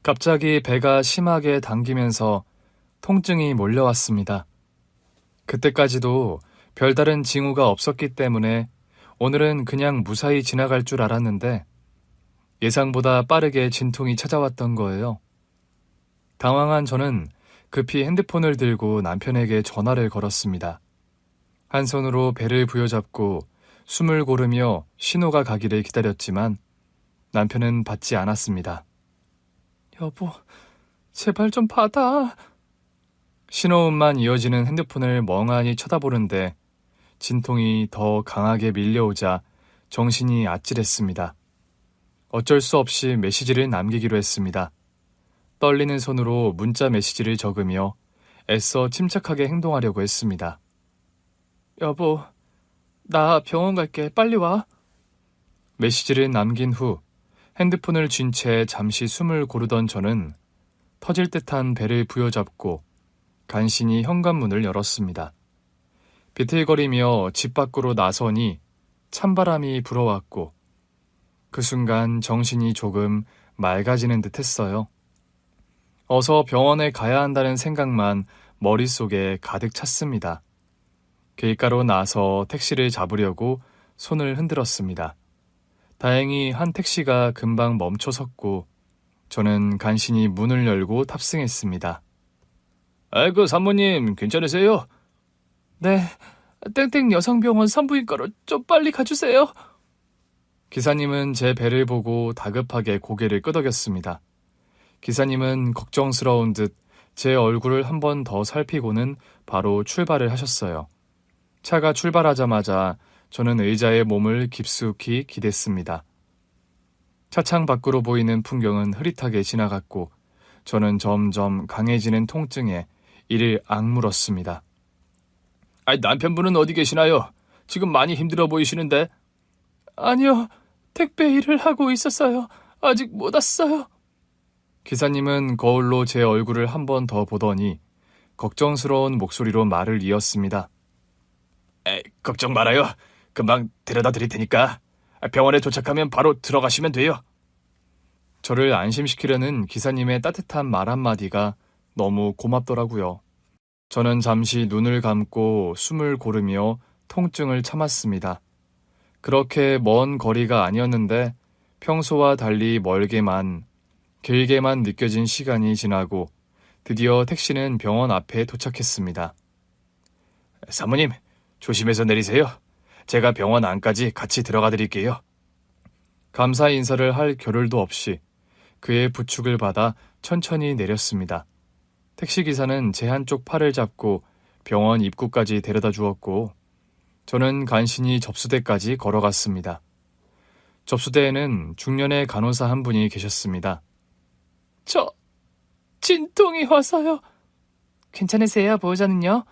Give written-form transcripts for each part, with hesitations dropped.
갑자기 배가 심하게 당기면서 통증이 몰려왔습니다. 그때까지도 별다른 징후가 없었기 때문에 오늘은 그냥 무사히 지나갈 줄 알았는데 예상보다 빠르게 진통이 찾아왔던 거예요. 당황한 저는 급히 핸드폰을 들고 남편에게 전화를 걸었습니다. 한 손으로 배를 부여잡고 숨을 고르며 신호가 가기를 기다렸지만 남편은 받지 않았습니다. 여보, 제발 좀 받아. 신호음만 이어지는 핸드폰을 멍하니 쳐다보는데 진통이 더 강하게 밀려오자 정신이 아찔했습니다. 어쩔 수 없이 메시지를 남기기로 했습니다. 떨리는 손으로 문자 메시지를 적으며 애써 침착하게 행동하려고 했습니다. 여보, 나 병원 갈게. 빨리 와. 메시지를 남긴 후 핸드폰을 쥔 채 잠시 숨을 고르던 저는 터질 듯한 배를 부여잡고 간신히 현관문을 열었습니다. 비틀거리며 집 밖으로 나서니 찬바람이 불어왔고 그 순간 정신이 조금 맑아지는 듯 했어요. 어서 병원에 가야 한다는 생각만 머릿속에 가득 찼습니다. 길가로 나서 택시를 잡으려고 손을 흔들었습니다. 다행히 한 택시가 금방 멈춰 섰고 저는 간신히 문을 열고 탑승했습니다. 아이고, 사모님 괜찮으세요? 네, 땡땡 여성병원 산부인과로 좀 빨리 가주세요. 기사님은 제 배를 보고 다급하게 고개를 끄덕였습니다. 기사님은 걱정스러운 듯 제 얼굴을 한 번 더 살피고는 바로 출발을 하셨어요. 차가 출발하자마자 저는 의자에 몸을 깊숙이 기댔습니다. 차창 밖으로 보이는 풍경은 흐릿하게 지나갔고 저는 점점 강해지는 통증에 이를 악물었습니다. 남편분은 어디 계시나요? 지금 많이 힘들어 보이시는데. 아니요, 택배 일을 하고 있었어요. 아직 못 왔어요. 기사님은 거울로 제 얼굴을 한 번 더 보더니 걱정스러운 목소리로 말을 이었습니다. 걱정 말아요. 금방 데려다 드릴 테니까 병원에 도착하면 바로 들어가시면 돼요. 저를 안심시키려는 기사님의 따뜻한 말 한마디가 너무 고맙더라고요. 저는 잠시 눈을 감고 숨을 고르며 통증을 참았습니다. 그렇게 먼 거리가 아니었는데 평소와 달리 멀게만, 길게만 느껴진 시간이 지나고 드디어 택시는 병원 앞에 도착했습니다. 사모님, 조심해서 내리세요. 제가 병원 안까지 같이 들어가 드릴게요. 감사 인사를 할 겨를도 없이 그의 부축을 받아 천천히 내렸습니다. 택시기사는 제 한쪽 팔을 잡고 병원 입구까지 데려다 주었고 저는 간신히 접수대까지 걸어갔습니다. 접수대에는 중년의 간호사 한 분이 계셨습니다. 저 진통이 와서요. 괜찮으세요, 보호자는요?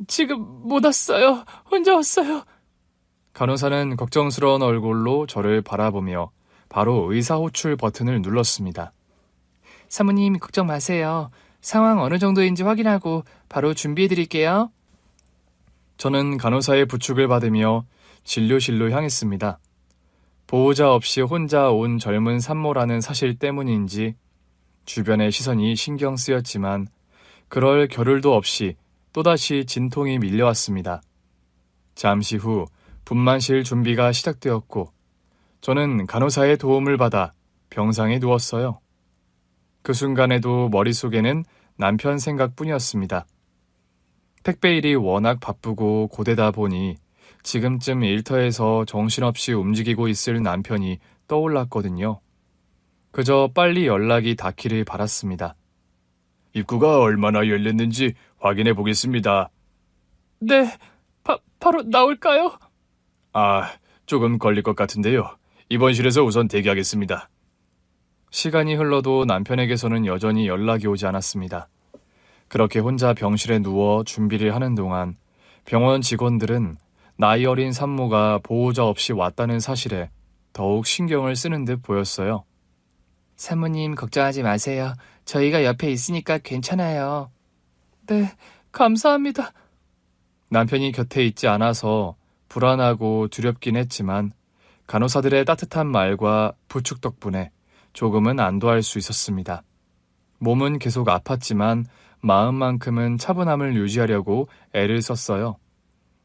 지금 못 왔어요. 혼자 왔어요. 간호사는 걱정스러운 얼굴로 저를 바라보며 바로 의사호출 버튼을 눌렀습니다. 사모님 걱정 마세요. 상황 어느 정도인지 확인하고 바로 준비해드릴게요. 저는 간호사의 부축을 받으며 진료실로 향했습니다. 보호자 없이 혼자 온 젊은 산모라는 사실 때문인지 주변의 시선이 신경 쓰였지만 그럴 겨를도 없이 또다시 진통이 밀려왔습니다. 잠시 후 분만실 준비가 시작되었고 저는 간호사의 도움을 받아 병상에 누웠어요. 그 순간에도 머릿속에는 남편 생각뿐이었습니다. 택배 일이 워낙 바쁘고 고되다 보니 지금쯤 일터에서 정신없이 움직이고 있을 남편이 떠올랐거든요. 그저 빨리 연락이 닿기를 바랐습니다. 입구가 얼마나 열렸는지 확인해 보겠습니다. 네, 바로 나올까요? 조금 걸릴 것 같은데요. 입원실에서 우선 대기하겠습니다. 시간이 흘러도 남편에게서는 여전히 연락이 오지 않았습니다. 그렇게 혼자 병실에 누워 준비를 하는 동안 병원 직원들은 나이 어린 산모가 보호자 없이 왔다는 사실에 더욱 신경을 쓰는 듯 보였어요. 사모님 걱정하지 마세요. 저희가 옆에 있으니까 괜찮아요. 네, 감사합니다. 남편이 곁에 있지 않아서 불안하고 두렵긴 했지만 간호사들의 따뜻한 말과 부축 덕분에 조금은 안도할 수 있었습니다. 몸은 계속 아팠지만 마음만큼은 차분함을 유지하려고 애를 썼어요.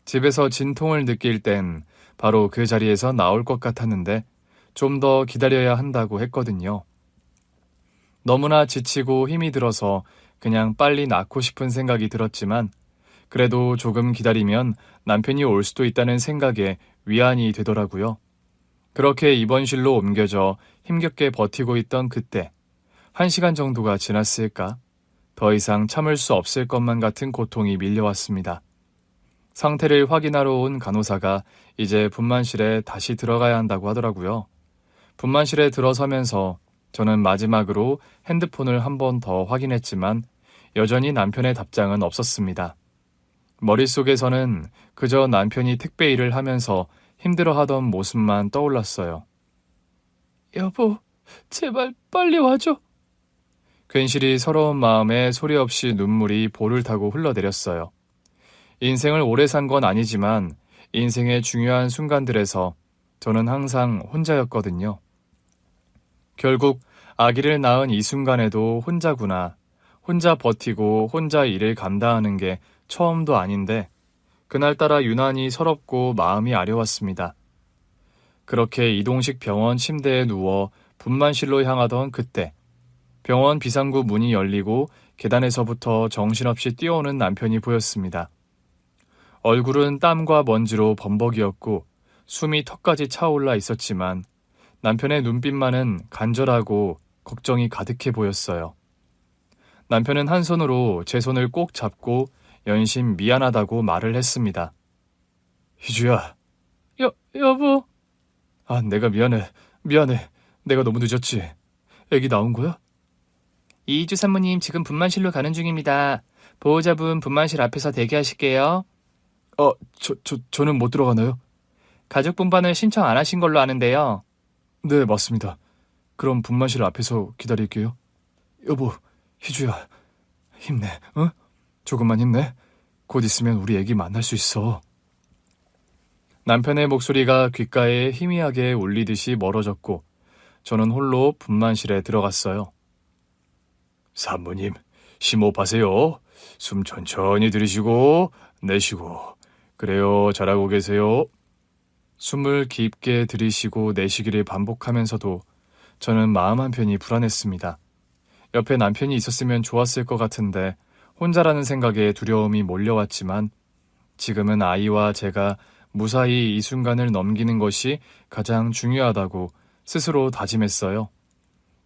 집에서 진통을 느낄 땐 바로 그 자리에서 나올 것 같았는데 좀 더 기다려야 한다고 했거든요. 너무나 지치고 힘이 들어서 그냥 빨리 낫고 싶은 생각이 들었지만 그래도 조금 기다리면 남편이 올 수도 있다는 생각에 위안이 되더라고요. 그렇게 입원실로 옮겨져 힘겹게 버티고 있던 그때 1시간 정도가 지났을까? 더 이상 참을 수 없을 것만 같은 고통이 밀려왔습니다. 상태를 확인하러 온 간호사가 이제 분만실에 다시 들어가야 한다고 하더라고요. 분만실에 들어서면서 저는 마지막으로 핸드폰을 한 번 더 확인했지만 여전히 남편의 답장은 없었습니다. 머릿속에서는 그저 남편이 택배 일을 하면서 힘들어하던 모습만 떠올랐어요. 여보, 제발 빨리 와줘. 괜시리 서러운 마음에 소리 없이 눈물이 볼을 타고 흘러내렸어요. 인생을 오래 산 건 아니지만 인생의 중요한 순간들에서 저는 항상 혼자였거든요. 결국 아기를 낳은 이 순간에도 혼자구나. 혼자 버티고 혼자 일을 감당하는 게 처음도 아닌데 그날따라 유난히 서럽고 마음이 아려웠습니다. 그렇게 이동식 병원 침대에 누워 분만실로 향하던 그때 병원 비상구 문이 열리고 계단에서부터 정신없이 뛰어오는 남편이 보였습니다. 얼굴은 땀과 먼지로 범벅이었고 숨이 턱까지 차올라 있었지만 남편의 눈빛만은 간절하고 걱정이 가득해 보였어요. 남편은 한 손으로 제 손을 꼭 잡고 연신 미안하다고 말을 했습니다. 희주야. 여보. 내가 미안해. 내가 너무 늦었지. 애기 나온 거야? 이희주 산모님 지금 분만실로 가는 중입니다. 보호자분 분만실 앞에서 대기하실게요. 저는 못 들어가나요? 가족 분반을 신청 안 하신 걸로 아는데요. 네, 맞습니다. 그럼 분만실 앞에서 기다릴게요. 여보, 희주야, 힘내, 응? 조금만 힘내. 곧 있으면 우리 애기 만날 수 있어. 남편의 목소리가 귓가에 희미하게 울리듯이 멀어졌고 저는 홀로 분만실에 들어갔어요. 산모님, 심호흡하세요. 숨 천천히 들이쉬고 내쉬고. 그래요, 잘하고 계세요. 숨을 깊게 들이쉬고 내쉬기를 반복하면서도 저는 마음 한편이 불안했습니다. 옆에 남편이 있었으면 좋았을 것 같은데 혼자라는 생각에 두려움이 몰려왔지만 지금은 아이와 제가 무사히 이 순간을 넘기는 것이 가장 중요하다고 스스로 다짐했어요.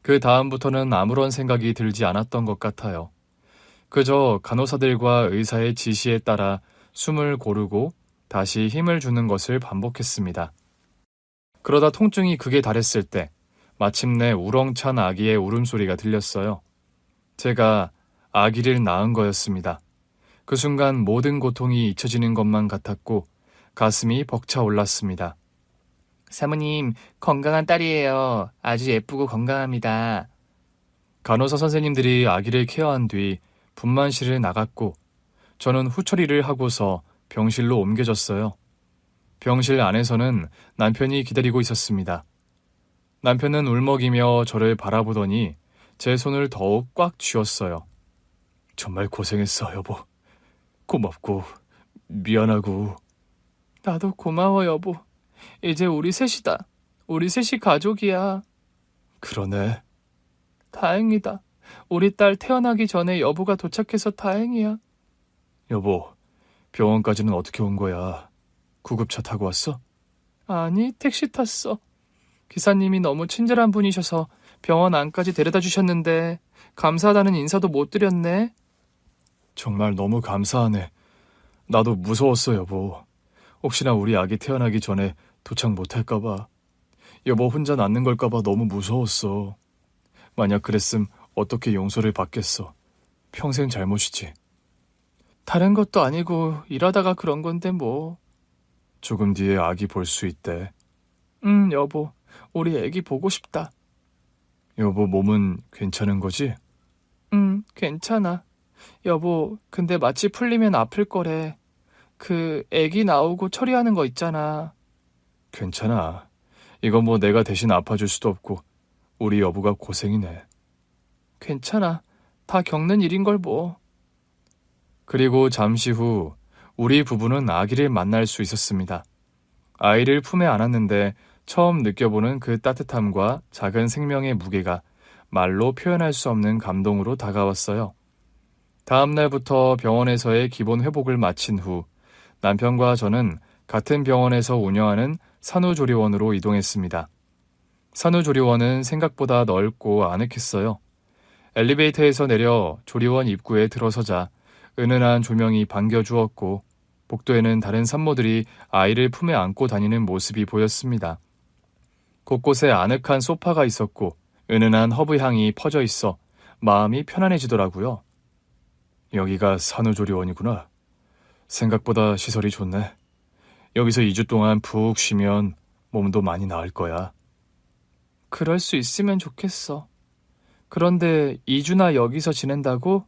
그 다음부터는 아무런 생각이 들지 않았던 것 같아요. 그저 간호사들과 의사의 지시에 따라 숨을 고르고 다시 힘을 주는 것을 반복했습니다. 그러다 통증이 극에 달했을 때 마침내 우렁찬 아기의 울음소리가 들렸어요. 제가 아기를 낳은 거였습니다. 그 순간 모든 고통이 잊혀지는 것만 같았고 가슴이 벅차올랐습니다. 사모님, 건강한 딸이에요. 아주 예쁘고 건강합니다. 간호사 선생님들이 아기를 케어한 뒤 분만실을 나갔고 저는 후처리를 하고서 병실로 옮겨졌어요. 병실 안에서는 남편이 기다리고 있었습니다. 남편은 울먹이며 저를 바라보더니 제 손을 더욱 꽉 쥐었어요. 정말 고생했어, 여보. 고맙고 미안하고. 나도 고마워, 여보. 이제 우리 셋이다. 우리 셋이 가족이야. 그러네. 다행이다. 우리 딸 태어나기 전에 여보가 도착해서 다행이야. 여보, 병원까지는 어떻게 온 거야? 구급차 타고 왔어? 아니, 택시 탔어. 기사님이 너무 친절한 분이셔서 병원 안까지 데려다 주셨는데 감사하다는 인사도 못 드렸네. 정말 너무 감사하네. 나도 무서웠어, 여보. 혹시나 우리 아기 태어나기 전에 도착 못할까봐. 여보 혼자 낳는 걸까봐 너무 무서웠어. 만약 그랬음 어떻게 용서를 받겠어. 평생 잘못이지. 다른 것도 아니고 일하다가 그런 건데 뭐. 조금 뒤에 아기 볼 수 있대. 여보. 우리 애기 보고 싶다. 여보 몸은 괜찮은 거지? 괜찮아. 여보, 근데 마취 풀리면 아플 거래. 그 애기 나오고 처리하는 거 있잖아. 괜찮아. 이거 뭐 내가 대신 아파줄 수도 없고 우리 여보가 고생이네. 괜찮아. 다 겪는 일인 걸 뭐. 그리고 잠시 후 우리 부부는 아기를 만날 수 있었습니다. 아이를 품에 안았는데 처음 느껴보는 그 따뜻함과 작은 생명의 무게가 말로 표현할 수 없는 감동으로 다가왔어요. 다음 날부터 병원에서의 기본 회복을 마친 후 남편과 저는 같은 병원에서 운영하는 산후조리원으로 이동했습니다. 산후조리원은 생각보다 넓고 아늑했어요. 엘리베이터에서 내려 조리원 입구에 들어서자 은은한 조명이 반겨주었고 복도에는 다른 산모들이 아이를 품에 안고 다니는 모습이 보였습니다. 곳곳에 아늑한 소파가 있었고 은은한 허브 향이 퍼져 있어 마음이 편안해지더라고요. 여기가 산후조리원이구나. 생각보다 시설이 좋네. 여기서 2주 동안 푹 쉬면 몸도 많이 나을 거야. 그럴 수 있으면 좋겠어. 그런데 2주나 여기서 지낸다고?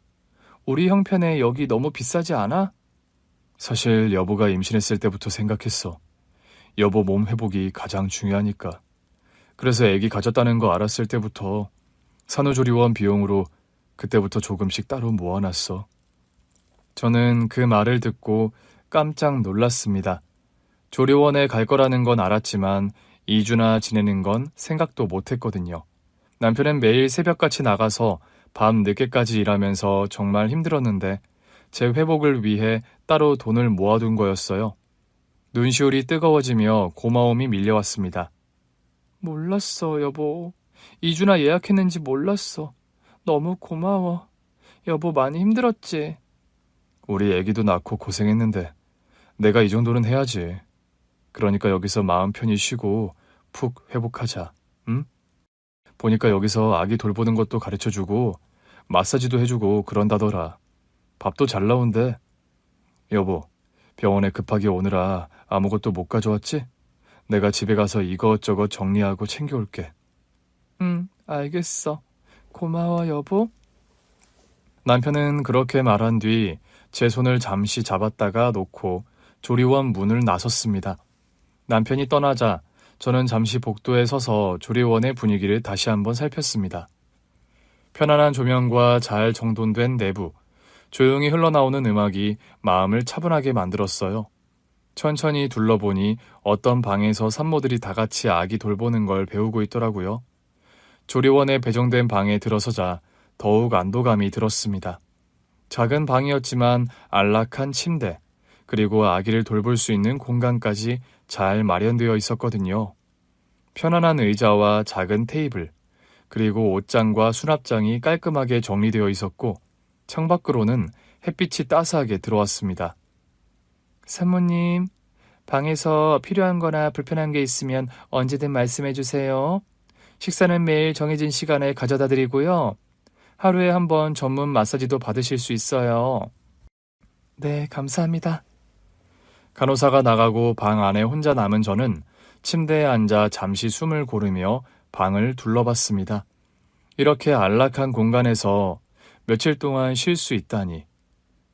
우리 형편에 여기 너무 비싸지 않아? 사실 여보가 임신했을 때부터 생각했어. 여보 몸 회복이 가장 중요하니까. 그래서 아기 가졌다는 거 알았을 때부터 산후조리원 비용으로 그때부터 조금씩 따로 모아놨어. 저는 그 말을 듣고 깜짝 놀랐습니다. 조리원에 갈 거라는 건 알았지만 2주나 지내는 건 생각도 못했거든요. 남편은 매일 새벽같이 나가서 밤 늦게까지 일하면서 정말 힘들었는데 제 회복을 위해 따로 돈을 모아둔 거였어요. 눈시울이 뜨거워지며 고마움이 밀려왔습니다. 몰랐어, 여보. 2주나 예약했는지 몰랐어. 너무 고마워. 여보 많이 힘들었지? 우리 애기도 낳고 고생했는데 내가 이 정도는 해야지. 그러니까 여기서 마음 편히 쉬고 푹 회복하자. 응? 보니까 여기서 아기 돌보는 것도 가르쳐주고 마사지도 해주고 그런다더라. 밥도 잘 나온대. 여보, 병원에 급하게 오느라 아무것도 못 가져왔지? 내가 집에 가서 이것저것 정리하고 챙겨올게. 응, 알겠어. 고마워, 여보. 남편은 그렇게 말한 뒤 제 손을 잠시 잡았다가 놓고 조리원 문을 나섰습니다. 남편이 떠나자 저는 잠시 복도에 서서 조리원의 분위기를 다시 한번 살폈습니다. 편안한 조명과 잘 정돈된 내부, 조용히 흘러나오는 음악이 마음을 차분하게 만들었어요. 천천히 둘러보니 어떤 방에서 산모들이 다 같이 아기 돌보는 걸 배우고 있더라고요. 조리원에 배정된 방에 들어서자 더욱 안도감이 들었습니다. 작은 방이었지만 안락한 침대, 그리고 아기를 돌볼 수 있는 공간까지 잘 마련되어 있었거든요. 편안한 의자와 작은 테이블, 그리고 옷장과 수납장이 깔끔하게 정리되어 있었고 창밖으로는 햇빛이 따스하게 들어왔습니다. 사모님, 방에서 필요한 거나 불편한 게 있으면 언제든 말씀해 주세요. 식사는 매일 정해진 시간에 가져다 드리고요. 하루에 한 번 전문 마사지도 받으실 수 있어요. 네, 감사합니다. 간호사가 나가고 방 안에 혼자 남은 저는 침대에 앉아 잠시 숨을 고르며 방을 둘러봤습니다. 이렇게 안락한 공간에서 며칠 동안 쉴 수 있다니.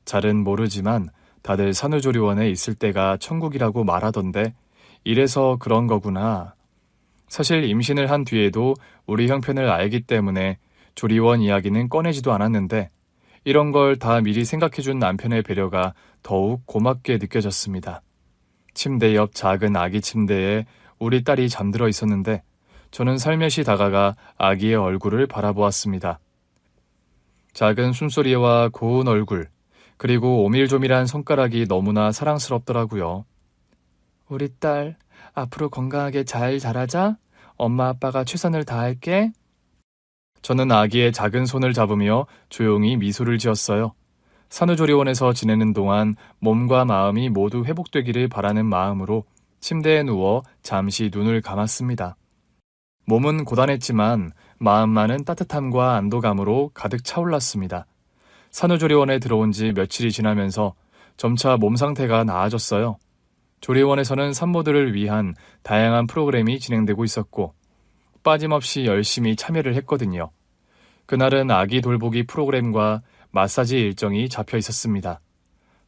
잘은 모르지만 다들 산후조리원에 있을 때가 천국이라고 말하던데 이래서 그런 거구나. 사실 임신을 한 뒤에도 우리 형편을 알기 때문에 조리원 이야기는 꺼내지도 않았는데 이런 걸 다 미리 생각해준 남편의 배려가 더욱 고맙게 느껴졌습니다. 침대 옆 작은 아기 침대에 우리 딸이 잠들어 있었는데 저는 살며시 다가가 아기의 얼굴을 바라보았습니다. 작은 숨소리와 고운 얼굴, 그리고 오밀조밀한 손가락이 너무나 사랑스럽더라고요. 우리 딸, 앞으로 건강하게 잘 자라자. 엄마 아빠가 최선을 다할게. 저는 아기의 작은 손을 잡으며 조용히 미소를 지었어요. 산후조리원에서 지내는 동안 몸과 마음이 모두 회복되기를 바라는 마음으로 침대에 누워 잠시 눈을 감았습니다. 몸은 고단했지만 마음만은 따뜻함과 안도감으로 가득 차올랐습니다. 산후조리원에 들어온 지 며칠이 지나면서 점차 몸 상태가 나아졌어요. 조리원에서는 산모들을 위한 다양한 프로그램이 진행되고 있었고 빠짐없이 열심히 참여를 했거든요. 그날은 아기 돌보기 프로그램과 마사지 일정이 잡혀 있었습니다.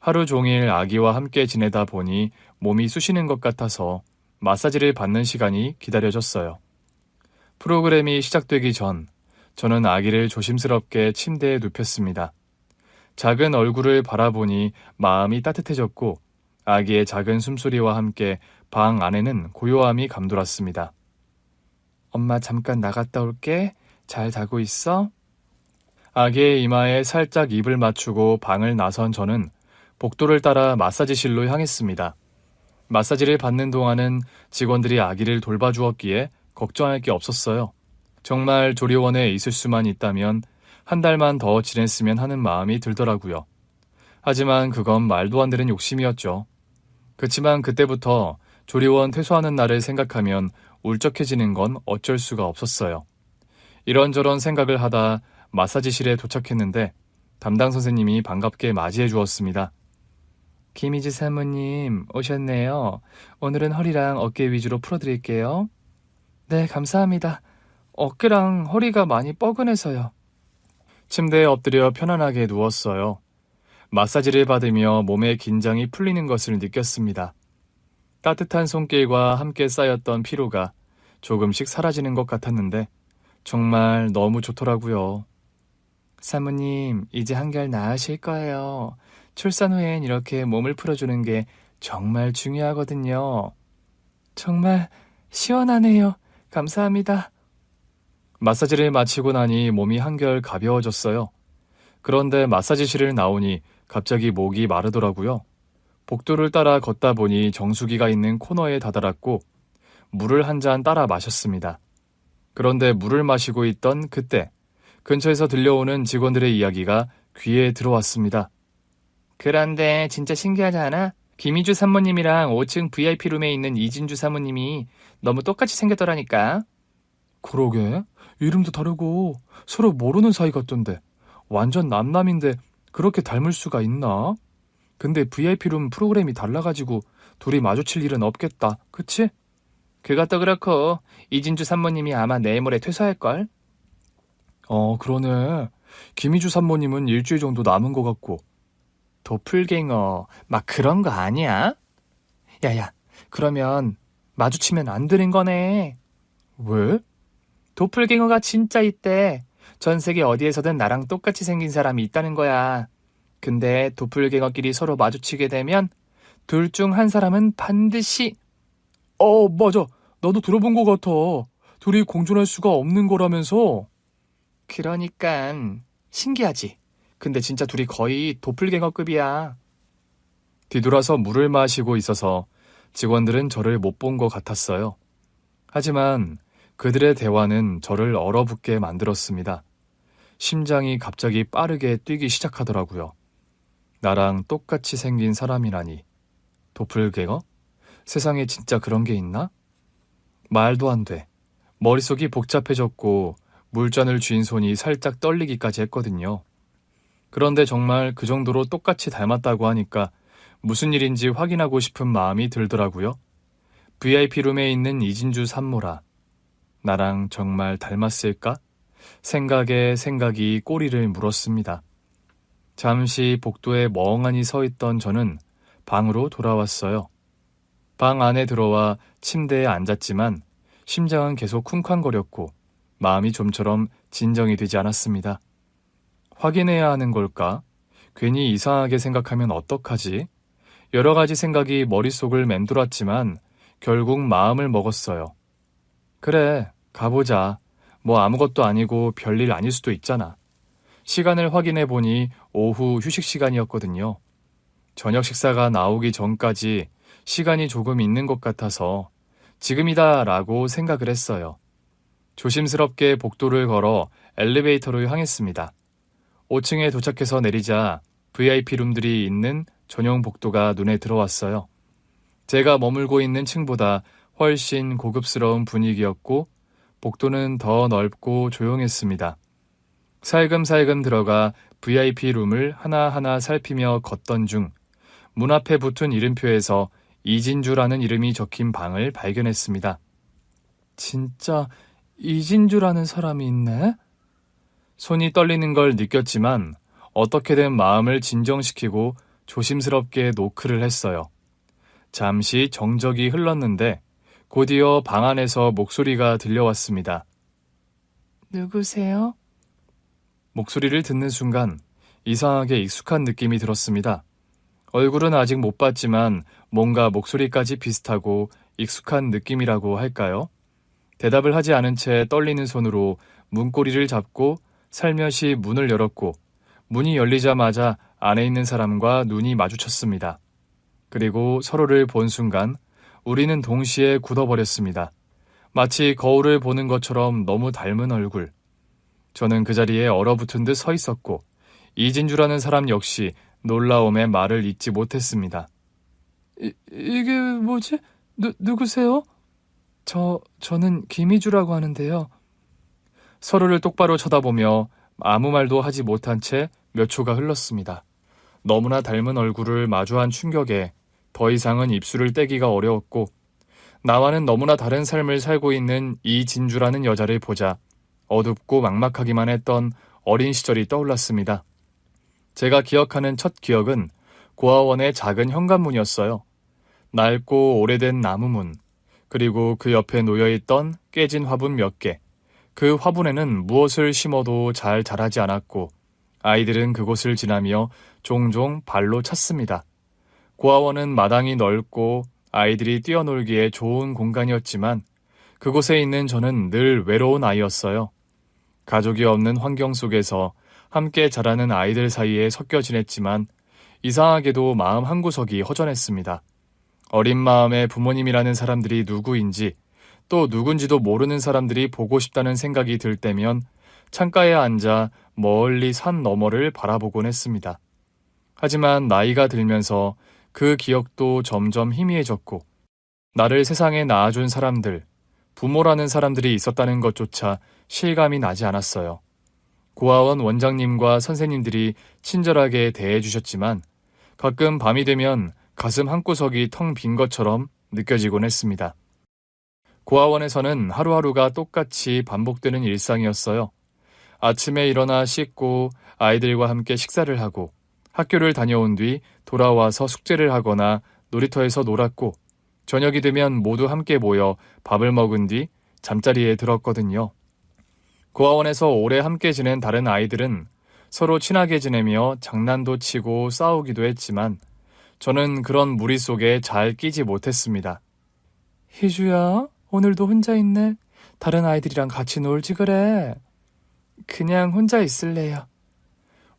하루 종일 아기와 함께 지내다 보니 몸이 쑤시는 것 같아서 마사지를 받는 시간이 기다려졌어요. 프로그램이 시작되기 전 저는 아기를 조심스럽게 침대에 눕혔습니다. 작은 얼굴을 바라보니 마음이 따뜻해졌고 아기의 작은 숨소리와 함께 방 안에는 고요함이 감돌았습니다. 엄마 잠깐 나갔다 올게. 잘 자고 있어? 아기의 이마에 살짝 입을 맞추고 방을 나선 저는 복도를 따라 마사지실로 향했습니다. 마사지를 받는 동안은 직원들이 아기를 돌봐주었기에 걱정할 게 없었어요. 정말 조리원에 있을 수만 있다면 한 달만 더 지냈으면 하는 마음이 들더라고요. 하지만 그건 말도 안 되는 욕심이었죠. 그치만 그때부터 조리원 퇴소하는 날을 생각하면 울적해지는 건 어쩔 수가 없었어요. 이런저런 생각을 하다 마사지실에 도착했는데 담당 선생님이 반갑게 맞이해 주었습니다. 김희지 사모님 오셨네요. 오늘은 허리랑 어깨 위주로 풀어드릴게요. 네, 감사합니다. 어깨랑 허리가 많이 뻐근해서요. 침대에 엎드려 편안하게 누웠어요. 마사지를 받으며 몸의 긴장이 풀리는 것을 느꼈습니다. 따뜻한 손길과 함께 쌓였던 피로가 조금씩 사라지는 것 같았는데 정말 너무 좋더라고요. 사모님, 이제 한결 나으실 거예요. 출산 후엔 이렇게 몸을 풀어주는 게 정말 중요하거든요. 정말 시원하네요. 감사합니다. 마사지를 마치고 나니 몸이 한결 가벼워졌어요. 그런데 마사지실을 나오니 갑자기 목이 마르더라고요. 복도를 따라 걷다 보니 정수기가 있는 코너에 다다랐고 물을 한 잔 따라 마셨습니다. 그런데 물을 마시고 있던 그때 근처에서 들려오는 직원들의 이야기가 귀에 들어왔습니다. 그런데 진짜 신기하지 않아? 김희주 사모님이랑 5층 VIP룸에 있는 이진주 사모님이 너무 똑같이 생겼더라니까. 그러게, 이름도 다르고 서로 모르는 사이 같던데 완전 남남인데 그렇게 닮을 수가 있나? 근데 VIP룸 프로그램이 달라가지고 둘이 마주칠 일은 없겠다, 그치? 그것도 그렇고 이진주 사모님이 아마 내일 모레 퇴소할걸? 그러네. 김희주 사모님은 일주일 정도 남은 것 같고. 도플갱어 막 그런 거 아니야? 야야, 그러면 마주치면 안 되는 거네. 왜? 도플갱어가 진짜 있대. 전 세계 어디에서든 나랑 똑같이 생긴 사람이 있다는 거야. 근데 도플갱어끼리 서로 마주치게 되면 둘 중 한 사람은 반드시. 맞아. 나도 들어본 것 같아. 둘이 공존할 수가 없는 거라면서. 그러니깐 신기하지. 근데 진짜 둘이 거의 도플갱어급이야. 뒤돌아서 물을 마시고 있어서 직원들은 저를 못 본 것 같았어요. 하지만 그들의 대화는 저를 얼어붙게 만들었습니다. 심장이 갑자기 빠르게 뛰기 시작하더라고요. 나랑 똑같이 생긴 사람이라니. 도플갱어? 세상에 진짜 그런 게 있나? 말도 안 돼. 머릿속이 복잡해졌고 물잔을 쥔 손이 살짝 떨리기까지 했거든요. 그런데 정말 그 정도로 똑같이 닮았다고 하니까 무슨 일인지 확인하고 싶은 마음이 들더라고요. VIP룸에 있는 이진주 산모라. 나랑 정말 닮았을까? 생각에 생각이 꼬리를 물었습니다. 잠시 복도에 멍하니 서 있던 저는 방으로 돌아왔어요. 방 안에 들어와 침대에 앉았지만 심장은 계속 쿵쾅거렸고 마음이 좀처럼 진정이 되지 않았습니다. 확인해야 하는 걸까? 괜히 이상하게 생각하면 어떡하지? 여러 가지 생각이 머릿속을 맴돌았지만 결국 마음을 먹었어요. 그래, 가보자. 뭐 아무것도 아니고 별일 아닐 수도 있잖아. 시간을 확인해 보니 오후 휴식 시간이었거든요. 저녁 식사가 나오기 전까지 시간이 조금 있는 것 같아서 지금이다 라고 생각을 했어요. 조심스럽게 복도를 걸어 엘리베이터로 향했습니다. 5층에 도착해서 내리자 VIP룸들이 있는 전용 복도가 눈에 들어왔어요. 제가 머물고 있는 층보다 훨씬 고급스러운 분위기였고 복도는 더 넓고 조용했습니다. 살금살금 들어가 VIP룸을 하나하나 살피며 걷던 중 문 앞에 붙은 이름표에서 이진주라는 이름이 적힌 방을 발견했습니다. 진짜 이진주라는 사람이 있네? 손이 떨리는 걸 느꼈지만 어떻게든 마음을 진정시키고 조심스럽게 노크를 했어요. 잠시 정적이 흘렀는데 곧이어 방 안에서 목소리가 들려왔습니다. 누구세요? 목소리를 듣는 순간 이상하게 익숙한 느낌이 들었습니다. 얼굴은 아직 못 봤지만 뭔가 목소리까지 비슷하고 익숙한 느낌이라고 할까요? 대답을 하지 않은 채 떨리는 손으로 문고리를 잡고 살며시 문을 열었고 문이 열리자마자 안에 있는 사람과 눈이 마주쳤습니다. 그리고 서로를 본 순간 우리는 동시에 굳어버렸습니다. 마치 거울을 보는 것처럼 너무 닮은 얼굴. 저는 그 자리에 얼어붙은 듯 서 있었고 이진주라는 사람 역시 놀라움에 말을 잇지 못했습니다. 이게 뭐지? 누구세요? 저는 김희주라고 하는데요. 서로를 똑바로 쳐다보며 아무 말도 하지 못한 채 몇 초가 흘렀습니다. 너무나 닮은 얼굴을 마주한 충격에 더 이상은 입술을 떼기가 어려웠고 나와는 너무나 다른 삶을 살고 있는 이진주라는 여자를 보자 어둡고 막막하기만 했던 어린 시절이 떠올랐습니다. 제가 기억하는 첫 기억은 고아원의 작은 현관문이었어요. 낡고 오래된 나무문, 그리고 그 옆에 놓여있던 깨진 화분 몇 개. 그 화분에는 무엇을 심어도 잘 자라지 않았고 아이들은 그곳을 지나며 종종 발로 찼습니다. 고아원은 마당이 넓고 아이들이 뛰어놀기에 좋은 공간이었지만 그곳에 있는 저는 늘 외로운 아이였어요. 가족이 없는 환경 속에서 함께 자라는 아이들 사이에 섞여 지냈지만 이상하게도 마음 한구석이 허전했습니다. 어린 마음에 부모님이라는 사람들이 누구인지 또 누군지도 모르는 사람들이 보고 싶다는 생각이 들 때면 창가에 앉아 멀리 산 너머를 바라보곤 했습니다. 하지만 나이가 들면서 그 기억도 점점 희미해졌고 나를 세상에 낳아준 사람들, 부모라는 사람들이 있었다는 것조차 실감이 나지 않았어요. 고아원 원장님과 선생님들이 친절하게 대해주셨지만 가끔 밤이 되면 가슴 한구석이 텅 빈 것처럼 느껴지곤 했습니다. 고아원에서는 하루하루가 똑같이 반복되는 일상이었어요. 아침에 일어나 씻고 아이들과 함께 식사를 하고 학교를 다녀온 뒤 돌아와서 숙제를 하거나 놀이터에서 놀았고 저녁이 되면 모두 함께 모여 밥을 먹은 뒤 잠자리에 들었거든요. 고아원에서 오래 함께 지낸 다른 아이들은 서로 친하게 지내며 장난도 치고 싸우기도 했지만 저는 그런 무리 속에 잘 끼지 못했습니다. 희주야, 오늘도 혼자 있네. 다른 아이들이랑 같이 놀지 그래. 그냥 혼자 있을래요.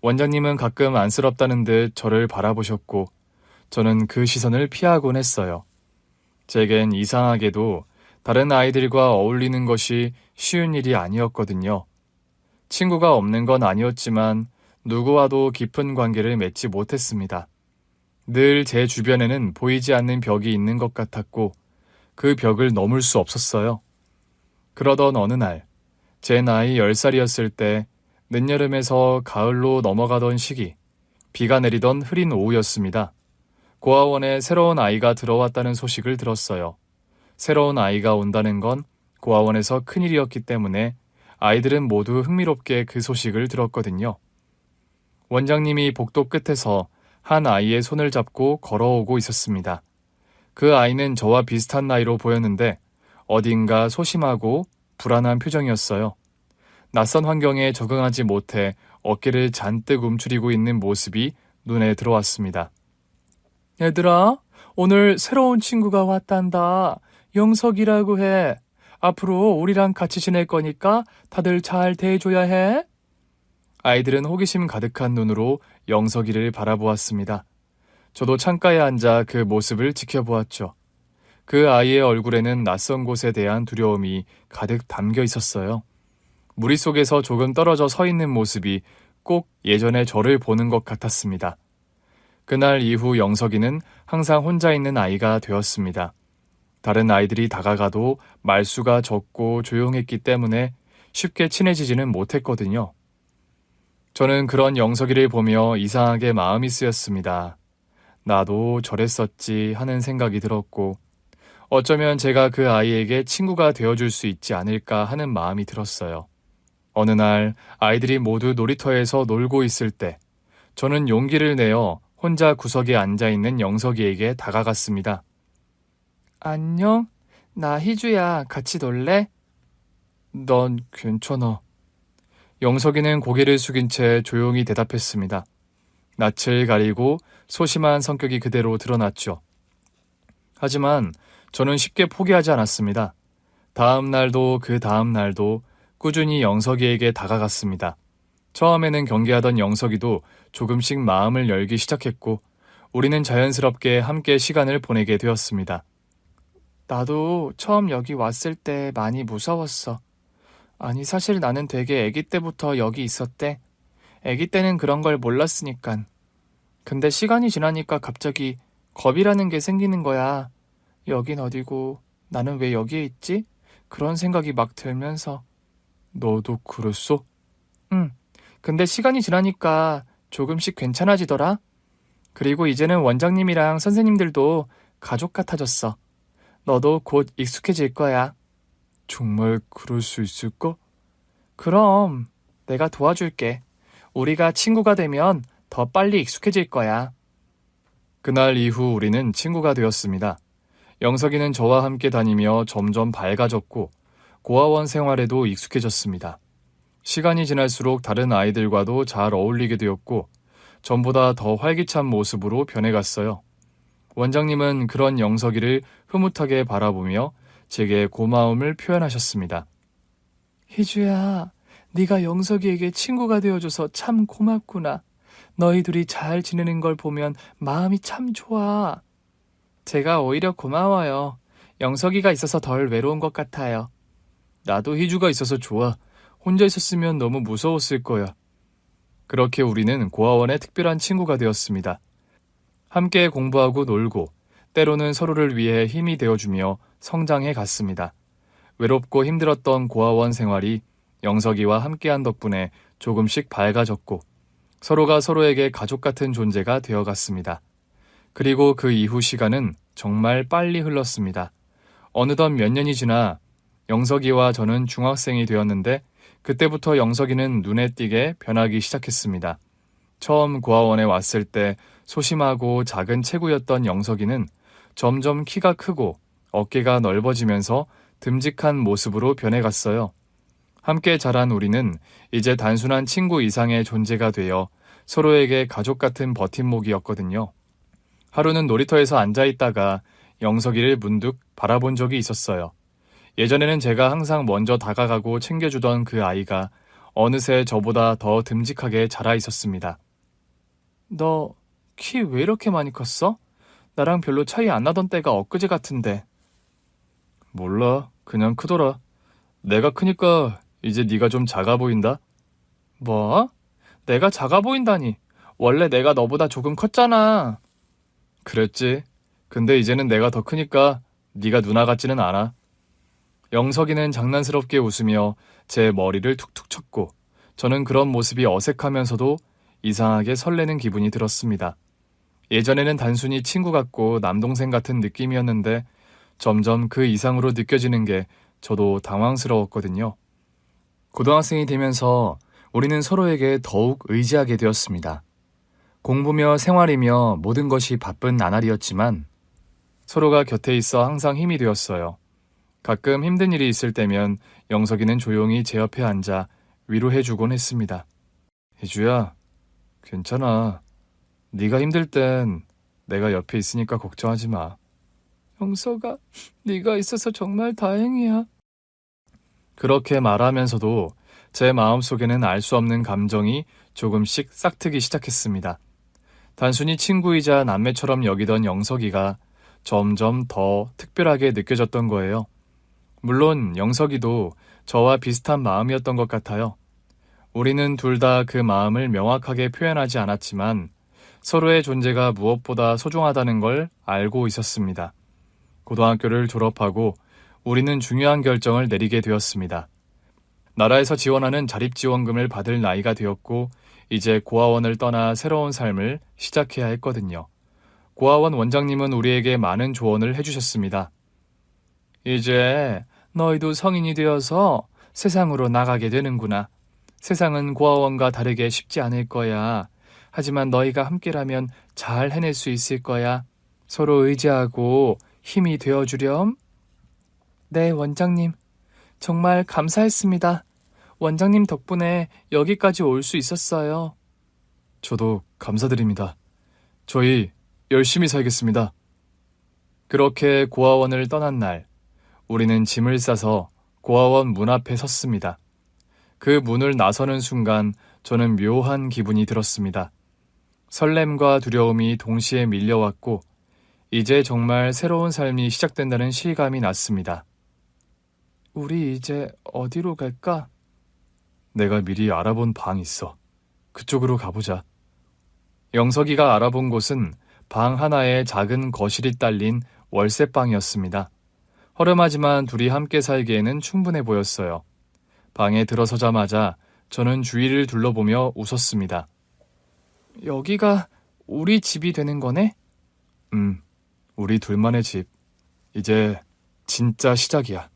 원장님은 가끔 안쓰럽다는 듯 저를 바라보셨고 저는 그 시선을 피하곤 했어요. 제겐 이상하게도 다른 아이들과 어울리는 것이 쉬운 일이 아니었거든요. 친구가 없는 건 아니었지만 누구와도 깊은 관계를 맺지 못했습니다. 늘 제 주변에는 보이지 않는 벽이 있는 것 같았고 그 벽을 넘을 수 없었어요. 그러던 어느 날, 제 나이 10살이었을 때 늦여름에서 가을로 넘어가던 시기, 비가 내리던 흐린 오후였습니다. 고아원에 새로운 아이가 들어왔다는 소식을 들었어요. 새로운 아이가 온다는 건 고아원에서 큰일이었기 때문에 아이들은 모두 흥미롭게 그 소식을 들었거든요. 원장님이 복도 끝에서 한 아이의 손을 잡고 걸어오고 있었습니다. 그 아이는 저와 비슷한 나이로 보였는데 어딘가 소심하고 불안한 표정이었어요. 낯선 환경에 적응하지 못해 어깨를 잔뜩 움츠리고 있는 모습이 눈에 들어왔습니다. 얘들아, 오늘 새로운 친구가 왔단다. 영석이라고 해. 앞으로 우리랑 같이 지낼 거니까 다들 잘 대해줘야 해. 아이들은 호기심 가득한 눈으로 영석이를 바라보았습니다. 저도 창가에 앉아 그 모습을 지켜보았죠. 그 아이의 얼굴에는 낯선 곳에 대한 두려움이 가득 담겨 있었어요. 무리 속에서 조금 떨어져 서 있는 모습이 꼭 예전에 저를 보는 것 같았습니다. 그날 이후 영석이는 항상 혼자 있는 아이가 되었습니다. 다른 아이들이 다가가도 말수가 적고 조용했기 때문에 쉽게 친해지지는 못했거든요. 저는 그런 영석이를 보며 이상하게 마음이 쓰였습니다. 나도 저랬었지 하는 생각이 들었고 어쩌면 제가 그 아이에게 친구가 되어줄 수 있지 않을까 하는 마음이 들었어요. 어느 날 아이들이 모두 놀이터에서 놀고 있을 때 저는 용기를 내어 혼자 구석에 앉아있는 영석이에게 다가갔습니다. 안녕, 나 희주야. 같이 놀래? 난 괜찮아. 영석이는 고개를 숙인 채 조용히 대답했습니다. 낯을 가리고 소심한 성격이 그대로 드러났죠. 하지만 저는 쉽게 포기하지 않았습니다. 다음 날도 그 다음 날도 꾸준히 영석이에게 다가갔습니다. 처음에는 경계하던 영석이도 조금씩 마음을 열기 시작했고 우리는 자연스럽게 함께 시간을 보내게 되었습니다. 나도 처음 여기 왔을 때 많이 무서웠어. 아니, 사실 나는 되게 아기 때부터 여기 있었대. 아기 때는 그런 걸 몰랐으니깐. 근데 시간이 지나니까 갑자기 겁이라는 게 생기는 거야. 여긴 어디고 나는 왜 여기에 있지? 그런 생각이 막 들면서. 너도 그랬어? 응. 근데 시간이 지나니까 조금씩 괜찮아지더라. 그리고 이제는 원장님이랑 선생님들도 가족 같아졌어. 너도 곧 익숙해질 거야. 정말 그럴 수 있을까? 그럼 내가 도와줄게. 우리가 친구가 되면 더 빨리 익숙해질 거야. 그날 이후 우리는 친구가 되었습니다. 영석이는 저와 함께 다니며 점점 밝아졌고 고아원 생활에도 익숙해졌습니다. 시간이 지날수록 다른 아이들과도 잘 어울리게 되었고 전보다 더 활기찬 모습으로 변해갔어요. 원장님은 그런 영석이를 흐뭇하게 바라보며 제게 고마움을 표현하셨습니다. 희주야, 네가 영석이에게 친구가 되어줘서 참 고맙구나. 너희 둘이 잘 지내는 걸 보면 마음이 참 좋아. 제가 오히려 고마워요. 영석이가 있어서 덜 외로운 것 같아요. 나도 희주가 있어서 좋아. 혼자 있었으면 너무 무서웠을 거야. 그렇게 우리는 고아원의 특별한 친구가 되었습니다. 함께 공부하고 놀고 때로는 서로를 위해 힘이 되어주며 성장해 갔습니다. 외롭고 힘들었던 고아원 생활이 영석이와 함께한 덕분에 조금씩 밝아졌고 서로가 서로에게 가족 같은 존재가 되어갔습니다. 그리고 그 이후 시간은 정말 빨리 흘렀습니다. 어느덧 몇 년이 지나 영석이와 저는 중학생이 되었는데 그때부터 영석이는 눈에 띄게 변하기 시작했습니다. 처음 고아원에 왔을 때 소심하고 작은 체구였던 영석이는 점점 키가 크고 어깨가 넓어지면서 듬직한 모습으로 변해갔어요. 함께 자란 우리는 이제 단순한 친구 이상의 존재가 되어 서로에게 가족 같은 버팀목이었거든요. 하루는 놀이터에서 앉아있다가 영석이를 문득 바라본 적이 있었어요. 예전에는 제가 항상 먼저 다가가고 챙겨주던 그 아이가 어느새 저보다 더 듬직하게 자라 있었습니다. 너 키 왜 이렇게 많이 컸어? 나랑 별로 차이 안 나던 때가 엊그제 같은데. 몰라, 그냥 크더라. 내가 크니까 이제 네가 좀 작아 보인다? 뭐? 내가 작아 보인다니. 원래 내가 너보다 조금 컸잖아. 그랬지. 근데 이제는 내가 더 크니까 네가 누나 같지는 않아. 영석이는 장난스럽게 웃으며 제 머리를 툭툭 쳤고 저는 그런 모습이 어색하면서도 이상하게 설레는 기분이 들었습니다. 예전에는 단순히 친구 같고 남동생 같은 느낌이었는데 점점 그 이상으로 느껴지는 게 저도 당황스러웠거든요. 고등학생이 되면서 우리는 서로에게 더욱 의지하게 되었습니다. 공부며 생활이며 모든 것이 바쁜 나날이었지만 서로가 곁에 있어 항상 힘이 되었어요. 가끔 힘든 일이 있을 때면 영석이는 조용히 제 옆에 앉아 위로해주곤 했습니다. 희주야, 괜찮아. 네가 힘들 땐 내가 옆에 있으니까 걱정하지 마. 영석아, 네가 있어서 정말 다행이야. 그렇게 말하면서도 제 마음속에는 알 수 없는 감정이 조금씩 싹트기 시작했습니다. 단순히 친구이자 남매처럼 여기던 영석이가 점점 더 특별하게 느껴졌던 거예요. 물론 영석이도 저와 비슷한 마음이었던 것 같아요. 우리는 둘 다 그 마음을 명확하게 표현하지 않았지만 서로의 존재가 무엇보다 소중하다는 걸 알고 있었습니다. 고등학교를 졸업하고 우리는 중요한 결정을 내리게 되었습니다. 나라에서 지원하는 자립지원금을 받을 나이가 되었고 이제 고아원을 떠나 새로운 삶을 시작해야 했거든요. 고아원 원장님은 우리에게 많은 조언을 해주셨습니다. 이제 너희도 성인이 되어서 세상으로 나가게 되는구나. 세상은 고아원과 다르게 쉽지 않을 거야. 하지만 너희가 함께라면 잘 해낼 수 있을 거야. 서로 의지하고 힘이 되어주렴. 네, 원장님. 정말 감사했습니다. 원장님 덕분에 여기까지 올 수 있었어요. 저도 감사드립니다. 저희 열심히 살겠습니다. 그렇게 고아원을 떠난 날, 우리는 짐을 싸서 고아원 문 앞에 섰습니다. 그 문을 나서는 순간 저는 묘한 기분이 들었습니다. 설렘과 두려움이 동시에 밀려왔고, 이제 정말 새로운 삶이 시작된다는 실감이 났습니다. 우리 이제 어디로 갈까? 내가 미리 알아본 방이 있어. 그쪽으로 가보자. 영석이가 알아본 곳은 방 하나에 작은 거실이 딸린 월세방이었습니다. 허름하지만 둘이 함께 살기에는 충분해 보였어요. 방에 들어서자마자 저는 주위를 둘러보며 웃었습니다. 여기가 우리 집이 되는 거네? 우리 둘만의 집. 이제 진짜 시작이야.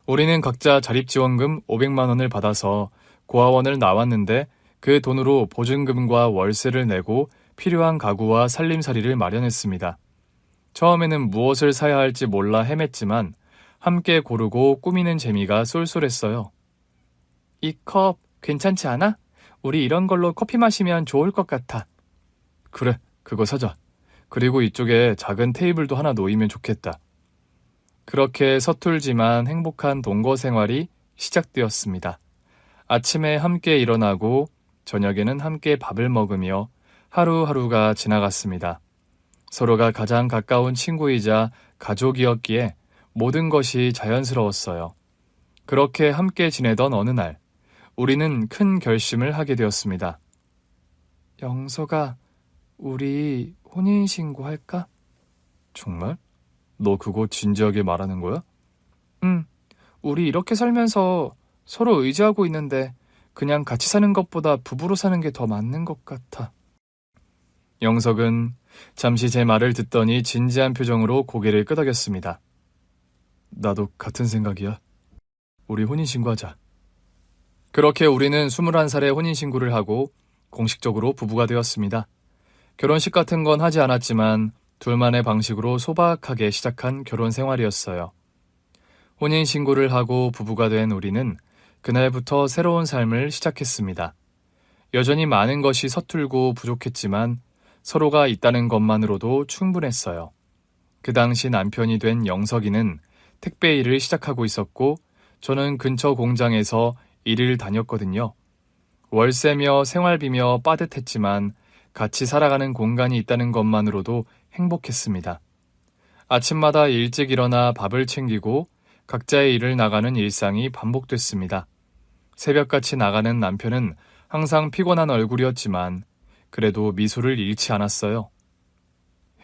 우리는 각자 자립지원금 500만 원을 받아서 고아원을 나왔는데 그 돈으로 보증금과 월세를 내고 필요한 가구와 살림살이를 마련했습니다. 처음에는 무엇을 사야 할지 몰라 헤맸지만 함께 고르고 꾸미는 재미가 쏠쏠했어요. 이 컵 괜찮지 않아? 우리 이런 걸로 커피 마시면 좋을 것 같아. 그래, 그거 사자. 그리고 이쪽에 작은 테이블도 하나 놓이면 좋겠다. 그렇게 서툴지만 행복한 동거 생활이 시작되었습니다. 아침에 함께 일어나고 저녁에는 함께 밥을 먹으며 하루하루가 지나갔습니다. 서로가 가장 가까운 친구이자 가족이었기에 모든 것이 자연스러웠어요. 그렇게 함께 지내던 어느 날, 우리는 큰 결심을 하게 되었습니다. 영석아, 우리 혼인신고 할까? 정말? 너 그거 진지하게 말하는 거야? 응, 우리 이렇게 살면서 서로 의지하고 있는데 그냥 같이 사는 것보다 부부로 사는 게 더 맞는 것 같아. 영석은 잠시 제 말을 듣더니 진지한 표정으로 고개를 끄덕였습니다. 나도 같은 생각이야. 우리 혼인신고하자. 그렇게 우리는 21살에 혼인신고를 하고 공식적으로 부부가 되었습니다. 결혼식 같은 건 하지 않았지만 둘만의 방식으로 소박하게 시작한 결혼 생활이었어요. 혼인신고를 하고 부부가 된 우리는 그날부터 새로운 삶을 시작했습니다. 여전히 많은 것이 서툴고 부족했지만 서로가 있다는 것만으로도 충분했어요. 그 당시 남편이 된 영석이는 택배 일을 시작하고 있었고 저는 근처 공장에서 일을 다녔거든요. 월세며 생활비며 빠듯했지만 같이 살아가는 공간이 있다는 것만으로도 행복했습니다. 아침마다 일찍 일어나 밥을 챙기고 각자의 일을 나가는 일상이 반복됐습니다. 새벽같이 나가는 남편은 항상 피곤한 얼굴이었지만 그래도 미소를 잃지 않았어요.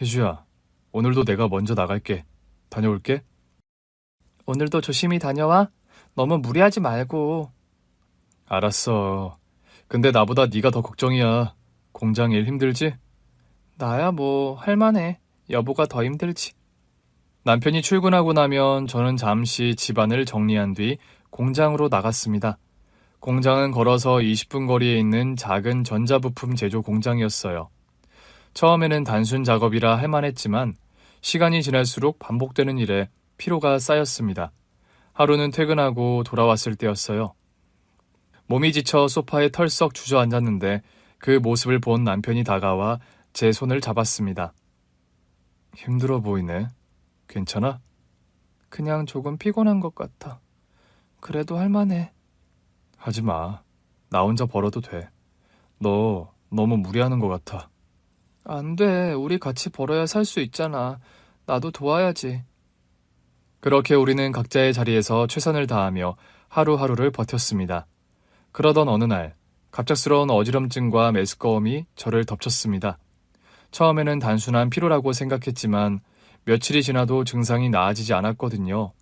혜주야, 오늘도 내가 먼저 나갈게. 다녀올게. 오늘도 조심히 다녀와. 너무 무리하지 말고. 알았어. 근데 나보다 네가 더 걱정이야. 공장 일 힘들지? 나야 뭐 할만해. 여보가 더 힘들지. 남편이 출근하고 나면 저는 잠시 집안을 정리한 뒤 공장으로 나갔습니다. 공장은 걸어서 20분 거리에 있는 작은 전자부품 제조 공장이었어요. 처음에는 단순 작업이라 할만했지만 시간이 지날수록 반복되는 일에 피로가 쌓였습니다. 하루는 퇴근하고 돌아왔을 때였어요. 몸이 지쳐 소파에 털썩 주저앉았는데 그 모습을 본 남편이 다가와 제 손을 잡았습니다. 힘들어 보이네. 괜찮아? 그냥 조금 피곤한 것 같아. 그래도 할만해. 하지 마. 나 혼자 벌어도 돼. 너 너무 무리하는 것 같아. 안 돼. 우리 같이 벌어야 살 수 있잖아. 나도 도와야지. 그렇게 우리는 각자의 자리에서 최선을 다하며 하루하루를 버텼습니다. 그러던 어느 날 갑작스러운 어지럼증과 메스꺼움이 저를 덮쳤습니다. 처음에는 단순한 피로라고 생각했지만 며칠이 지나도 증상이 나아지지 않았거든요.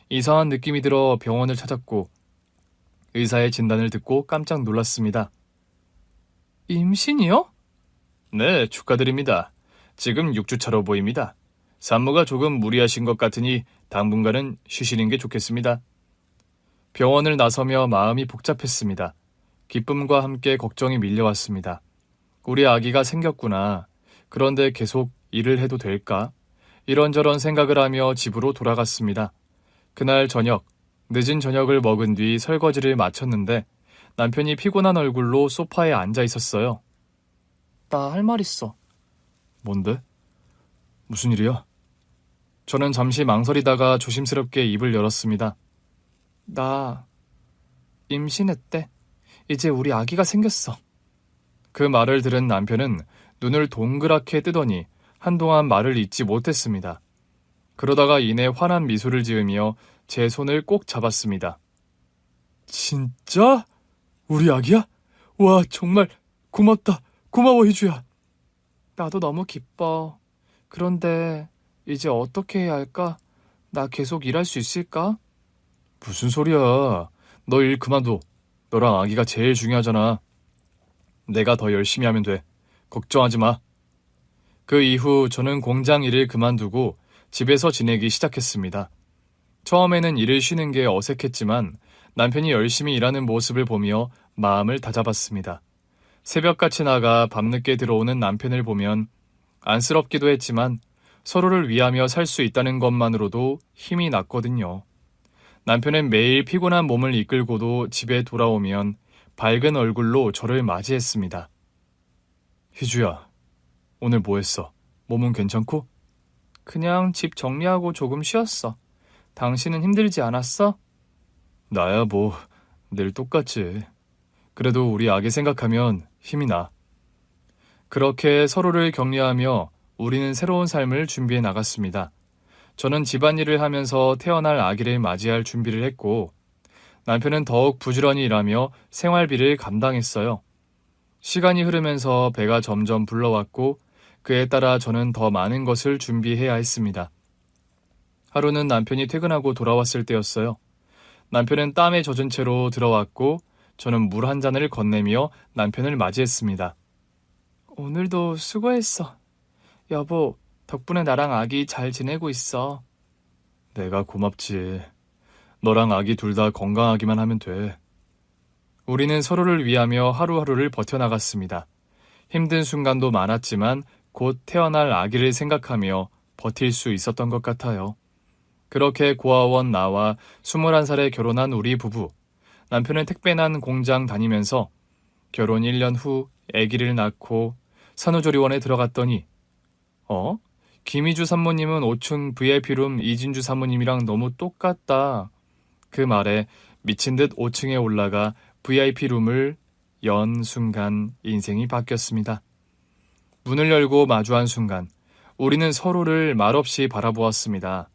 이상한 느낌이 들어 병원을 찾았고 의사의 진단을 듣고 깜짝 놀랐습니다. 임신이요? 네, 축하드립니다. 지금 6주차로 보입니다. 산모가 조금 무리하신 것 같으니 당분간은 쉬시는 게 좋겠습니다. 병원을 나서며 마음이 복잡했습니다. 기쁨과 함께 걱정이 밀려왔습니다. 우리 아기가 생겼구나. 그런데 계속 일을 해도 될까? 이런저런 생각을 하며 집으로 돌아갔습니다. 그날 저녁, 늦은 저녁을 먹은 뒤 설거지를 마쳤는데 남편이 피곤한 얼굴로 소파에 앉아 있었어요. 나 할 말 있어. 뭔데? 무슨 일이야? 저는 잠시 망설이다가 조심스럽게 입을 열었습니다. 나 임신했대. 이제 우리 아기가 생겼어. 그 말을 들은 남편은 눈을 동그랗게 뜨더니 한동안 말을 잇지 못했습니다. 그러다가 이내 환한 미소를 지으며 제 손을 꼭 잡았습니다. 진짜? 우리 아기야? 와, 정말 고맙다. 고마워, 희주야. 나도 너무 기뻐. 그런데 이제 어떻게 해야 할까? 나 계속 일할 수 있을까? 무슨 소리야. 너 일 그만둬. 너랑 아기가 제일 중요하잖아. 내가 더 열심히 하면 돼. 걱정하지 마. 그 이후 저는 공장 일을 그만두고 집에서 지내기 시작했습니다. 처음에는 일을 쉬는 게 어색했지만 남편이 열심히 일하는 모습을 보며 마음을 다잡았습니다. 새벽같이 나가 밤늦게 들어오는 남편을 보면 안쓰럽기도 했지만 서로를 위하며 살 수 있다는 것만으로도 힘이 났거든요. 남편은 매일 피곤한 몸을 이끌고도 집에 돌아오면 밝은 얼굴로 저를 맞이했습니다. 희주야, 오늘 뭐 했어? 몸은 괜찮고? 그냥 집 정리하고 조금 쉬었어. 당신은 힘들지 않았어? 나야 뭐 늘 똑같지. 그래도 우리 아기 생각하면 힘이 나. 그렇게 서로를 격려하며 우리는 새로운 삶을 준비해 나갔습니다. 저는 집안일을 하면서 태어날 아기를 맞이할 준비를 했고 남편은 더욱 부지런히 일하며 생활비를 감당했어요. 시간이 흐르면서 배가 점점 불러왔고 그에 따라 저는 더 많은 것을 준비해야 했습니다. 하루는 남편이 퇴근하고 돌아왔을 때였어요. 남편은 땀에 젖은 채로 들어왔고 저는 물 한 잔을 건네며 남편을 맞이했습니다. 오늘도 수고했어. 여보, 덕분에 나랑 아기 잘 지내고 있어. 내가 고맙지. 너랑 아기 둘 다 건강하기만 하면 돼. 우리는 서로를 위하며 하루하루를 버텨나갔습니다. 힘든 순간도 많았지만 곧 태어날 아기를 생각하며 버틸 수 있었던 것 같아요. 그렇게 고아원 나와 21살에 결혼한 우리 부부. 남편은 택배난 공장 다니면서 결혼 1년 후 아기를 낳고 산후조리원에 들어갔더니 김희주 산모님은 5층 VIP룸 이진주 사모님이랑 너무 똑같다. 그 말에 미친 듯 5층에 올라가 VIP룸을 연 순간 인생이 바뀌었습니다. 문을 열고 마주한 순간 우리는 서로를 말없이 바라보았습니다.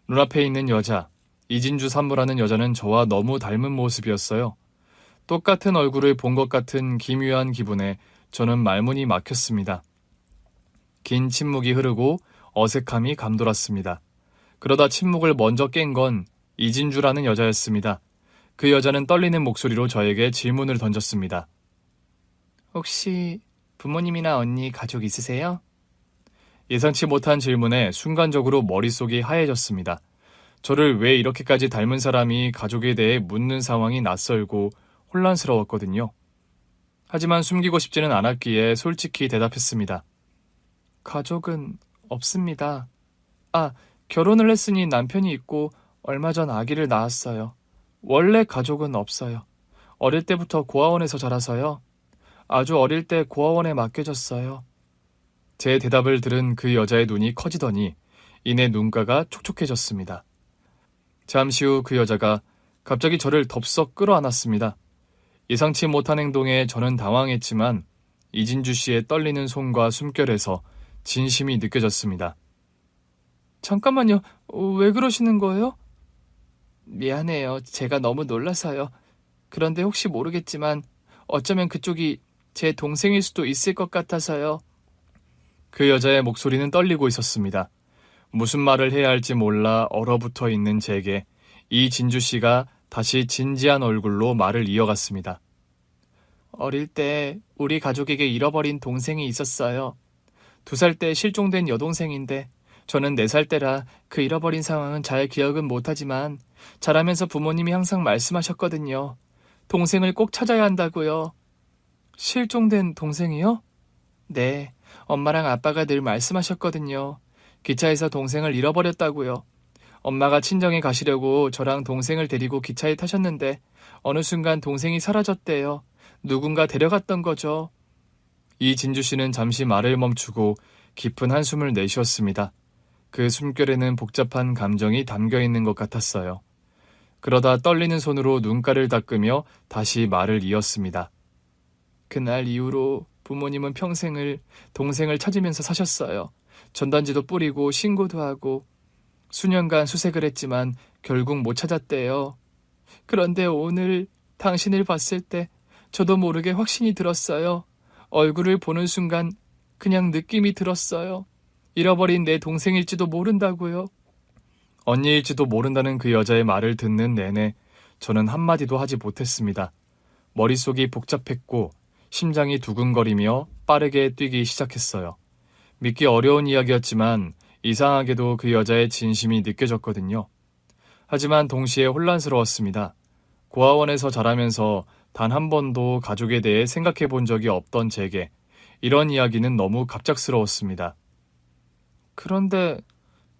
눈앞에 있는 여자, 이진주 산모라는 여자는 저와 너무 닮은 모습이었어요. 똑같은 얼굴을 본 것 같은 기묘한 기분에 저는 말문이 막혔습니다. 긴 침묵이 흐르고 어색함이 감돌았습니다. 그러다 침묵을 먼저 깬 건 이진주라는 여자였습니다. 그 여자는 떨리는 목소리로 저에게 질문을 던졌습니다. 혹시 부모님이나 언니 가족 있으세요? 예상치 못한 질문에 순간적으로 머릿속이 하얘졌습니다. 저를 왜 이렇게까지 닮은 사람이 가족에 대해 묻는 상황이 낯설고 혼란스러웠거든요. 하지만 숨기고 싶지는 않았기에 솔직히 대답했습니다. 가족은 없습니다. 결혼을 했으니 남편이 있고 얼마 전 아기를 낳았어요. 원래 가족은 없어요. 어릴 때부터 고아원에서 자라서요. 아주 어릴 때 고아원에 맡겨졌어요. 제 대답을 들은 그 여자의 눈이 커지더니 이내 눈가가 촉촉해졌습니다. 잠시 후 그 여자가 갑자기 저를 덥석 끌어안았습니다. 예상치 못한 행동에 저는 당황했지만 이진주 씨의 떨리는 손과 숨결에서 진심이 느껴졌습니다. 잠깐만요. 왜 그러시는 거예요? 미안해요. 제가 너무 놀라서요. 그런데 혹시 모르겠지만 어쩌면 그쪽이 제 동생일 수도 있을 것 같아서요. 그 여자의 목소리는 떨리고 있었습니다. 무슨 말을 해야 할지 몰라 얼어붙어 있는 제게 이진주 씨가 다시 진지한 얼굴로 말을 이어갔습니다. 어릴 때 우리 가족에게 잃어버린 동생이 있었어요. 2살 때 실종된 여동생인데 저는 4살 때라 그 잃어버린 상황은 잘 기억은 못하지만 자라면서 부모님이 항상 말씀하셨거든요. 동생을 꼭 찾아야 한다고요. 실종된 동생이요? 네, 엄마랑 아빠가 늘 말씀하셨거든요. 기차에서 동생을 잃어버렸다고요. 엄마가 친정에 가시려고 저랑 동생을 데리고 기차에 타셨는데 어느 순간 동생이 사라졌대요. 누군가 데려갔던 거죠. 이진주 씨는 잠시 말을 멈추고 깊은 한숨을 내쉬었습니다. 그 숨결에는 복잡한 감정이 담겨 있는 것 같았어요. 그러다 떨리는 손으로 눈가를 닦으며 다시 말을 이었습니다. 그날 이후로 부모님은 평생을 동생을 찾으면서 사셨어요. 전단지도 뿌리고 신고도 하고 수년간 수색을 했지만 결국 못 찾았대요. 그런데 오늘 당신을 봤을 때 저도 모르게 확신이 들었어요. 얼굴을 보는 순간 그냥 느낌이 들었어요. 잃어버린 내 동생일지도 모른다고요. 언니일지도 모른다는 그 여자의 말을 듣는 내내 저는 한마디도 하지 못했습니다. 머릿속이 복잡했고 심장이 두근거리며 빠르게 뛰기 시작했어요. 믿기 어려운 이야기였지만 이상하게도 그 여자의 진심이 느껴졌거든요. 하지만 동시에 혼란스러웠습니다. 고아원에서 자라면서 단 한 번도 가족에 대해 생각해 본 적이 없던 제게 이런 이야기는 너무 갑작스러웠습니다. 그런데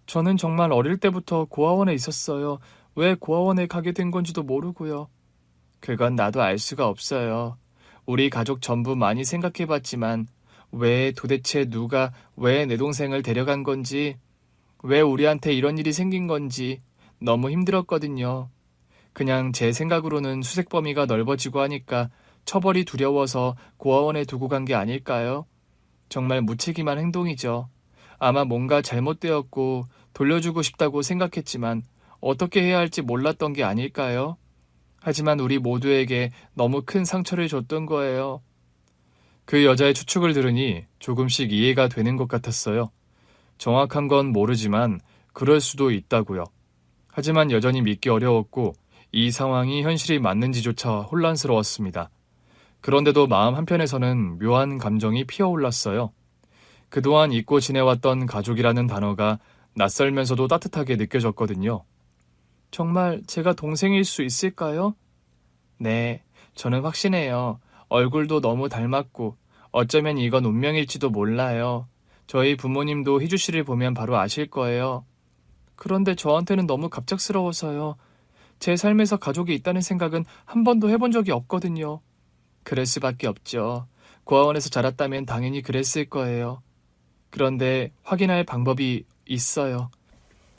저는 정말 어릴 때부터 고아원에 있었어요. 왜 고아원에 가게 된 건지도 모르고요. 그건 나도 알 수가 없어요. 우리 가족 전부 많이 생각해봤지만 왜 도대체 누가 왜 내 동생을 데려간 건지, 왜 우리한테 이런 일이 생긴 건지 너무 힘들었거든요. 그냥 제 생각으로는 수색 범위가 넓어지고 하니까 처벌이 두려워서 고아원에 두고 간 게 아닐까요? 정말 무책임한 행동이죠. 아마 뭔가 잘못되었고 돌려주고 싶다고 생각했지만 어떻게 해야 할지 몰랐던 게 아닐까요? 하지만 우리 모두에게 너무 큰 상처를 줬던 거예요. 그 여자의 추측을 들으니 조금씩 이해가 되는 것 같았어요. 정확한 건 모르지만 그럴 수도 있다고요. 하지만 여전히 믿기 어려웠고 이 상황이 현실이 맞는지조차 혼란스러웠습니다. 그런데도 마음 한편에서는 묘한 감정이 피어올랐어요. 그동안 잊고 지내왔던 가족이라는 단어가 낯설면서도 따뜻하게 느껴졌거든요. 정말 제가 동생일 수 있을까요? 네, 저는 확신해요. 얼굴도 너무 닮았고 어쩌면 이건 운명일지도 몰라요. 저희 부모님도 희주 씨를 보면 바로 아실 거예요. 그런데 저한테는 너무 갑작스러워서요. 제 삶에서 가족이 있다는 생각은 한 번도 해본 적이 없거든요. 그럴 수밖에 없죠. 고아원에서 자랐다면 당연히 그랬을 거예요. 그런데 확인할 방법이 있어요.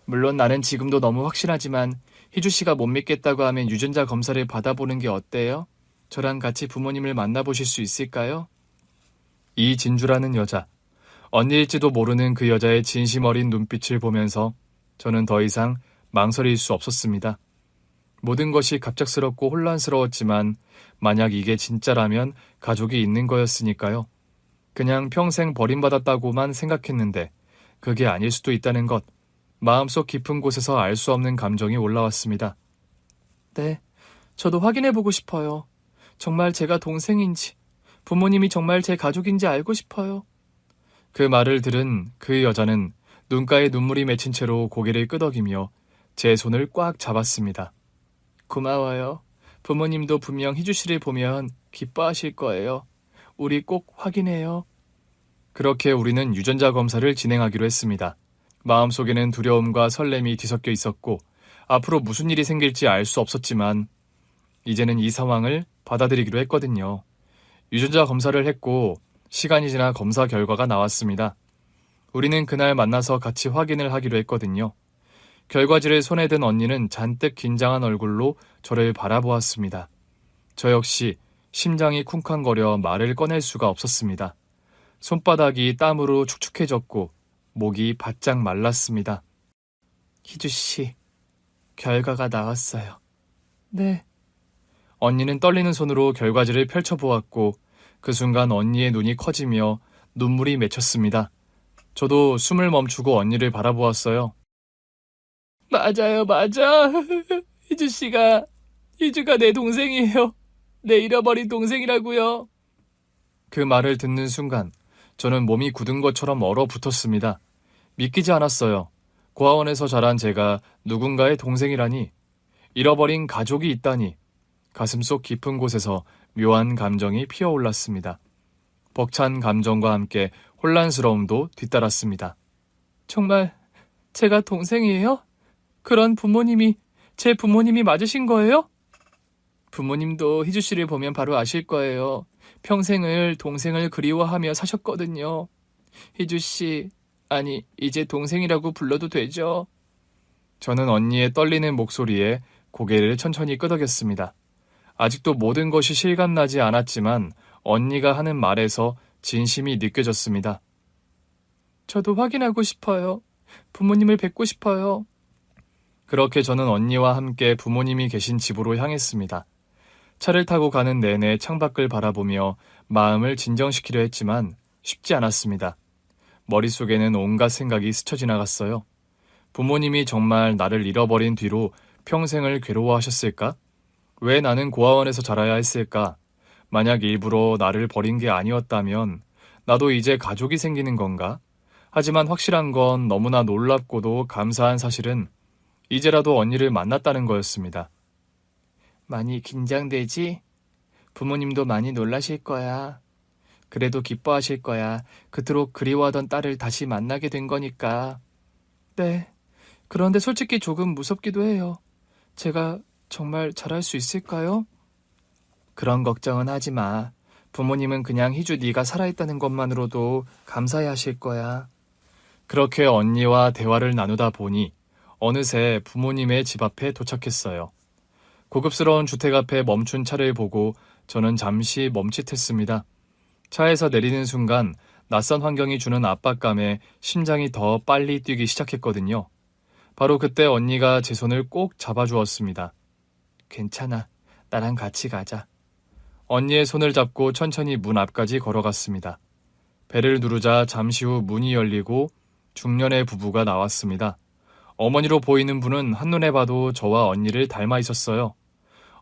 물론 나는 지금도 너무 확신하지만 희주 씨가 못 믿겠다고 하면 유전자 검사를 받아보는 게 어때요? 저랑 같이 부모님을 만나보실 수 있을까요? 이진주라는 여자, 언니일지도 모르는 그 여자의 진심 어린 눈빛을 보면서 저는 더 이상 망설일 수 없었습니다. 모든 것이 갑작스럽고 혼란스러웠지만 만약 이게 진짜라면 가족이 있는 거였으니까요. 그냥 평생 버림받았다고만 생각했는데 그게 아닐 수도 있다는 것, 마음속 깊은 곳에서 알 수 없는 감정이 올라왔습니다. 네, 저도 확인해보고 싶어요. 정말 제가 동생인지, 부모님이 정말 제 가족인지 알고 싶어요. 그 말을 들은 그 여자는 눈가에 눈물이 맺힌 채로 고개를 끄덕이며 제 손을 꽉 잡았습니다. 고마워요. 부모님도 분명 희주 씨를 보면 기뻐하실 거예요. 우리 꼭 확인해요. 그렇게 우리는 유전자 검사를 진행하기로 했습니다. 마음속에는 두려움과 설렘이 뒤섞여 있었고 앞으로 무슨 일이 생길지 알 수 없었지만 이제는 이 상황을 받아들이기로 했거든요. 유전자 검사를 했고 시간이 지나 검사 결과가 나왔습니다. 우리는 그날 만나서 같이 확인을 하기로 했거든요. 결과지를 손에 든 언니는 잔뜩 긴장한 얼굴로 저를 바라보았습니다. 저 역시 심장이 쿵쾅거려 말을 꺼낼 수가 없었습니다. 손바닥이 땀으로 축축해졌고 목이 바짝 말랐습니다. 희주 씨, 결과가 나왔어요. 네. 언니는 떨리는 손으로 결과지를 펼쳐보았고 그 순간 언니의 눈이 커지며 눈물이 맺혔습니다. 저도 숨을 멈추고 언니를 바라보았어요. 맞아요, 맞아. 희주가 내 동생이에요. 내 잃어버린 동생이라고요. 그 말을 듣는 순간 저는 몸이 굳은 것처럼 얼어붙었습니다. 믿기지 않았어요. 고아원에서 자란 제가 누군가의 동생이라니, 잃어버린 가족이 있다니, 가슴속 깊은 곳에서 묘한 감정이 피어올랐습니다. 벅찬 감정과 함께 혼란스러움도 뒤따랐습니다. 정말 제가 동생이에요? 그런 부모님이 제 부모님이 맞으신 거예요? 부모님도 희주 씨를 보면 바로 아실 거예요. 평생을 동생을 그리워하며 사셨거든요. 희주 씨, 아니, 이제 동생이라고 불러도 되죠? 저는 언니의 떨리는 목소리에 고개를 천천히 끄덕였습니다. 아직도 모든 것이 실감나지 않았지만 언니가 하는 말에서 진심이 느껴졌습니다. 저도 확인하고 싶어요. 부모님을 뵙고 싶어요. 그렇게 저는 언니와 함께 부모님이 계신 집으로 향했습니다. 차를 타고 가는 내내 창밖을 바라보며 마음을 진정시키려 했지만 쉽지 않았습니다. 머릿속에는 온갖 생각이 스쳐 지나갔어요. 부모님이 정말 나를 잃어버린 뒤로 평생을 괴로워하셨을까? 왜 나는 고아원에서 자라야 했을까? 만약 일부러 나를 버린 게 아니었다면 나도 이제 가족이 생기는 건가? 하지만 확실한 건 너무나 놀랍고도 감사한 사실은 이제라도 언니를 만났다는 거였습니다. 많이 긴장되지? 부모님도 많이 놀라실 거야. 그래도 기뻐하실 거야. 그토록 그리워하던 딸을 다시 만나게 된 거니까. 네. 그런데 솔직히 조금 무섭기도 해요. 제가 정말 잘할 수 있을까요? 그런 걱정은 하지 마. 부모님은 그냥 희주 네가 살아있다는 것만으로도 감사해 하실 거야. 그렇게 언니와 대화를 나누다 보니 어느새 부모님의 집 앞에 도착했어요. 고급스러운 주택 앞에 멈춘 차를 보고 저는 잠시 멈칫했습니다. 차에서 내리는 순간 낯선 환경이 주는 압박감에 심장이 더 빨리 뛰기 시작했거든요. 바로 그때 언니가 제 손을 꼭 잡아주었습니다. 괜찮아. 나랑 같이 가자. 언니의 손을 잡고 천천히 문 앞까지 걸어갔습니다. 벨을 누르자 잠시 후 문이 열리고 중년의 부부가 나왔습니다. 어머니로 보이는 분은 한눈에 봐도 저와 언니를 닮아 있었어요.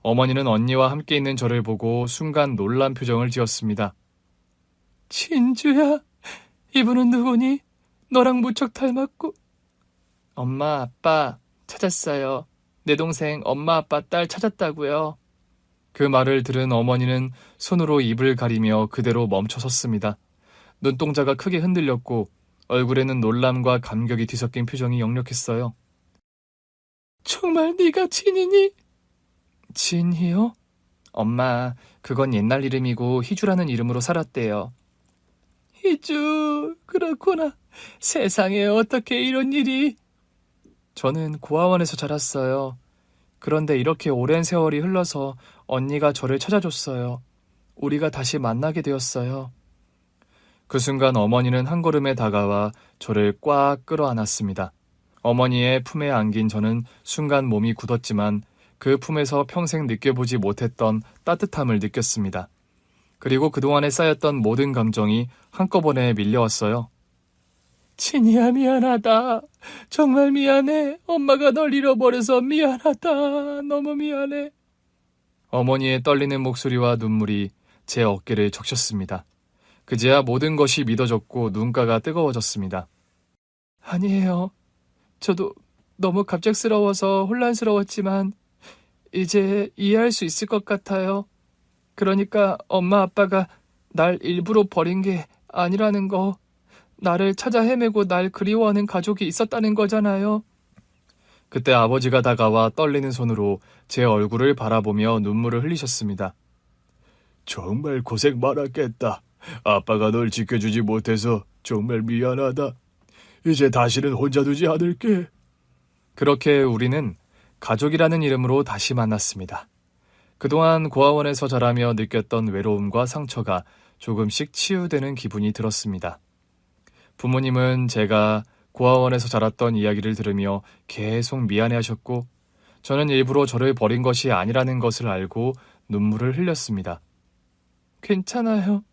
어머니는 언니와 함께 있는 저를 보고 순간 놀란 표정을 지었습니다. 진주야, 이분은 누구니? 너랑 무척 닮았고. 엄마, 아빠 찾았어요. 내 동생 엄마, 아빠, 딸 찾았다고요. 그 말을 들은 어머니는 손으로 입을 가리며 그대로 멈춰 섰습니다. 눈동자가 크게 흔들렸고 얼굴에는 놀람과 감격이 뒤섞인 표정이 역력했어요. 정말 네가 진이니? 진이요? 엄마, 그건 옛날 이름이고 희주라는 이름으로 살았대요. 희주, 그렇구나. 세상에 어떻게 이런 일이. 저는 고아원에서 자랐어요. 그런데 이렇게 오랜 세월이 흘러서 언니가 저를 찾아줬어요. 우리가 다시 만나게 되었어요. 그 순간 어머니는 한 걸음에 다가와 저를 꽉 끌어안았습니다. 어머니의 품에 안긴 저는 순간 몸이 굳었지만 그 품에서 평생 느껴보지 못했던 따뜻함을 느꼈습니다. 그리고 그동안에 쌓였던 모든 감정이 한꺼번에 밀려왔어요. 진이야, 미안하다. 정말 미안해. 엄마가 널 잃어버려서 미안하다. 너무 미안해. 어머니의 떨리는 목소리와 눈물이 제 어깨를 적셨습니다. 그제야 모든 것이 믿어졌고 눈가가 뜨거워졌습니다. 아니에요. 저도 너무 갑작스러워서 혼란스러웠지만 이제 이해할 수 있을 것 같아요. 그러니까 엄마 아빠가 날 일부러 버린 게 아니라는 거, 나를 찾아 헤매고 날 그리워하는 가족이 있었다는 거잖아요. 그때 아버지가 다가와 떨리는 손으로 제 얼굴을 바라보며 눈물을 흘리셨습니다. 정말 고생 많았겠다. 아빠가 널 지켜주지 못해서 정말 미안하다. 이제 다시는 혼자 두지 않을게. 그렇게 우리는 가족이라는 이름으로 다시 만났습니다. 그동안 고아원에서 자라며 느꼈던 외로움과 상처가 조금씩 치유되는 기분이 들었습니다. 부모님은 제가 고아원에서 자랐던 이야기를 들으며 계속 미안해하셨고 저는 일부러 저를 버린 것이 아니라는 것을 알고 눈물을 흘렸습니다. 괜찮아요.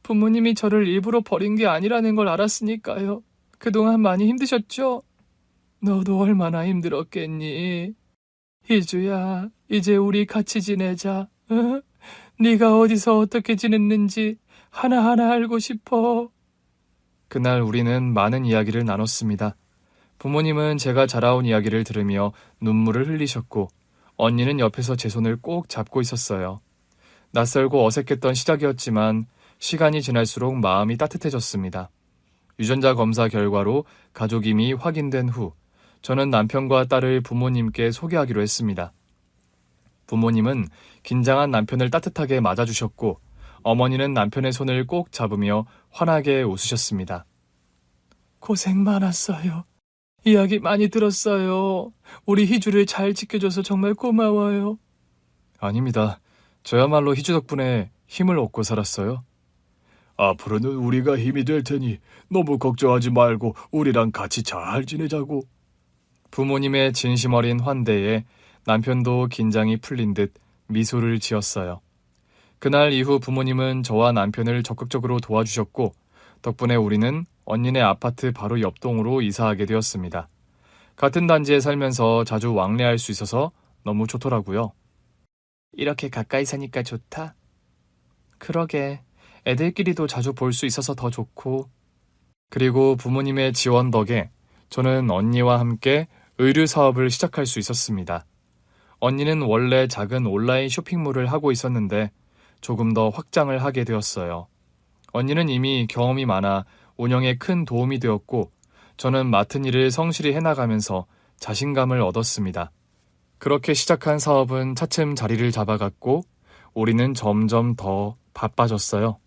부모님이 저를 일부러 버린 게 아니라는 걸 알았으니까요. 그동안 많이 힘드셨죠? 너도 얼마나 힘들었겠니? 희주야, 이제 우리 같이 지내자. 응? 네가 어디서 어떻게 지냈는지 하나하나 알고 싶어. 그날 우리는 많은 이야기를 나눴습니다. 부모님은 제가 자라온 이야기를 들으며 눈물을 흘리셨고 언니는 옆에서 제 손을 꼭 잡고 있었어요. 낯설고 어색했던 시작이었지만 시간이 지날수록 마음이 따뜻해졌습니다. 유전자 검사 결과로 가족임이 확인된 후 저는 남편과 딸을 부모님께 소개하기로 했습니다. 부모님은 긴장한 남편을 따뜻하게 맞아주셨고 어머니는 남편의 손을 꼭 잡으며 환하게 웃으셨습니다. 고생 많았어요. 이야기 많이 들었어요. 우리 희주를 잘 지켜줘서 정말 고마워요. 아닙니다. 저야말로 희주 덕분에 힘을 얻고 살았어요. 앞으로는 우리가 힘이 될 테니 너무 걱정하지 말고 우리랑 같이 잘 지내자고. 부모님의 진심 어린 환대에 남편도 긴장이 풀린 듯 미소를 지었어요. 그날 이후 부모님은 저와 남편을 적극적으로 도와주셨고 덕분에 우리는 언니네 아파트 바로 옆 동으로 이사하게 되었습니다. 같은 단지에 살면서 자주 왕래할 수 있어서 너무 좋더라고요. 이렇게 가까이 사니까 좋다. 그러게, 애들끼리도 자주 볼 수 있어서 더 좋고. 그리고 부모님의 지원 덕에 저는 언니와 함께 의류 사업을 시작할 수 있었습니다. 언니는 원래 작은 온라인 쇼핑몰을 하고 있었는데 조금 더 확장을 하게 되었어요. 언니는 이미 경험이 많아 운영에 큰 도움이 되었고 저는 맡은 일을 성실히 해나가면서 자신감을 얻었습니다. 그렇게 시작한 사업은 차츰 자리를 잡아갔고 우리는 점점 더 바빠졌어요.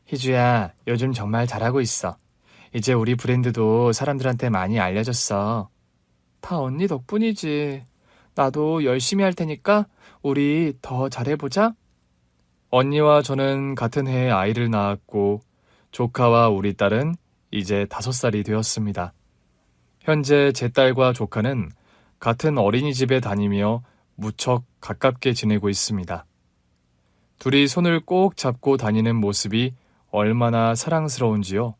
희주야, 요즘 정말 잘하고 있어. 이제 우리 브랜드도 사람들한테 많이 알려졌어. 다 언니 덕분이지. 나도 열심히 할 테니까 우리 더 잘해보자. 언니와 저는 같은 해에 아이를 낳았고 조카와 우리 딸은 이제 5살이 되었습니다. 현재 제 딸과 조카는 같은 어린이집에 다니며 무척 가깝게 지내고 있습니다. 둘이 손을 꼭 잡고 다니는 모습이 얼마나 사랑스러운지요.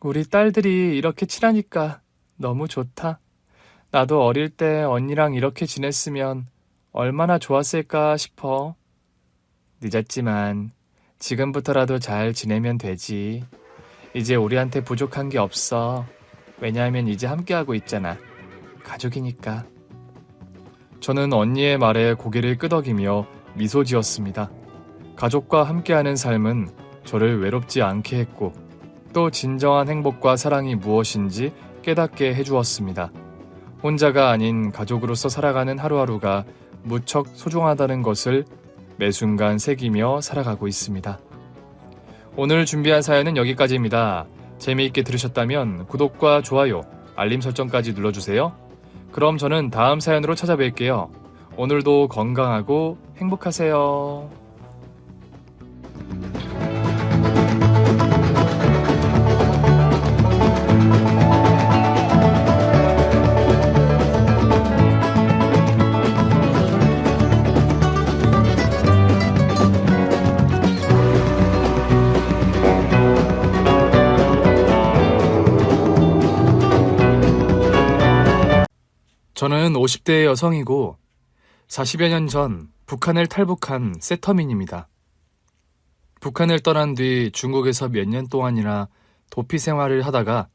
우리 딸들이 이렇게 친하니까 너무 좋다. 나도 어릴 때 언니랑 이렇게 지냈으면 얼마나 좋았을까 싶어. 늦었지만 지금부터라도 잘 지내면 되지. 이제 우리한테 부족한 게 없어. 왜냐하면 이제 함께하고 있잖아. 가족이니까. 저는 언니의 말에 고개를 끄덕이며 미소 지었습니다. 가족과 함께하는 삶은 저를 외롭지 않게 했고 또 진정한 행복과 사랑이 무엇인지 깨닫게 해주었습니다. 혼자가 아닌 가족으로서 살아가는 하루하루가 무척 소중하다는 것을 매 순간 새기며 살아가고 있습니다. 오늘 준비한 사연은 여기까지입니다. 재미있게 들으셨다면 구독과 좋아요, 알림 설정까지 눌러주세요. 그럼 저는 다음 사연으로 찾아뵐게요. 오늘도 건강하고 행복하세요. 저는 50대 여성이고 40여 년 전 북한을 탈북한 세터민입니다. 북한을 떠난 뒤 중국에서 몇 년 동안이나 도피 생활을 하다가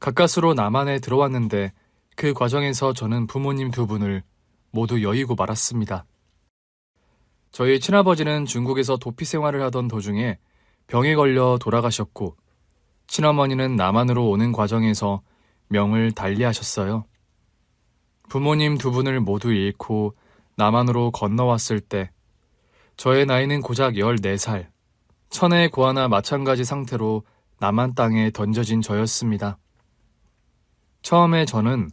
가까스로 남한에 들어왔는데 그 과정에서 저는 부모님 두 분을 모두 여의고 말았습니다. 저희 친아버지는 중국에서 도피 생활을 하던 도중에 병에 걸려 돌아가셨고 친어머니는 남한으로 오는 과정에서 명을 달리하셨어요. 부모님 두 분을 모두 잃고 남한으로 건너왔을 때 저의 나이는 고작 14살, 천의 고아나 마찬가지 상태로 남한 땅에 던져진 저였습니다. 처음에 저는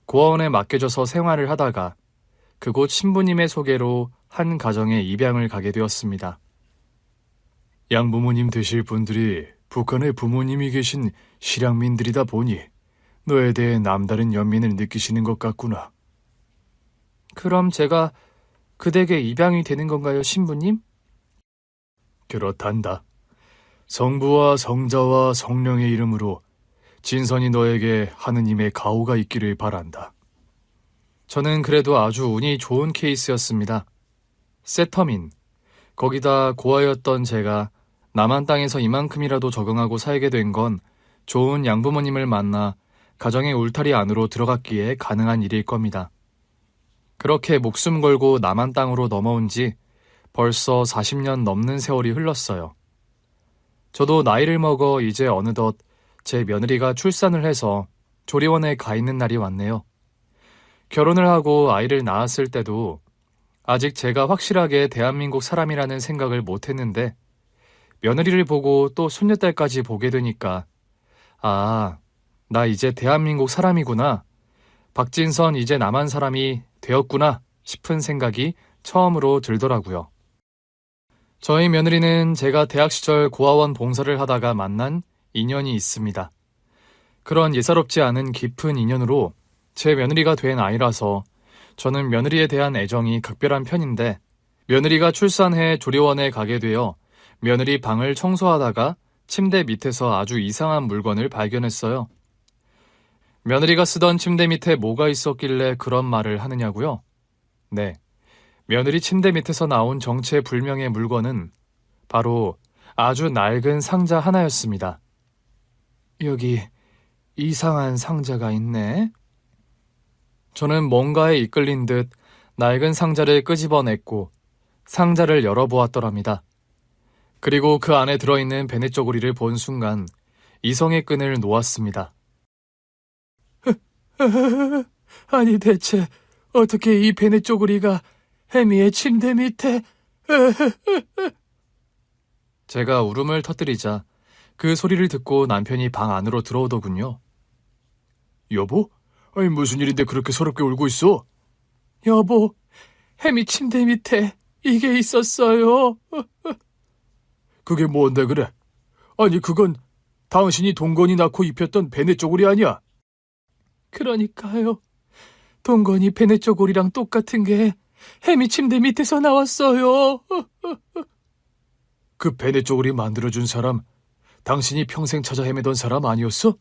고아원에 맡겨져서 생활을 하다가 그곳 신부님의 소개로 한 가정에 입양을 가게 되었습니다. 양부모님 되실 분들이 북한에 부모님이 계신 실향민들이다 보니 너에 대해 남다른 연민을 느끼시는 것 같구나. 그럼 제가 그 댁에 입양이 되는 건가요, 신부님? 그렇단다. 성부와 성자와 성령의 이름으로 진선이 너에게 하느님의 가호가 있기를 바란다. 저는 그래도 아주 운이 좋은 케이스였습니다. 세터민, 거기다 고아였던 제가 남한 땅에서 이만큼이라도 적응하고 살게 된 건 좋은 양부모님을 만나 가정의 울타리 안으로 들어갔기에 가능한 일일 겁니다. 그렇게 목숨 걸고 남한 땅으로 넘어온 지 벌써 40년 넘는 세월이 흘렀어요. 저도 나이를 먹어 이제 어느덧 제 며느리가 출산을 해서 조리원에 가 있는 날이 왔네요. 결혼을 하고 아이를 낳았을 때도 아직 제가 확실하게 대한민국 사람이라는 생각을 못했는데 며느리를 보고 또 손녀딸까지 보게 되니까 아, 나 이제 대한민국 사람이구나. 박진선 이제 남한 사람이 되었구나 싶은 생각이 처음으로 들더라고요. 저희 며느리는 제가 대학 시절 고아원 봉사를 하다가 만난 인연이 있습니다. 그런 예사롭지 않은 깊은 인연으로 제 며느리가 된 아이라서 저는 며느리에 대한 애정이 각별한 편인데 며느리가 출산해 조리원에 가게 되어 며느리 방을 청소하다가 침대 밑에서 아주 이상한 물건을 발견했어요. 며느리가 쓰던 침대 밑에 뭐가 있었길래 그런 말을 하느냐고요? 네, 며느리 침대 밑에서 나온 정체불명의 물건은 바로 아주 낡은 상자 하나였습니다. 여기 이상한 상자가 있네. 저는 뭔가에 이끌린 듯 낡은 상자를 끄집어냈고 상자를 열어보았더랍니다. 그리고 그 안에 들어있는 베네 쪼그리를 본 순간 이성의 끈을 놓았습니다. 아니 대체 어떻게 이 베네 쪼그리가 해미의 침대 밑에... 제가 울음을 터뜨리자 그 소리를 듣고 남편이 방 안으로 들어오더군요. 여보? 아니 무슨 일인데 그렇게 서럽게 울고 있어? 여보, 해미 침대 밑에 이게 있었어요. 그게 뭔데 그래? 아니 그건 당신이 동건이 낳고 입혔던 베네 쪼그리 아니야? 그러니까요. 동건이 베네 쪼그리랑 똑같은 게 해미 침대 밑에서 나왔어요. 그 베네 쪼그리 만들어준 사람 당신이 평생 찾아 헤매던 사람 아니었어?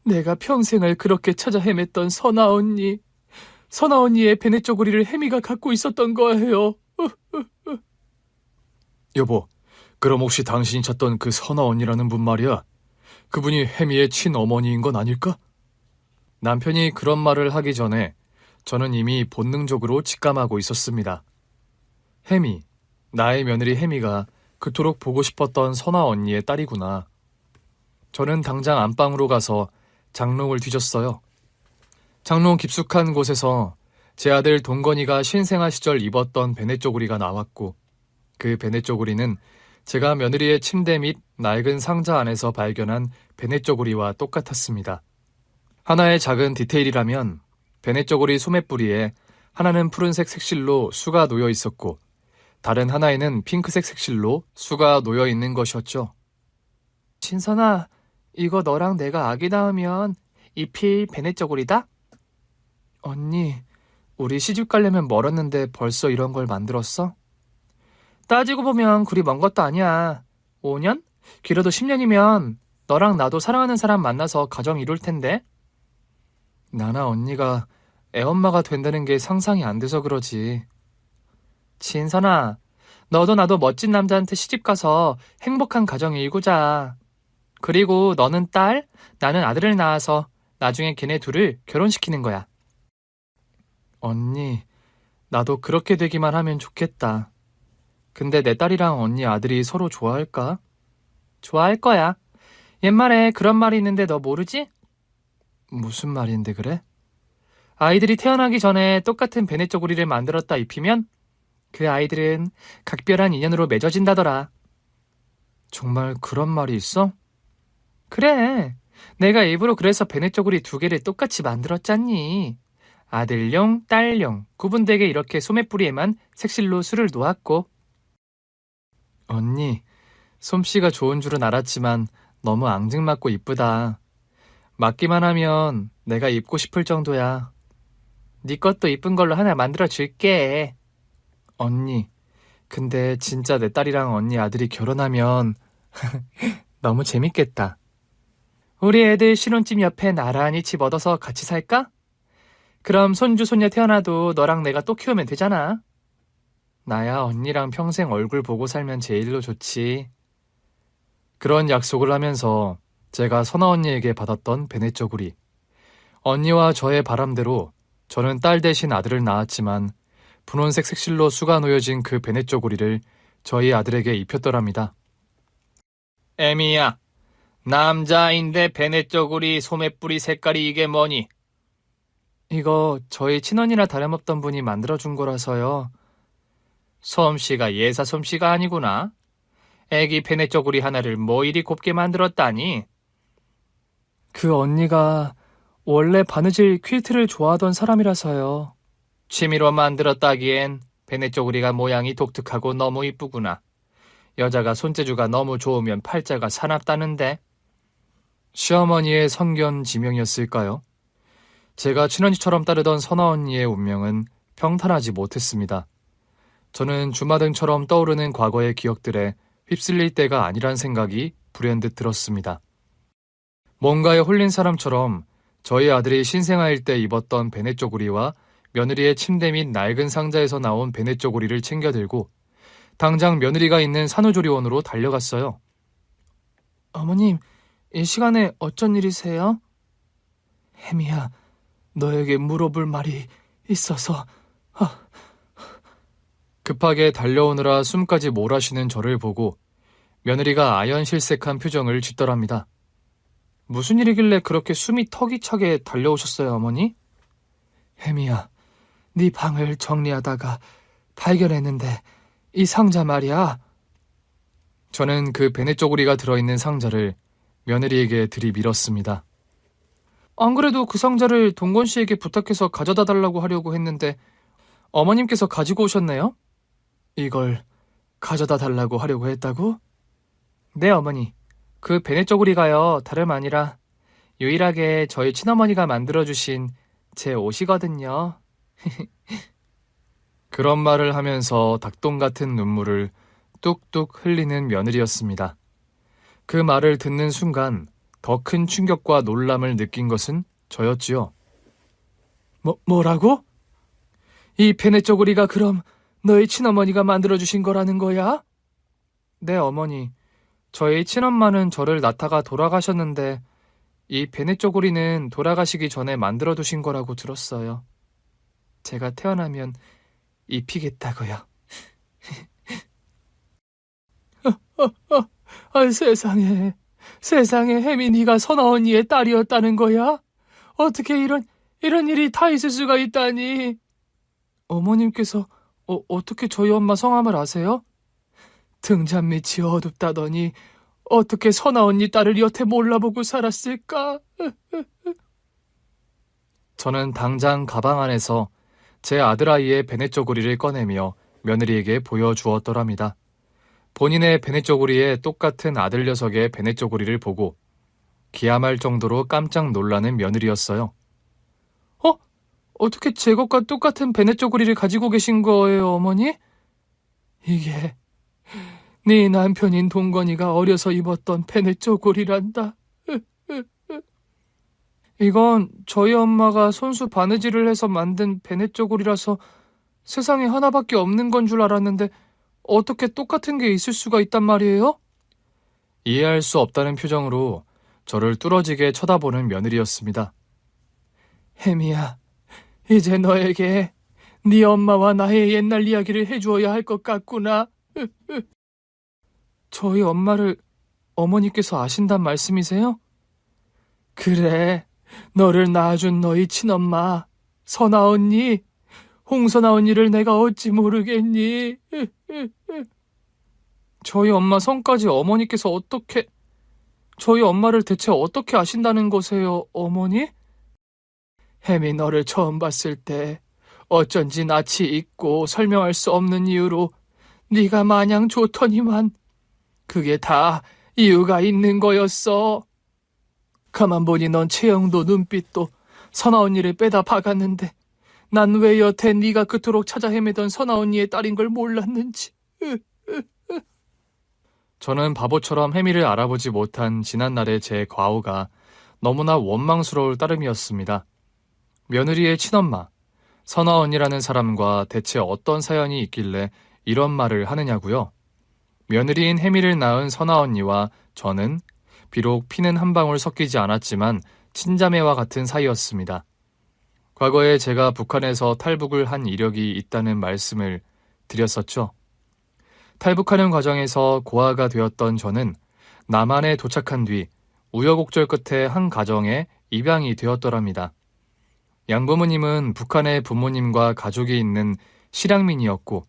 내가 평생을 그렇게 찾아 헤맸던 선아 언니의 베네 쪼그리를 해미가 갖고 있었던 거예요. 여보, 그럼 혹시 당신이 찾던 그 선아 언니라는 분 말이야, 그분이 해미의 친어머니인 건 아닐까? 남편이 그런 말을 하기 전에 저는 이미 본능적으로 직감하고 있었습니다. 해미, 나의 며느리 해미가 그토록 보고 싶었던 선아 언니의 딸이구나. 저는 당장 안방으로 가서 장롱을 뒤졌어요. 장롱 깊숙한 곳에서 제 아들 동건이가 신생아 시절 입었던 베네 쪼그리가 나왔고 그 베네 쪼그리는 제가 며느리의 침대 및 낡은 상자 안에서 발견한 베네 쪼그리와 똑같았습니다. 하나의 작은 디테일이라면 베네 쪼그리 소매뿌리에 하나는 푸른색 색실로 수가 놓여 있었고 다른 하나에는 핑크색 색실로 수가 놓여 있는 것이었죠. 진선아, 이거 너랑 내가 아기 낳으면 입힐 베네 쪼그리다? 언니, 우리 시집 가려면 멀었는데 벌써 이런 걸 만들었어? 따지고 보면 그리 먼 것도 아니야. 5년? 길어도 10년이면 너랑 나도 사랑하는 사람 만나서 가정 이룰 텐데. 나나 언니가 애엄마가 된다는 게 상상이 안 돼서 그러지. 진선아, 너도 나도 멋진 남자한테 시집가서 행복한 가정 일구자. 그리고 너는 딸, 나는 아들을 낳아서 나중에 걔네 둘을 결혼시키는 거야. 언니, 나도 그렇게 되기만 하면 좋겠다. 근데 내 딸이랑 언니 아들이 서로 좋아할까? 좋아할 거야. 옛말에 그런 말이 있는데 너 모르지? 무슨 말인데 그래? 아이들이 태어나기 전에 똑같은 베네 쪼그리를 만들었다 입히면 그 아이들은 각별한 인연으로 맺어진다더라. 정말 그런 말이 있어? 그래. 내가 일부러 그래서 베네 쪼그리 2개를 똑같이 만들었잖니. 아들용, 딸용, 구분되게 이렇게 소매뿌리에만 색실로 수를 놓았고. 언니, 솜씨가 좋은 줄은 알았지만 너무 앙증맞고 이쁘다. 맞기만 하면 내가 입고 싶을 정도야. 네 것도 이쁜 걸로 하나 만들어줄게. 언니, 근데 진짜 내 딸이랑 언니 아들이 결혼하면 너무 재밌겠다. 우리 애들 신혼집 옆에 나란히 집 얻어서 같이 살까? 그럼 손주 손녀 태어나도 너랑 내가 또 키우면 되잖아. 나야 언니랑 평생 얼굴 보고 살면 제일로 좋지. 그런 약속을 하면서 제가 선아 언니에게 받았던 베네 쪼그리. 언니와 저의 바람대로 저는 딸 대신 아들을 낳았지만 분홍색 색실로 수가 놓여진 그 베네 쪼그리를 저희 아들에게 입혔더랍니다. 에미야, 남자인데 베네쪼구리 소매뿌리 색깔이 이게 뭐니? 이거 저희 친언니나 다름없던 분이 만들어준 거라서요. 솜씨가 예사 솜씨가 아니구나. 애기 베네쪼구리 하나를 뭐 이리 곱게 만들었다니? 그 언니가 원래 바느질 퀼트를 좋아하던 사람이라서요. 취미로 만들었다기엔 베네쪼구리가 모양이 독특하고 너무 이쁘구나. 여자가 손재주가 너무 좋으면 팔자가 사납다는데. 시어머니의 선견 지명이었을까요? 제가 친언니처럼 따르던 선아 언니의 운명은 평탄하지 못했습니다. 저는 주마등처럼 떠오르는 과거의 기억들에 휩쓸릴 때가 아니란 생각이 불현듯 들었습니다. 뭔가에 홀린 사람처럼 저희 아들이 신생아일 때 입었던 베네쪼구리와 며느리의 침대 및 낡은 상자에서 나온 베네쪼구리를 챙겨들고 당장 며느리가 있는 산후조리원으로 달려갔어요. 어머님, 이 시간에 어쩐 일이세요? 혜미야, 너에게 물어볼 말이 있어서. 급하게 달려오느라 숨까지 몰아쉬는 저를 보고 며느리가 아연실색한 표정을 짓더랍니다. 무슨 일이길래 그렇게 숨이 턱이 차게 달려오셨어요, 어머니? 혜미야, 네 방을 정리하다가 발견했는데 이 상자 말이야. 저는 그 베네쪼구리가 들어있는 상자를 며느리에게 들이밀었습니다. 안 그래도 그 상자를 동건 씨에게 부탁해서 가져다 달라고 하려고 했는데 어머님께서 가지고 오셨네요? 이걸 가져다 달라고 하려고 했다고? 네, 어머니. 그 베네쪼구리가요, 다름 아니라 유일하게 저희 친어머니가 만들어주신 제 옷이거든요. 그런 말을 하면서 닭똥 같은 눈물을 뚝뚝 흘리는 며느리였습니다. 그 말을 듣는 순간 더 큰 충격과 놀람을 느낀 것은 저였지요. 뭐라고? 이 베네쪼구리가 그럼 너희 친어머니가 만들어주신 거라는 거야? 네, 어머니. 저희 친엄마는 저를 낳다가 돌아가셨는데 이 베네쪼구리는 돌아가시기 전에 만들어두신 거라고 들었어요. 제가 태어나면 입히겠다고요. 세상에 혜민이가 선아 언니의 딸이었다는 거야? 어떻게 이런 일이 다 있을 수가 있다니? 어머님께서 어떻게 저희 엄마 성함을 아세요? 등잔 밑이 어둡다더니 어떻게 선아 언니 딸을 여태 몰라보고 살았을까? 저는 당장 가방 안에서 제 아들아이의 베네쪼구리를 꺼내며 며느리에게 보여주었더랍니다. 본인의 베네쪼구리에 똑같은 아들 녀석의 베네쪼구리를 보고 기함할 정도로 깜짝 놀라는 며느리였어요. 어떻게 제 것과 똑같은 베네쪼구리를 가지고 계신 거예요, 어머니? 이게 네 남편인 동건이가 어려서 입었던 베네쪼구리란다. 이건 저희 엄마가 손수 바느질을 해서 만든 베네쪼구리라서 세상에 하나밖에 없는 건 줄 알았는데 어떻게 똑같은 게 있을 수가 있단 말이에요? 이해할 수 없다는 표정으로 저를 뚫어지게 쳐다보는 며느리였습니다. 혜미야, 이제 너에게 네 엄마와 나의 옛날 이야기를 해주어야 할 것 같구나. 저희 엄마를 어머니께서 아신단 말씀이세요? 그래, 너를 낳아준 너희 친엄마 선아 언니, 홍선아 언니를 내가 어찌 모르겠니? 저희 엄마 성까지 어머니께서 어떻게, 저희 엄마를 대체 어떻게 아신다는 거세요, 어머니? 혜미 너를 처음 봤을 때 어쩐지 낯이 익고 설명할 수 없는 이유로 네가 마냥 좋더니만 그게 다 이유가 있는 거였어. 가만 보니 넌 체형도 눈빛도 선아 언니를 빼다 박았는데 난 왜 여태 네가 그토록 찾아 헤매던 선아 언니의 딸인 걸 몰랐는지. 저는 바보처럼 혜미를 알아보지 못한 지난날의 제 과오가 너무나 원망스러울 따름이었습니다. 며느리의 친엄마, 선아 언니라는 사람과 대체 어떤 사연이 있길래 이런 말을 하느냐고요? 며느리인 혜미를 낳은 선아 언니와 저는 비록 피는 한 방울 섞이지 않았지만 친자매와 같은 사이였습니다. 과거에 제가 북한에서 탈북을 한 이력이 있다는 말씀을 드렸었죠. 탈북하는 과정에서 고아가 되었던 저는 남한에 도착한 뒤 우여곡절 끝에 한 가정에 입양이 되었더랍니다. 양부모님은 북한의 부모님과 가족이 있는 실향민이었고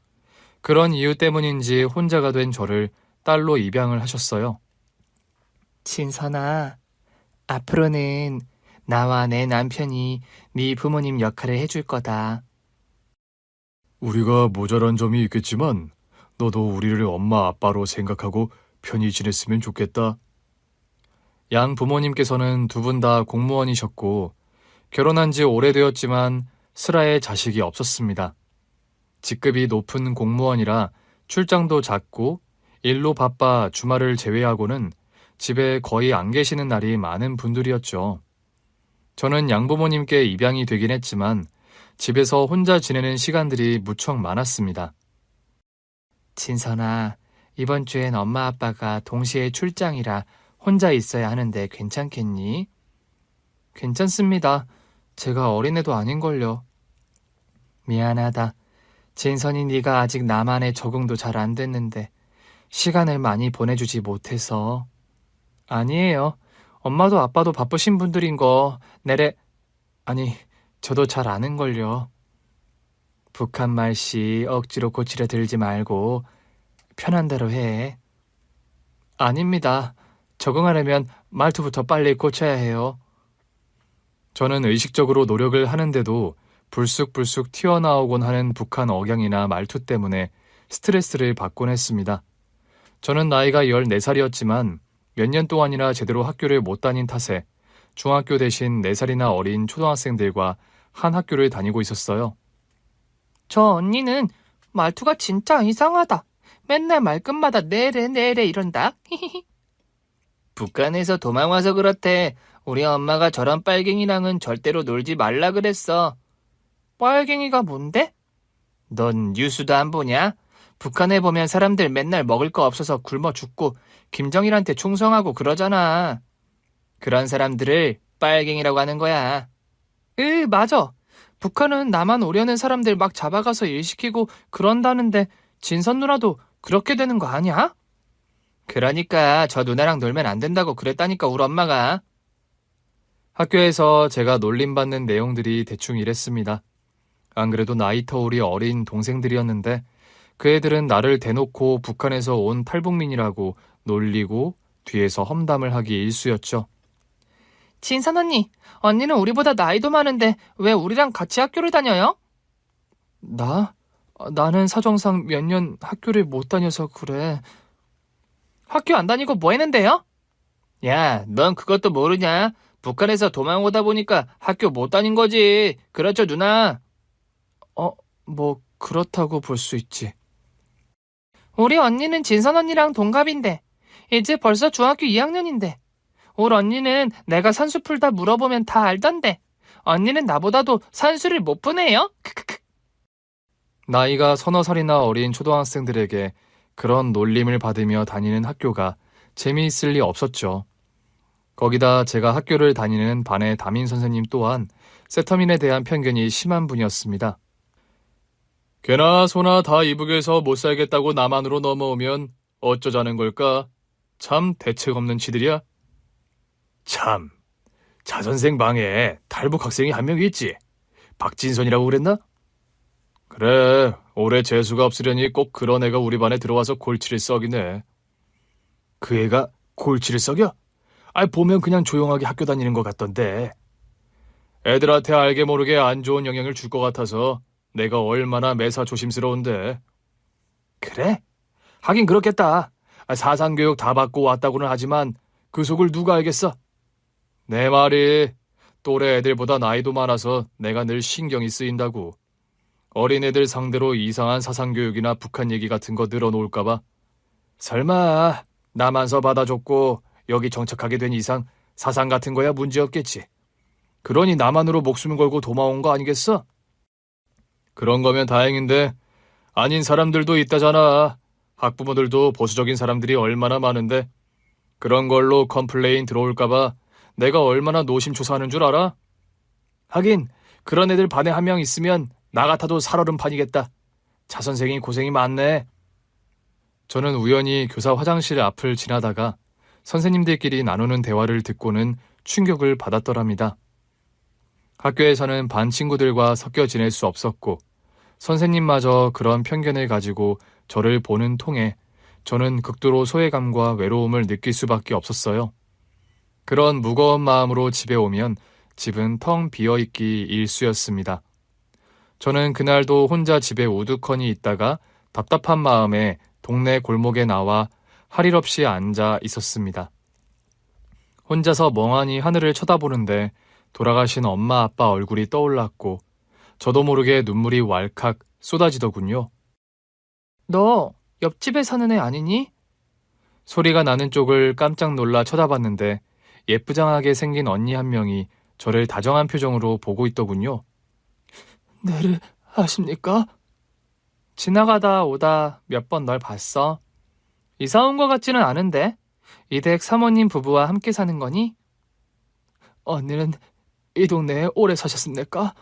그런 이유 때문인지 혼자가 된 저를 딸로 입양을 하셨어요. 진선아, 앞으로는 나와 내 남편이 네 부모님 역할을 해줄 거다. 우리가 모자란 점이 있겠지만 너도 우리를 엄마 아빠로 생각하고 편히 지냈으면 좋겠다. 양 부모님께서는 두 분 다 공무원이셨고 결혼한 지 오래되었지만 슬아의 자식이 없었습니다. 직급이 높은 공무원이라 출장도 잦고 일로 바빠 주말을 제외하고는 집에 거의 안 계시는 날이 많은 분들이었죠. 저는 양부모님께 입양이 되긴 했지만 집에서 혼자 지내는 시간들이 무척 많았습니다. 진선아, 이번 주엔 엄마 아빠가 동시에 출장이라 혼자 있어야 하는데 괜찮겠니? 괜찮습니다. 제가 어린애도 아닌걸요. 미안하다. 진선이 네가 아직 나만의 적응도 잘 안 됐는데 시간을 많이 보내주지 못해서. 아니에요. 엄마도 아빠도 바쁘신 분들인 거 아니, 저도 잘 아는걸요. 북한 말씨 억지로 고치려 들지 말고 편한 대로 해. 아닙니다. 적응하려면 말투부터 빨리 고쳐야 해요. 저는 의식적으로 노력을 하는데도 불쑥불쑥 튀어나오곤 하는 북한 억양이나 말투 때문에 스트레스를 받곤 했습니다. 저는 나이가 14살이었지만 몇 년 동안이나 제대로 학교를 못 다닌 탓에 중학교 대신 4살이나 어린 초등학생들과 한 학교를 다니고 있었어요. 저 언니는 말투가 진짜 이상하다. 맨날 말끝마다 내래 이런다. 북한에서 도망와서 그렇대. 우리 엄마가 저런 빨갱이랑은 절대로 놀지 말라 그랬어. 빨갱이가 뭔데? 넌 뉴스도 안 보냐? 북한에 보면 사람들 맨날 먹을 거 없어서 굶어 죽고 김정일한테 충성하고 그러잖아. 그런 사람들을 빨갱이라고 하는 거야. 맞아. 북한은 나만 오려는 사람들 막 잡아가서 일 시키고 그런다는데 진선 누나도 그렇게 되는 거 아니야? 그러니까 저 누나랑 놀면 안 된다고 그랬다니까 우리 엄마가. 학교에서 제가 놀림받는 내용들이 대충 이랬습니다. 안 그래도 나이 터울이 어린 동생들이었는데 그 애들은 나를 대놓고 북한에서 온 탈북민이라고 놀리고 뒤에서 험담을 하기 일쑤였죠. 진선 언니는 우리보다 나이도 많은데 왜 우리랑 같이 학교를 다녀요? 나는 사정상 몇 년 학교를 못 다녀서 그래. 학교 안 다니고 뭐 했는데요? 야, 넌 그것도 모르냐? 북한에서 도망오다 보니까 학교 못 다닌 거지. 그렇죠, 누나? 뭐 그렇다고 볼 수 있지. 우리 언니는 진선 언니랑 동갑인데 이제 벌써 중학교 2학년인데 우리 언니는 내가 산수 풀다 물어보면 다 알던데 언니는 나보다도 산수를 못 푸네요? 크크크. 나이가 서너 살이나 어린 초등학생들에게 그런 놀림을 받으며 다니는 학교가 재미있을 리 없었죠. 거기다 제가 학교를 다니는 반의 담임 선생님 또한 세터민에 대한 편견이 심한 분이었습니다. 걔나 소나 다 이북에서 못 살겠다고 남한으로 넘어오면 어쩌자는 걸까? 참 대책 없는 지들이야. 참, 자선생 방에 탈북 학생이 한 명 있지. 박진선이라고 그랬나? 그래, 올해 재수가 없으려니 꼭 그런 애가 우리 반에 들어와서 골치를 썩이네. 그 애가 골치를 썩여? 보면 그냥 조용하게 학교 다니는 것 같던데. 애들한테 알게 모르게 안 좋은 영향을 줄 것 같아서 내가 얼마나 매사 조심스러운데. 그래? 하긴 그렇겠다. 사상교육 다 받고 왔다고는 하지만 그 속을 누가 알겠어? 내 말이 또래 애들보다 나이도 많아서 내가 늘 신경이 쓰인다고. 어린애들 상대로 이상한 사상교육이나 북한 얘기 같은 거 늘어놓을까봐. 설마 남한서 받아줬고 여기 정착하게 된 이상 사상 같은 거야 문제없겠지. 그러니 남한으로 목숨 걸고 도망온 거 아니겠어? 그런 거면 다행인데 아닌 사람들도 있다잖아. 학부모들도 보수적인 사람들이 얼마나 많은데 그런 걸로 컴플레인 들어올까봐 내가 얼마나 노심초사하는 줄 알아? 하긴 그런 애들 반에 한 명 있으면 나 같아도 살얼음판이겠다. 차 선생이 고생이 많네. 저는 우연히 교사 화장실 앞을 지나다가 선생님들끼리 나누는 대화를 듣고는 충격을 받았더랍니다. 학교에서는 반 친구들과 섞여 지낼 수 없었고 선생님마저 그런 편견을 가지고 저를 보는 통에 저는 극도로 소외감과 외로움을 느낄 수밖에 없었어요. 그런 무거운 마음으로 집에 오면 집은 텅 비어있기 일쑤였습니다. 저는 그날도 혼자 집에 우두커니 있다가 답답한 마음에 동네 골목에 나와 할 일 없이 앉아 있었습니다. 혼자서 멍하니 하늘을 쳐다보는데 돌아가신 엄마 아빠 얼굴이 떠올랐고 저도 모르게 눈물이 왈칵 쏟아지더군요. 너 옆집에 사는 애 아니니? 소리가 나는 쪽을 깜짝 놀라 쳐다봤는데 예쁘장하게 생긴 언니 한 명이 저를 다정한 표정으로 보고 있더군요. 내를 아십니까? 지나가다 오다 몇 번 널 봤어. 이사 온 것 같지는 않은데 이댁 사모님 부부와 함께 사는 거니? 언니는 이 동네에 오래 사셨습니까?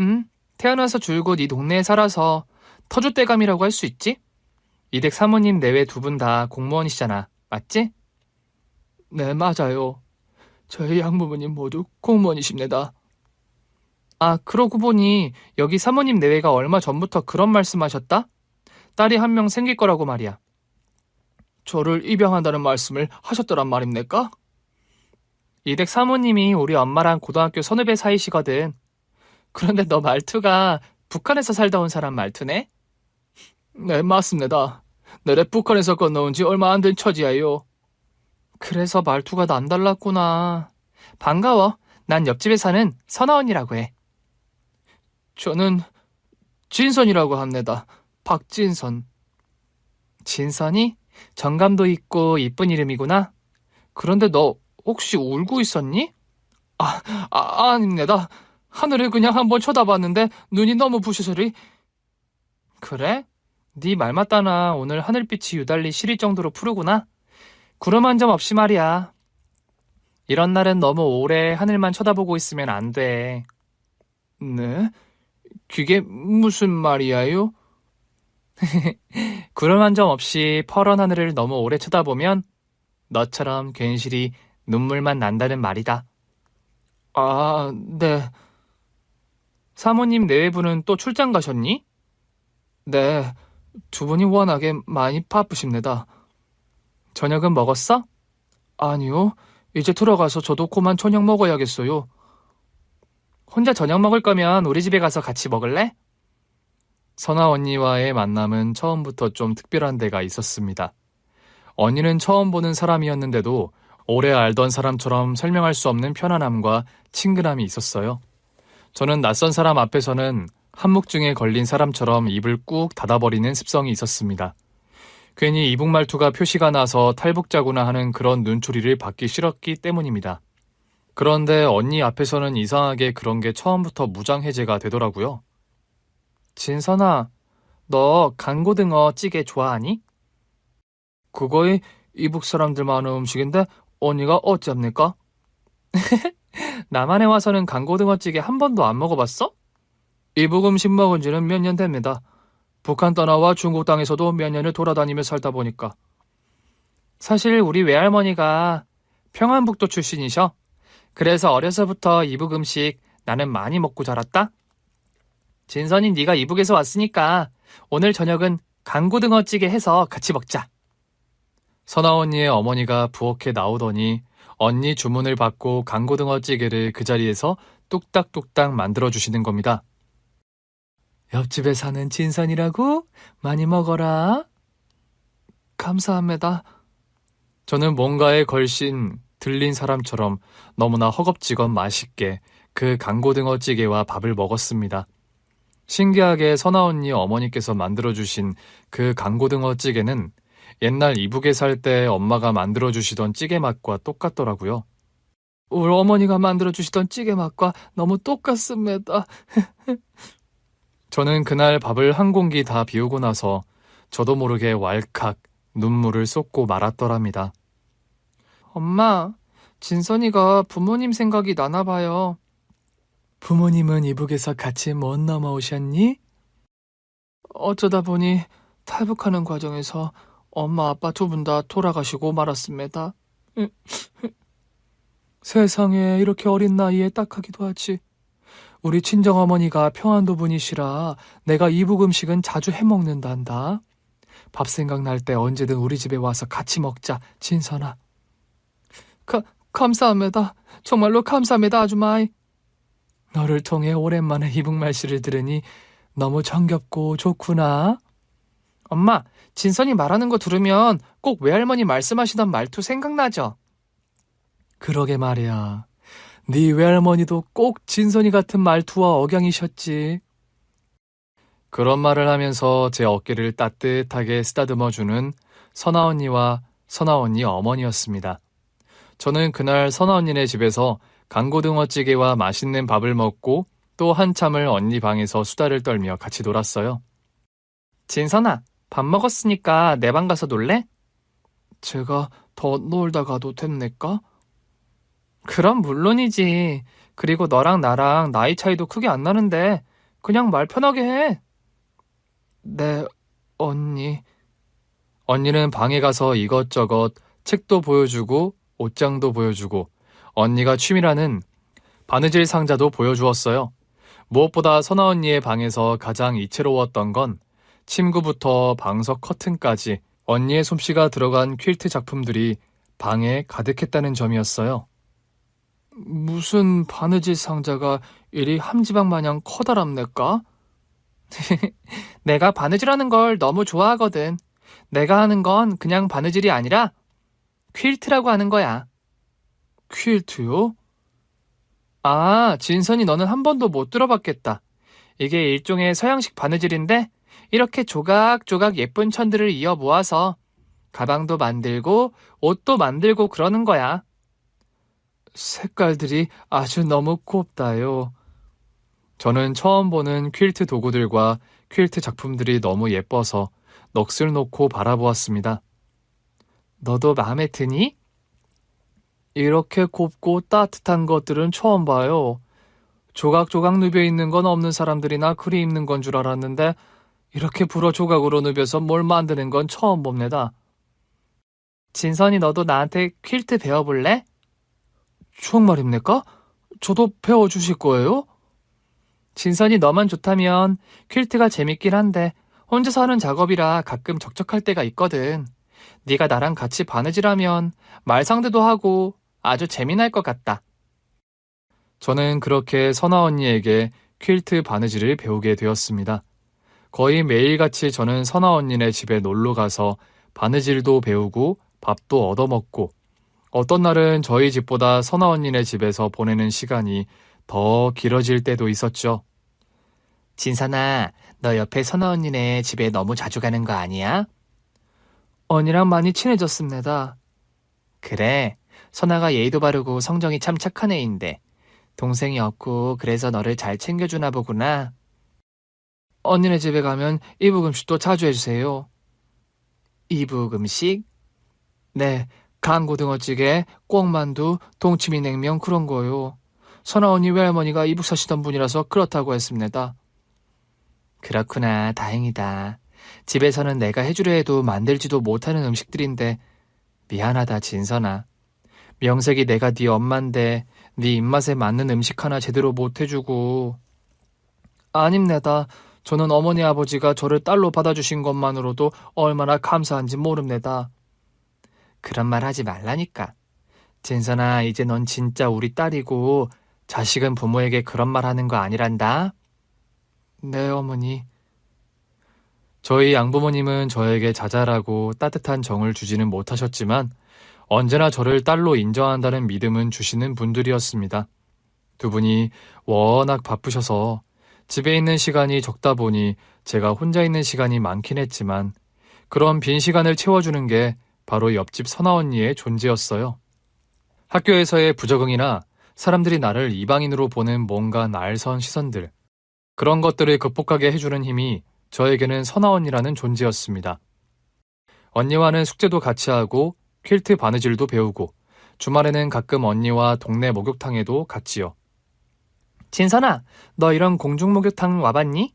응, 태어나서 줄곧 이 동네에 살아서 터줏대감이라고 할 수 있지? 이댁 사모님 내외 두 분 다 공무원이시잖아, 맞지? 네, 맞아요. 저희 양부모님 모두 공무원이십니다. 아, 그러고 보니 여기 사모님 내외가 얼마 전부터 그런 말씀하셨다? 딸이 한 명 생길 거라고 말이야. 저를 입양한다는 말씀을 하셨더란 말입니까? 이댁 사모님이 우리 엄마랑 고등학교 선후배 사이시거든. 그런데 너 말투가 북한에서 살다 온 사람 말투네? 네, 맞습니다. 내래 북한에서 건너온 지 얼마 안 된 처지예요. 그래서 말투가 남달랐구나. 반가워. 난 옆집에 사는 선아 언니라고 해. 저는 진선이라고 합니다. 박진선. 진선이? 정감도 있고 이쁜 이름이구나. 그런데 너 혹시 울고 있었니? 아닙니다. 하늘을 그냥 한번 쳐다봤는데 눈이 너무 부셔서리. 그래? 네 말 맞다나 오늘 하늘빛이 유달리 시릴 정도로 푸르구나. 구름 한 점 없이 말이야. 이런 날은 너무 오래 하늘만 쳐다보고 있으면 안 돼. 네? 그게 무슨 말이야요? 구름 한 점 없이 퍼런 하늘을 너무 오래 쳐다보면 너처럼 괜시리 눈물만 난다는 말이다. 아, 네. 사모님 내외분은 또 출장 가셨니? 네, 두 분이 워낙에 많이 바쁘십니다. 저녁은 먹었어? 아니요, 이제 들어가서 저도 그만 저녁 먹어야겠어요. 혼자 저녁 먹을 거면 우리 집에 가서 같이 먹을래? 선아 언니와의 만남은 처음부터 좀 특별한 데가 있었습니다. 언니는 처음 보는 사람이었는데도 오래 알던 사람처럼 설명할 수 없는 편안함과 친근함이 있었어요. 저는 낯선 사람 앞에서는 한묵증에 걸린 사람처럼 입을 꾹 닫아버리는 습성이 있었습니다. 괜히 이북 말투가 표시가 나서 탈북자구나 하는 그런 눈초리를 받기 싫었기 때문입니다. 그런데 언니 앞에서는 이상하게 그런 게 처음부터 무장해제가 되더라고요. 진선아, 너 간고등어 찌개 좋아하니? 그거이 이북 사람들 많은 음식인데 언니가 어찌합니까? 남한에 와서는 간고등어 찌개 한 번도 안 먹어봤어? 이북 음식 먹은 지는 몇 년 됩니다. 북한 떠나와 중국 땅에서도 몇 년을 돌아다니며 살다 보니까. 사실 우리 외할머니가 평안북도 출신이셔. 그래서 어려서부터 이북 음식 나는 많이 먹고 자랐다. 진선이 네가 이북에서 왔으니까 오늘 저녁은 간고등어찌개 해서 같이 먹자. 선아 언니의 어머니가 부엌에 나오더니 언니 주문을 받고 간고등어찌개를 그 자리에서 뚝딱뚝딱 만들어주시는 겁니다. 옆집에 사는 진선이라고? 많이 먹어라. 감사합니다. 저는 뭔가에 걸신 들린 사람처럼 너무나 허겁지겁 맛있게 그 간고등어찌개와 밥을 먹었습니다. 신기하게 선아 언니 어머니께서 만들어주신 그 간고등어찌개는 옛날 이북에 살 때 엄마가 만들어주시던 찌개 맛과 똑같더라고요. 우리 어머니가 만들어주시던 찌개 맛과 너무 똑같습니다. 저는 그날 밥을 한 공기 다 비우고 나서 저도 모르게 왈칵 눈물을 쏟고 말았더랍니다. 엄마, 진선이가 부모님 생각이 나나 봐요. 부모님은 이북에서 같이 못 넘어오셨니? 어쩌다 보니 탈북하는 과정에서 엄마 아빠 두 분 다 돌아가시고 말았습니다. 세상에 이렇게 어린 나이에 딱하기도 하지. 우리 친정어머니가 평안도 분이시라 내가 이북 음식은 자주 해먹는단다. 밥 생각날 때 언제든 우리 집에 와서 같이 먹자, 진선아. 감사합니다. 정말로 감사합니다, 아주마이. 너를 통해 오랜만에 이북 말씨를 들으니 너무 정겹고 좋구나. 엄마, 진선이 말하는 거 들으면 꼭 외할머니 말씀하시던 말투 생각나죠? 그러게 말이야. 네 외할머니도 꼭 진선이 같은 말투와 억양이셨지. 그런 말을 하면서 제 어깨를 따뜻하게 쓰다듬어주는 선아 언니와 선아 언니 어머니였습니다. 저는 그날 선아 언니네 집에서 강고등어찌개와 맛있는 밥을 먹고 또 한참을 언니 방에서 수다를 떨며 같이 놀았어요. 진선아, 밥 먹었으니까 내 방 가서 놀래? 제가 더 놀다 가도 됩니까? 그럼 물론이지. 그리고 너랑 나랑 나이 차이도 크게 안 나는데 그냥 말 편하게 해. 네, 언니. 언니는 방에 가서 이것저것 책도 보여주고 옷장도 보여주고 언니가 취미라는 바느질 상자도 보여주었어요. 무엇보다 선아 언니의 방에서 가장 이채로웠던 건 침구부터 방석 커튼까지 언니의 솜씨가 들어간 퀼트 작품들이 방에 가득했다는 점이었어요. 무슨 바느질 상자가 이리 함지방 마냥 커다랍니까? 내가 바느질하는 걸 너무 좋아하거든. 내가 하는 건 그냥 바느질이 아니라 퀼트라고 하는 거야. 퀼트요? 아, 진선이 너는 한 번도 못 들어봤겠다. 이게 일종의 서양식 바느질인데 이렇게 조각조각 예쁜 천들을 이어 모아서 가방도 만들고 옷도 만들고 그러는 거야. 색깔들이 아주 너무 곱다요. 저는 처음 보는 퀼트 도구들과 퀼트 작품들이 너무 예뻐서 넋을 놓고 바라보았습니다. 너도 마음에 드니? 이렇게 곱고 따뜻한 것들은 처음 봐요. 조각조각 누벼있는 건 없는 사람들이나 그리 입는 건 줄 알았는데 이렇게 불어 조각으로 누벼서 뭘 만드는 건 처음 봅니다. 진선이 너도 나한테 퀼트 배워볼래? 정말입니까? 저도 배워주실 거예요? 진선이 너만 좋다면 퀼트가 재밌긴 한데 혼자서 하는 작업이라 가끔 적적할 때가 있거든. 네가 나랑 같이 바느질하면 말상대도 하고 아주 재미날 것 같다. 저는 그렇게 선아 언니에게 퀼트 바느질을 배우게 되었습니다. 거의 매일같이 저는 선아 언니네 집에 놀러 가서 바느질도 배우고 밥도 얻어먹고 어떤 날은 저희 집보다 선아 언니네 집에서 보내는 시간이 더 길어질 때도 있었죠. 진선아, 너 옆에 선아 언니네 집에 너무 자주 가는 거 아니야? 언니랑 많이 친해졌습니다. 그래, 선아가 예의도 바르고 성정이 참 착한 애인데 동생이 없고 그래서 너를 잘 챙겨주나 보구나. 언니네 집에 가면 이북 음식도 자주 해주세요. 이북 음식? 네, 강고등어찌개, 꿩만두, 동치미냉면 그런 거요. 선아 언니 외할머니가 이북 사시던 분이라서 그렇다고 했습니다. 그렇구나, 다행이다. 집에서는 내가 해주려 해도 만들지도 못하는 음식들인데 미안하다, 진선아. 명색이 내가 네 엄만데 네 입맛에 맞는 음식 하나 제대로 못 해주고. 아닙니다. 저는 어머니 아버지가 저를 딸로 받아주신 것만으로도 얼마나 감사한지 모릅니다. 그런 말 하지 말라니까. 진선아, 이제 넌 진짜 우리 딸이고 자식은 부모에게 그런 말 하는 거 아니란다. 네, 어머니. 저희 양부모님은 저에게 자잘하고 따뜻한 정을 주지는 못하셨지만 언제나 저를 딸로 인정한다는 믿음은 주시는 분들이었습니다. 두 분이 워낙 바쁘셔서 집에 있는 시간이 적다 보니 제가 혼자 있는 시간이 많긴 했지만 그런 빈 시간을 채워주는 게 바로 옆집 선아 언니의 존재였어요. 학교에서의 부적응이나 사람들이 나를 이방인으로 보는 뭔가 날선 시선들, 그런 것들을 극복하게 해주는 힘이 저에게는 선아 언니라는 존재였습니다. 언니와는 숙제도 같이 하고 퀼트 바느질도 배우고 주말에는 가끔 언니와 동네 목욕탕에도 갔지요. 진선아, 너 이런 공중 목욕탕 와봤니?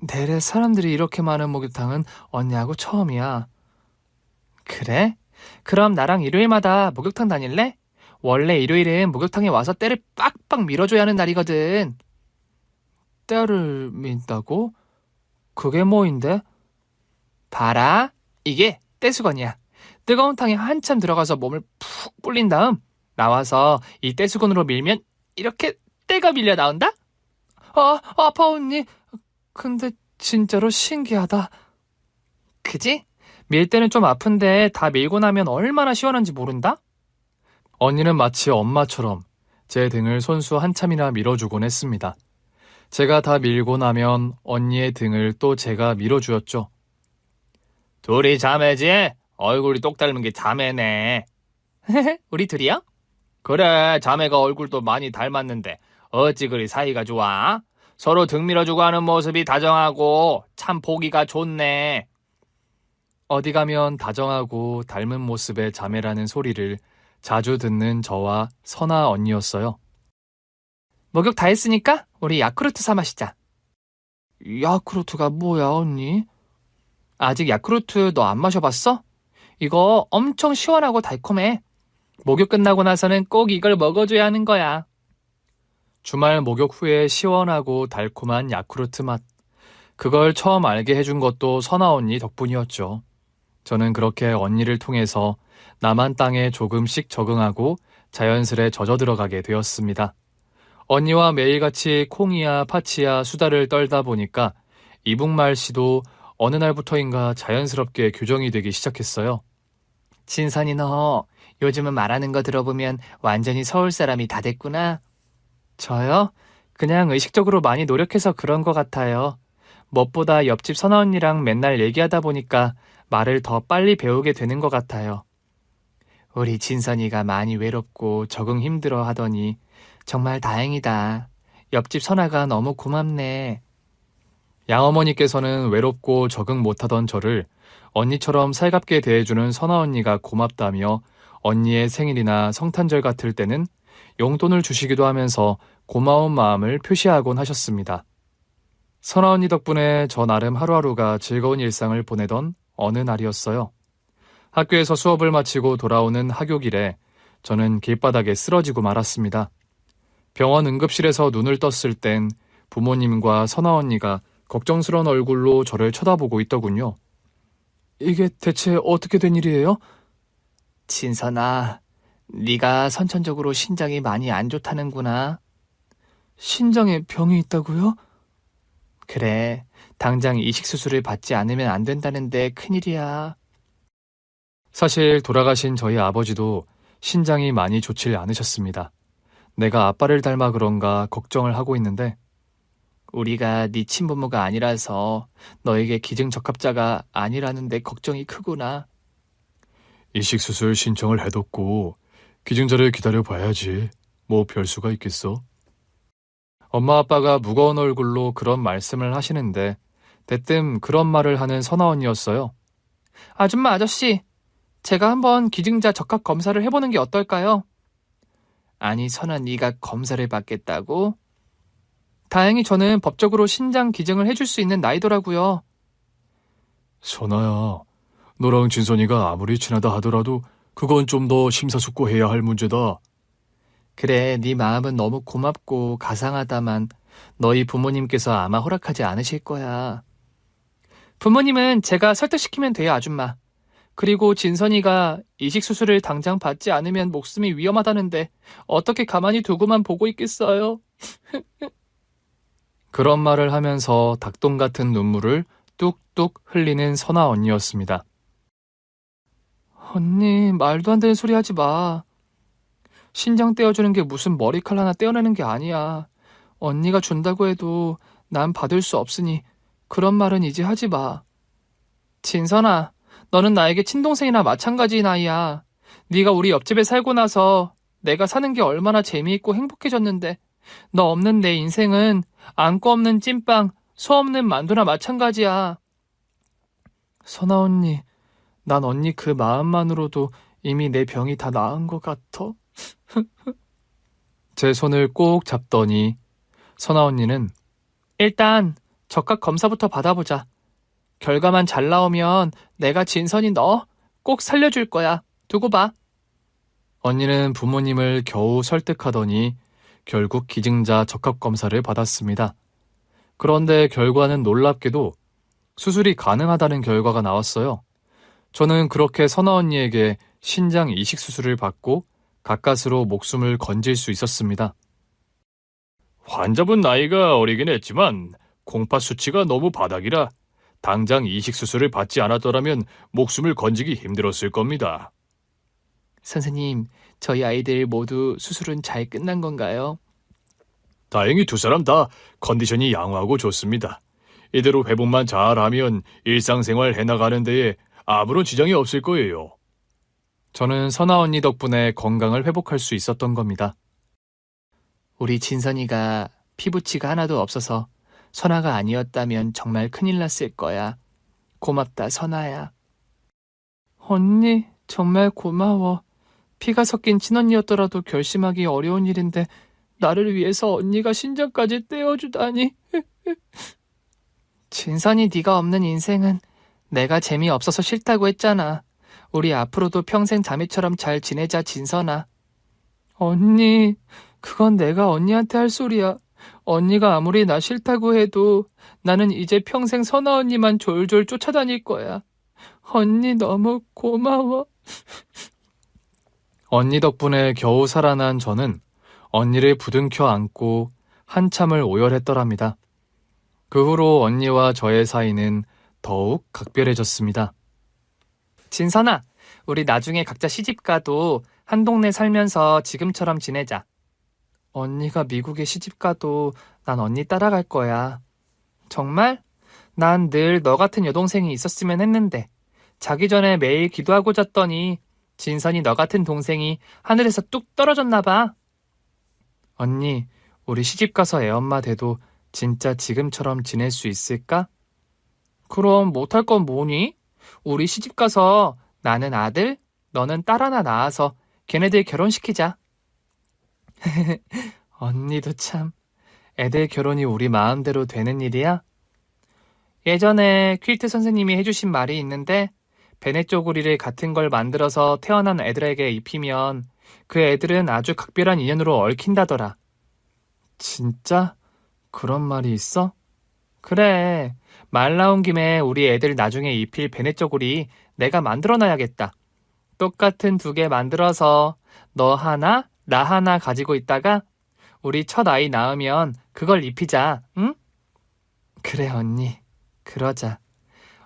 내래 사람들이 이렇게 많은 목욕탕은 언니하고 처음이야. 그래? 그럼 나랑 일요일마다 목욕탕 다닐래? 원래 일요일은 목욕탕에 와서 때를 빡빡 밀어줘야 하는 날이거든. 때를 민다고? 그게 뭐인데? 봐라, 이게 떼수건이야. 뜨거운 탕에 한참 들어가서 몸을 푹 불린 다음 나와서 이 떼수건으로 밀면 이렇게 때가 밀려 나온다? 아파 언니. 근데 진짜로 신기하다. 그지? 밀 때는 좀 아픈데 다 밀고 나면 얼마나 시원한지 모른다? 언니는 마치 엄마처럼 제 등을 손수 한참이나 밀어주곤 했습니다. 제가 다 밀고 나면 언니의 등을 또 제가 밀어주었죠. 둘이 자매지? 얼굴이 똑 닮은 게 자매네. 우리 둘이요? 그래, 자매가 얼굴도 많이 닮았는데 어찌 그리 사이가 좋아? 서로 등 밀어주고 하는 모습이 다정하고 참 보기가 좋네. 어디 가면 다정하고 닮은 모습의 자매라는 소리를 자주 듣는 저와 선아 언니였어요. 목욕 다 했으니까 우리 야쿠르트 사 마시자. 야쿠르트가 뭐야, 언니? 아직 야쿠르트 너 안 마셔봤어? 이거 엄청 시원하고 달콤해. 목욕 끝나고 나서는 꼭 이걸 먹어줘야 하는 거야. 주말 목욕 후에 시원하고 달콤한 야쿠르트 맛. 그걸 처음 알게 해준 것도 선아 언니 덕분이었죠. 저는 그렇게 언니를 통해서 남한 땅에 조금씩 적응하고 자연스레 젖어 들어가게 되었습니다. 언니와 매일같이 콩이야 파치야 수다를 떨다 보니까 이북말씨도 어느 날부터인가 자연스럽게 교정이 되기 시작했어요. 진선이 너 요즘은 말하는 거 들어보면 완전히 서울 사람이 다 됐구나. 저요? 그냥 의식적으로 많이 노력해서 그런 것 같아요. 무엇보다 옆집 선아 언니랑 맨날 얘기하다 보니까 말을 더 빨리 배우게 되는 것 같아요. 우리 진선이가 많이 외롭고 적응 힘들어 하더니 정말 다행이다. 옆집 선아가 너무 고맙네. 양어머니께서는 외롭고 적응 못하던 저를 언니처럼 살갑게 대해주는 선아 언니가 고맙다며 언니의 생일이나 성탄절 같을 때는 용돈을 주시기도 하면서 고마운 마음을 표시하곤 하셨습니다. 선아 언니 덕분에 저 나름 하루하루가 즐거운 일상을 보내던 어느 날이었어요. 학교에서 수업을 마치고 돌아오는 하교길에 저는 길바닥에 쓰러지고 말았습니다. 병원 응급실에서 눈을 떴을 땐 부모님과 선아 언니가 걱정스러운 얼굴로 저를 쳐다보고 있더군요. 이게 대체 어떻게 된 일이에요? 진선아, 네가 선천적으로 신장이 많이 안 좋다는구나. 신장에 병이 있다고요? 그래, 당장 이식 수술을 받지 않으면 안 된다는데 큰일이야. 사실 돌아가신 저희 아버지도 신장이 많이 좋질 않으셨습니다. 내가 아빠를 닮아 그런가 걱정을 하고 있는데 우리가 네 친부모가 아니라서 너에게 기증적합자가 아니라는데 걱정이 크구나. 이식수술 신청을 해뒀고 기증자를 기다려봐야지. 뭐 별수가 있겠어? 엄마 아빠가 무거운 얼굴로 그런 말씀을 하시는데 대뜸 그런 말을 하는 선아 언니였어요. 아줌마 아저씨, 제가 한번 기증자 적합 검사를 해보는 게 어떨까요? 아니 선아 네가 검사를 받겠다고? 다행히 저는 법적으로 신장 기증을 해줄 수 있는 나이더라고요. 선아야, 너랑 진선이가 아무리 친하다 하더라도 그건 좀 더 심사숙고해야 할 문제다. 그래, 네 마음은 너무 고맙고 가상하다만 너희 부모님께서 아마 허락하지 않으실 거야. 부모님은 제가 설득시키면 돼요, 아줌마. 그리고 진선이가 이식 수술을 당장 받지 않으면 목숨이 위험하다는데 어떻게 가만히 두고만 보고 있겠어요? 그런 말을 하면서 닭똥 같은 눈물을 뚝뚝 흘리는 선아 언니였습니다. 언니, 말도 안 되는 소리 하지 마. 신장 떼어주는 게 무슨 머리칼 하나 떼어내는 게 아니야. 언니가 준다고 해도 난 받을 수 없으니 그런 말은 이제 하지 마. 진선아, 너는 나에게 친동생이나 마찬가지인 아이야. 네가 우리 옆집에 살고 나서 내가 사는 게 얼마나 재미있고 행복해졌는데 너 없는 내 인생은 안고 없는 찐빵, 소 없는 만두나 마찬가지야. 선아 언니, 난 언니 그 마음만으로도 이미 내 병이 다 나은 것 같아. 제 손을 꼭 잡더니 선아 언니는 일단 적합 검사부터 받아보자. 결과만 잘 나오면 내가 진선이 너 꼭 살려줄 거야. 두고 봐. 언니는 부모님을 겨우 설득하더니 결국 기증자 적합검사를 받았습니다. 그런데 결과는 놀랍게도 수술이 가능하다는 결과가 나왔어요. 저는 그렇게 선아 언니에게 신장 이식 수술을 받고 가까스로 목숨을 건질 수 있었습니다. 환자분 나이가 어리긴 했지만 콩팥 수치가 너무 바닥이라 당장 이식 수술을 받지 않았더라면 목숨을 건지기 힘들었을 겁니다. 선생님, 저희 아이들 모두 수술은 잘 끝난 건가요? 다행히 두 사람 다 컨디션이 양호하고 좋습니다. 이대로 회복만 잘하면 일상생활 해나가는 데에 아무런 지장이 없을 거예요. 저는 선아 언니 덕분에 건강을 회복할 수 있었던 겁니다. 우리 진선이가 피부치가 하나도 없어서 선아가 아니었다면 정말 큰일 났을 거야. 고맙다, 선아야. 언니, 정말 고마워. 피가 섞인 친언니였더라도 결심하기 어려운 일인데 나를 위해서 언니가 신장까지 떼어주다니. 진선이 네가 없는 인생은 내가 재미없어서 싫다고 했잖아. 우리 앞으로도 평생 자매처럼 잘 지내자, 진선아. 언니, 그건 내가 언니한테 할 소리야. 언니가 아무리 나 싫다고 해도 나는 이제 평생 선아 언니만 졸졸 쫓아다닐 거야. 언니 너무 고마워. 언니 덕분에 겨우 살아난 저는 언니를 부둥켜 안고 한참을 오열했더랍니다. 그 후로 언니와 저의 사이는 더욱 각별해졌습니다. 진선아, 우리 나중에 각자 시집가도 한 동네 살면서 지금처럼 지내자. 언니가 미국에 시집가도 난 언니 따라갈 거야. 정말? 난 늘 너 같은 여동생이 있었으면 했는데 자기 전에 매일 기도하고 잤더니 진선이 너 같은 동생이 하늘에서 뚝 떨어졌나 봐. 언니, 우리 시집가서 애엄마 돼도 진짜 지금처럼 지낼 수 있을까? 그럼 못할 건 뭐니? 우리 시집가서 나는 아들, 너는 딸 하나 낳아서 걔네들 결혼시키자. 언니도 참, 애들 결혼이 우리 마음대로 되는 일이야? 예전에 퀼트 선생님이 해주신 말이 있는데 베네 쪼구리를 같은 걸 만들어서 태어난 애들에게 입히면 그 애들은 아주 각별한 인연으로 얽힌다더라. 진짜? 그런 말이 있어? 그래, 말 나온 김에 우리 애들 나중에 입힐 베네 쪼구리 내가 만들어놔야겠다. 똑같은 2개 만들어서 너 하나, 나 하나 가지고 있다가 우리 첫 아이 낳으면 그걸 입히자, 응? 그래, 언니. 그러자.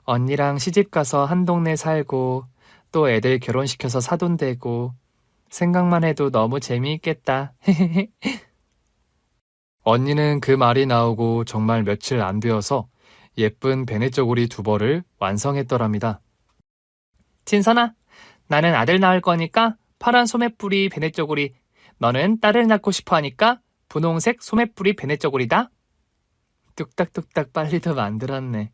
언니랑 시집가서 한 동네 살고 또 애들 결혼시켜서 사돈 되고 생각만 해도 너무 재미있겠다. 언니는 그 말이 나오고 정말 며칠 안 되어서 예쁜 베네 쪼구리 2벌을 완성했더랍니다. 진선아, 나는 아들 낳을 거니까 파란 소매뿌리 베네 쪼구리, 너는 딸을 낳고 싶어 하니까 분홍색 소매뿌리 베네 쪼구리다. 뚝딱뚝딱 빨리도 만들었네.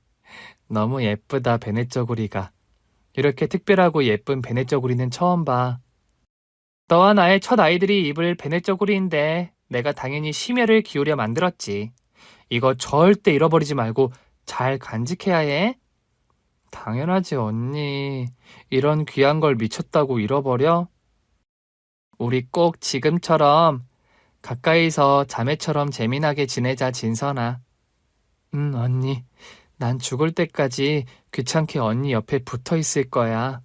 너무 예쁘다, 베네 쪼구리가. 이렇게 특별하고 예쁜 베네 쪼구리는 처음 봐. 너와 나의 첫 아이들이 입을 베네 쪼구리인데 내가 당연히 심혈을 기울여 만들었지. 이거 절대 잃어버리지 말고 잘 간직해야 해. 당연하지, 언니. 이런 귀한 걸 미쳤다고 잃어버려? 우리 꼭 지금처럼 가까이서 자매처럼 재미나게 지내자, 진선아. 언니. 난 죽을 때까지 귀찮게 언니 옆에 붙어 있을 거야.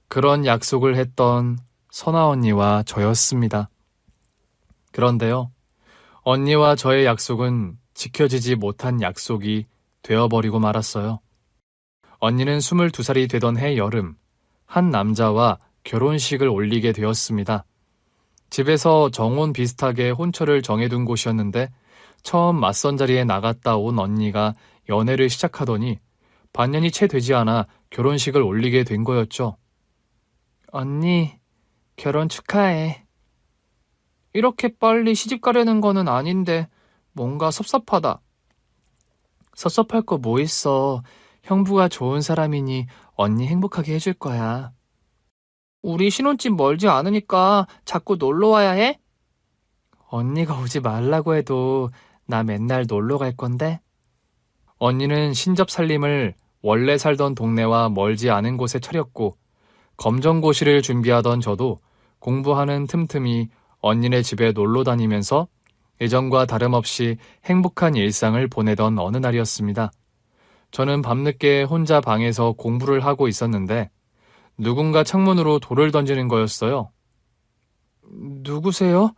그런 약속을 했던 선아 언니와 저였습니다. 그런데요, 언니와 저의 약속은 지켜지지 못한 약속이 되어버리고 말았어요. 언니는 22살이 되던 해 여름, 한 남자와 결혼식을 올리게 되었습니다. 집에서 정혼 비슷하게 혼처를 정해둔 곳이었는데 처음 맞선 자리에 나갔다 온 언니가 연애를 시작하더니 반년이 채 되지 않아 결혼식을 올리게 된 거였죠. 언니, 결혼 축하해. 이렇게 빨리 시집 가려는 거는 아닌데 뭔가 섭섭하다. 섭섭할 거 뭐 있어. 형부가 좋은 사람이니 언니 행복하게 해줄 거야. 우리 신혼집 멀지 않으니까 자꾸 놀러 와야 해? 언니가 오지 말라고 해도 나 맨날 놀러 갈 건데? 언니는 신접 살림을 원래 살던 동네와 멀지 않은 곳에 차렸고 검정고시를 준비하던 저도 공부하는 틈틈이 언니네 집에 놀러 다니면서 예전과 다름없이 행복한 일상을 보내던 어느 날이었습니다. 저는 밤늦게 혼자 방에서 공부를 하고 있었는데 누군가 창문으로 돌을 던지는 거였어요. 누구세요?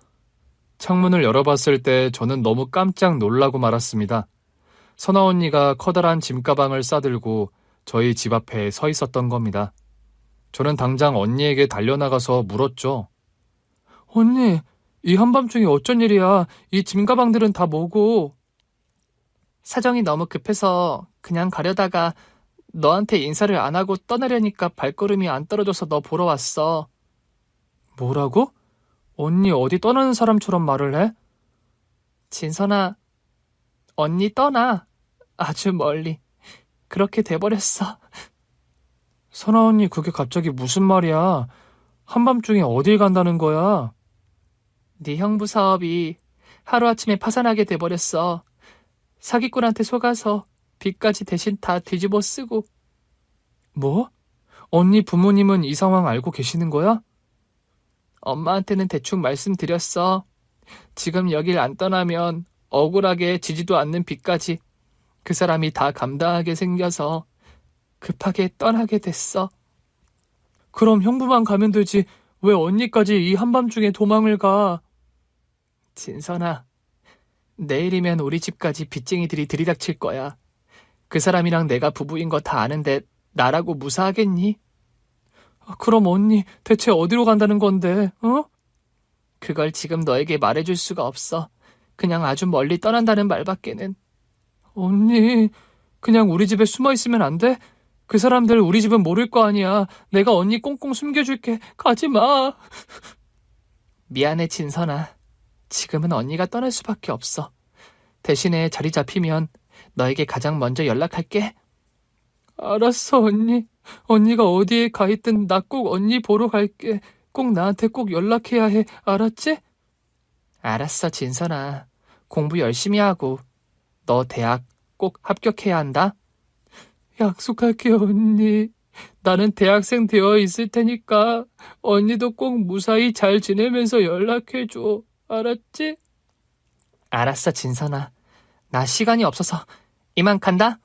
창문을 열어봤을 때 저는 너무 깜짝 놀라고 말았습니다. 선아 언니가 커다란 짐가방을 싸들고 저희 집 앞에 서 있었던 겁니다. 저는 당장 언니에게 달려나가서 물었죠. 언니, 이 한밤중에 어쩐 일이야? 이 짐가방들은 다 뭐고? 사정이 너무 급해서 그냥 가려다가 너한테 인사를 안 하고 떠나려니까 발걸음이 안 떨어져서 너 보러 왔어. 뭐라고? 언니 어디 떠나는 사람처럼 말을 해? 진선아, 언니 떠나. 아주 멀리. 그렇게 돼버렸어. 선아 언니 그게 갑자기 무슨 말이야? 한밤중에 어딜 간다는 거야? 네 형부 사업이 하루아침에 파산하게 돼버렸어. 사기꾼한테 속아서 빚까지 대신 다 뒤집어 쓰고. 뭐? 언니 부모님은 이 상황 알고 계시는 거야? 엄마한테는 대충 말씀드렸어. 지금 여길 안 떠나면 억울하게 지지도 않는 빚까지 그 사람이 다 감당하게 생겨서 급하게 떠나게 됐어. 그럼 형부만 가면 되지 왜 언니까지 이 한밤중에 도망을 가? 진선아, 내일이면 우리 집까지 빚쟁이들이 들이닥칠 거야. 그 사람이랑 내가 부부인 거 다 아는데 나라고 무사하겠니? 그럼 언니 대체 어디로 간다는 건데, 어? 그걸 지금 너에게 말해줄 수가 없어. 그냥 아주 멀리 떠난다는 말밖에는. 언니, 그냥 우리 집에 숨어 있으면 안 돼? 그 사람들 우리 집은 모를 거 아니야. 내가 언니 꽁꽁 숨겨줄게. 가지 마. 미안해, 진선아. 지금은 언니가 떠날 수밖에 없어. 대신에 자리 잡히면 너에게 가장 먼저 연락할게. 알았어, 언니. 언니가 어디에 가 있든 나 꼭 언니 보러 갈게. 꼭 나한테 꼭 연락해야 해. 알았지? 알았어, 진선아. 공부 열심히 하고 너 대학 꼭 합격해야 한다. 약속할게, 언니. 나는 대학생 되어 있을 테니까 언니도 꼭 무사히 잘 지내면서 연락해줘. 알았지? 알았어, 진선아. 나 시간이 없어서 이만 간다.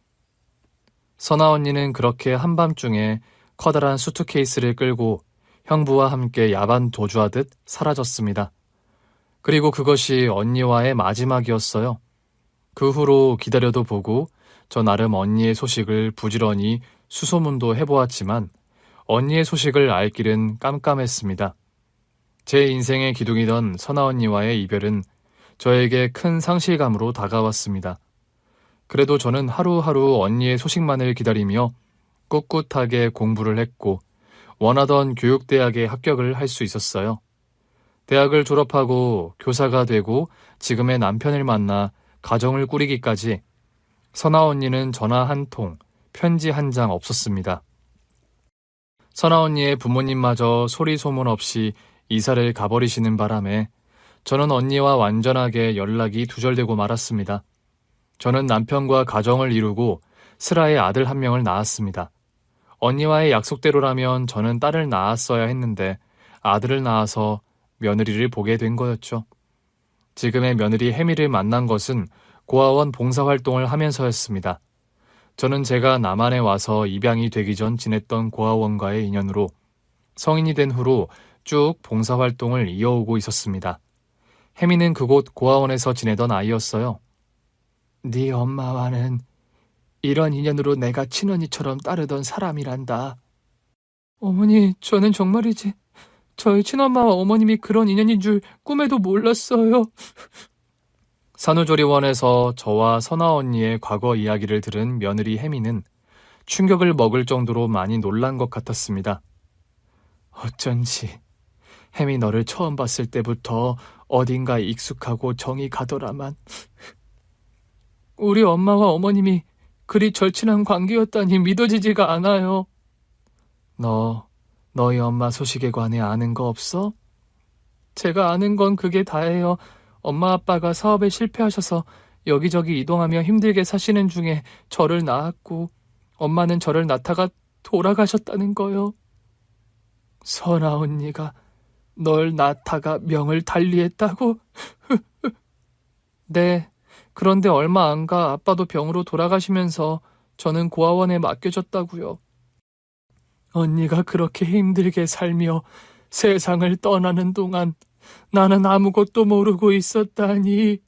선아 언니는 그렇게 한밤중에 커다란 수트케이스를 끌고 형부와 함께 야반 도주하듯 사라졌습니다. 그리고 그것이 언니와의 마지막이었어요. 그 후로 기다려도 보고 저 나름 언니의 소식을 부지런히 수소문도 해보았지만 언니의 소식을 알 길은 깜깜했습니다. 제 인생의 기둥이던 선아 언니와의 이별은 저에게 큰 상실감으로 다가왔습니다. 그래도 저는 하루하루 언니의 소식만을 기다리며 꿋꿋하게 공부를 했고 원하던 교육대학에 합격을 할 수 있었어요. 대학을 졸업하고 교사가 되고 지금의 남편을 만나 가정을 꾸리기까지 선아 언니는 전화 한 통, 편지 한 장 없었습니다. 선아 언니의 부모님마저 소리 소문 없이 이사를 가버리시는 바람에 저는 언니와 완전하게 연락이 두절되고 말았습니다. 저는 남편과 가정을 이루고 슬아의 아들 한 명을 낳았습니다. 언니와의 약속대로라면 저는 딸을 낳았어야 했는데 아들을 낳아서 며느리를 보게 된 거였죠. 지금의 며느리 혜미를 만난 것은 고아원 봉사활동을 하면서였습니다. 저는 제가 남한에 와서 입양이 되기 전 지냈던 고아원과의 인연으로 성인이 된 후로 쭉 봉사활동을 이어오고 있었습니다. 혜미는 그곳 고아원에서 지내던 아이였어요. 네 엄마와는 이런 인연으로 내가 친언니처럼 따르던 사람이란다. 어머니, 저는 정말이지 저희 친엄마와 어머님이 그런 인연인 줄 꿈에도 몰랐어요. 산후조리원에서 저와 선아 언니의 과거 이야기를 들은 며느리 혜미는 충격을 먹을 정도로 많이 놀란 것 같았습니다. 어쩐지 혜미 너를 처음 봤을 때부터 어딘가 익숙하고 정이 가더라만. 우리 엄마와 어머님이 그리 절친한 관계였다니 믿어지지가 않아요. 너희 엄마 소식에 관해 아는 거 없어? 제가 아는 건 그게 다예요. 엄마 아빠가 사업에 실패하셔서 여기저기 이동하며 힘들게 사시는 중에 저를 낳았고 엄마는 저를 낳다가 돌아가셨다는 거요. 선아 언니가 널 낳다가 명을 달리했다고? 네, 그런데 얼마 안 가 아빠도 병으로 돌아가시면서 저는 고아원에 맡겨졌다고요. 언니가 그렇게 힘들게 살며 세상을 떠나는 동안 나는 아무것도 모르고 있었다니.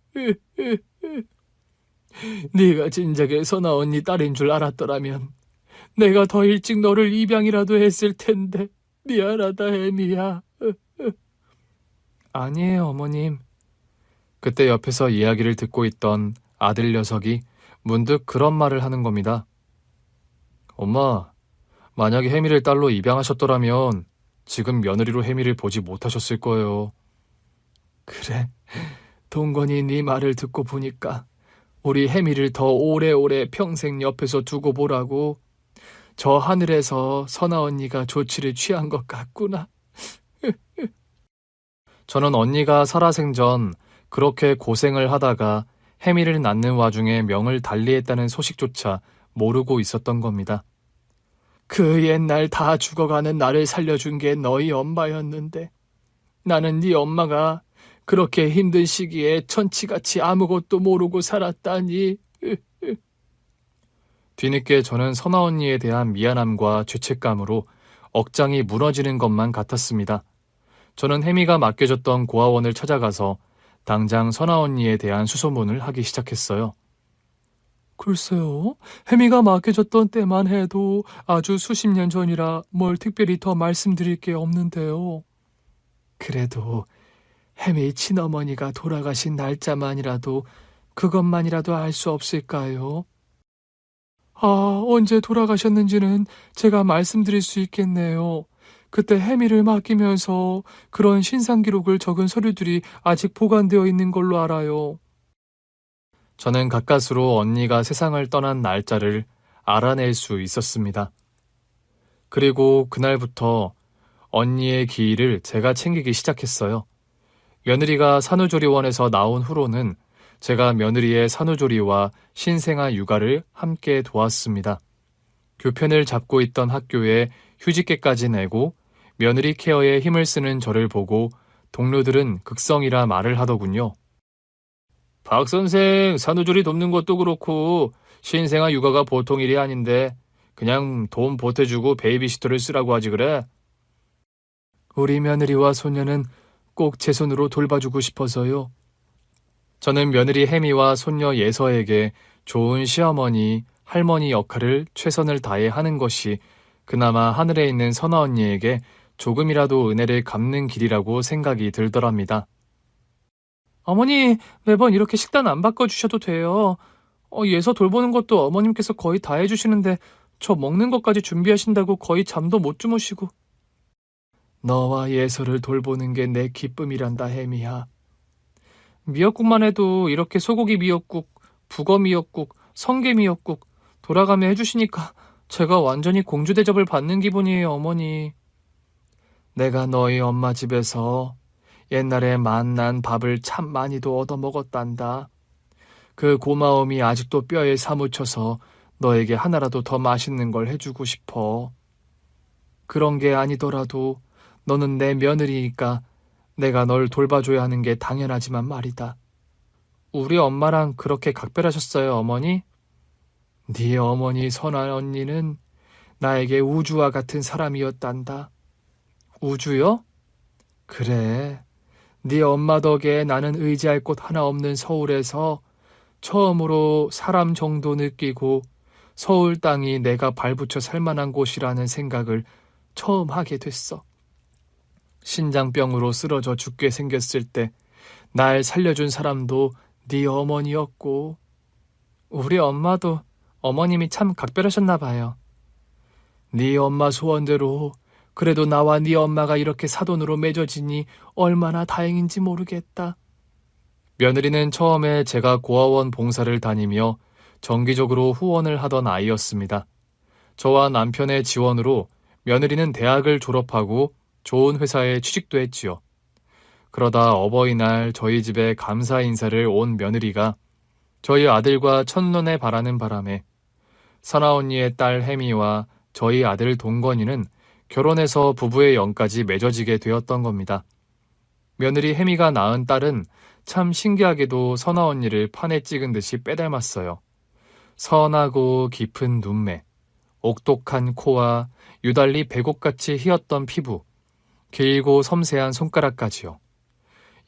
네가 진작에 선아 언니 딸인 줄 알았더라면 내가 더 일찍 너를 입양이라도 했을 텐데 미안하다 혜미야. 아니에요 어머님. 그때 옆에서 이야기를 듣고 있던 아들 녀석이 문득 그런 말을 하는 겁니다. 엄마, 만약에 혜미를 딸로 입양하셨더라면 지금 며느리로 혜미를 보지 못하셨을 거예요. 그래, 동건이 네 말을 듣고 보니까 우리 혜미를 더 오래오래 평생 옆에서 두고 보라고 저 하늘에서 선아 언니가 조치를 취한 것 같구나. 저는 언니가 살아생전 그렇게 고생을 하다가 혜미를 낳는 와중에 명을 달리했다는 소식조차 모르고 있었던 겁니다. 그 옛날 다 죽어가는 나를 살려준 게 너희 엄마였는데 나는 네 엄마가 그렇게 힘든 시기에 천치같이 아무것도 모르고 살았다니. 뒤늦게 저는 선아 언니에 대한 미안함과 죄책감으로 억장이 무너지는 것만 같았습니다. 저는 혜미가 맡겨졌던 고아원을 찾아가서 당장 선아 언니에 대한 수소문을 하기 시작했어요. 글쎄요, 혜미가 맡겨졌던 때만 해도 아주 수십 년 전이라 뭘 특별히 더 말씀드릴 게 없는데요. 그래도 혜미 친어머니가 돌아가신 날짜만이라도 그것만이라도 알 수 없을까요? 아, 언제 돌아가셨는지는 제가 말씀드릴 수 있겠네요. 그때 혜미를 맡기면서 그런 신상 기록을 적은 서류들이 아직 보관되어 있는 걸로 알아요. 저는 가까스로 언니가 세상을 떠난 날짜를 알아낼 수 있었습니다. 그리고 그날부터 언니의 기일을 제가 챙기기 시작했어요. 며느리가 산후조리원에서 나온 후로는 제가 며느리의 산후조리와 신생아 육아를 함께 도왔습니다. 교편을 잡고 있던 학교에 휴직계까지 내고 며느리 케어에 힘을 쓰는 저를 보고 동료들은 극성이라 말을 하더군요. 박 선생, 산후조리 돕는 것도 그렇고 신생아 육아가 보통 일이 아닌데 그냥 돈 보태주고 베이비시터를 쓰라고 하지 그래? 우리 며느리와 소녀는 꼭 제 손으로 돌봐주고 싶어서요. 저는 며느리 혜미와 손녀 예서에게 좋은 시어머니, 할머니 역할을 최선을 다해 하는 것이 그나마 하늘에 있는 선아 언니에게 조금이라도 은혜를 갚는 길이라고 생각이 들더랍니다. 어머니, 매번 이렇게 식단 안 바꿔주셔도 돼요. 예서 돌보는 것도 어머님께서 거의 다 해주시는데 저 먹는 것까지 준비하신다고 거의 잠도 못 주무시고. 너와 예서를 돌보는 게 내 기쁨이란다, 혜미야. 미역국만 해도 이렇게 소고기 미역국, 북어 미역국, 성게 미역국 돌아가며 해주시니까 제가 완전히 공주 대접을 받는 기분이에요, 어머니. 내가 너희 엄마 집에서 옛날에 맛난 밥을 참 많이도 얻어먹었단다. 그 고마움이 아직도 뼈에 사무쳐서 너에게 하나라도 더 맛있는 걸 해주고 싶어. 그런 게 아니더라도 너는 내 며느리니까 내가 널 돌봐줘야 하는 게 당연하지만 말이다. 우리 엄마랑 그렇게 각별하셨어요, 어머니? 네 어머니 선아 언니는 나에게 우주와 같은 사람이었단다. 우주요? 그래. 네 엄마 덕에 나는 의지할 곳 하나 없는 서울에서 처음으로 사람 정도 느끼고 서울 땅이 내가 발붙여 살만한 곳이라는 생각을 처음 하게 됐어. 신장병으로 쓰러져 죽게 생겼을 때 날 살려준 사람도 네 어머니였고 우리 엄마도 어머님이 참 각별하셨나 봐요. 네 엄마 소원대로 그래도 나와 네 엄마가 이렇게 사돈으로 맺어지니 얼마나 다행인지 모르겠다. 며느리는 처음에 제가 고아원 봉사를 다니며 정기적으로 후원을 하던 아이였습니다. 저와 남편의 지원으로 며느리는 대학을 졸업하고 좋은 회사에 취직도 했지요. 그러다 어버이날 저희 집에 감사 인사를 온 며느리가 저희 아들과 첫눈에 바라는 바람에 선아 언니의 딸 혜미와 저희 아들 동건이는 결혼해서 부부의 영까지 맺어지게 되었던 겁니다. 며느리 혜미가 낳은 딸은 참 신기하게도 선아 언니를 판에 찍은 듯이 빼닮았어요. 선하고 깊은 눈매, 옥독한 코와 유달리 백옥같이 휘었던 피부, 길고 섬세한 손가락까지요.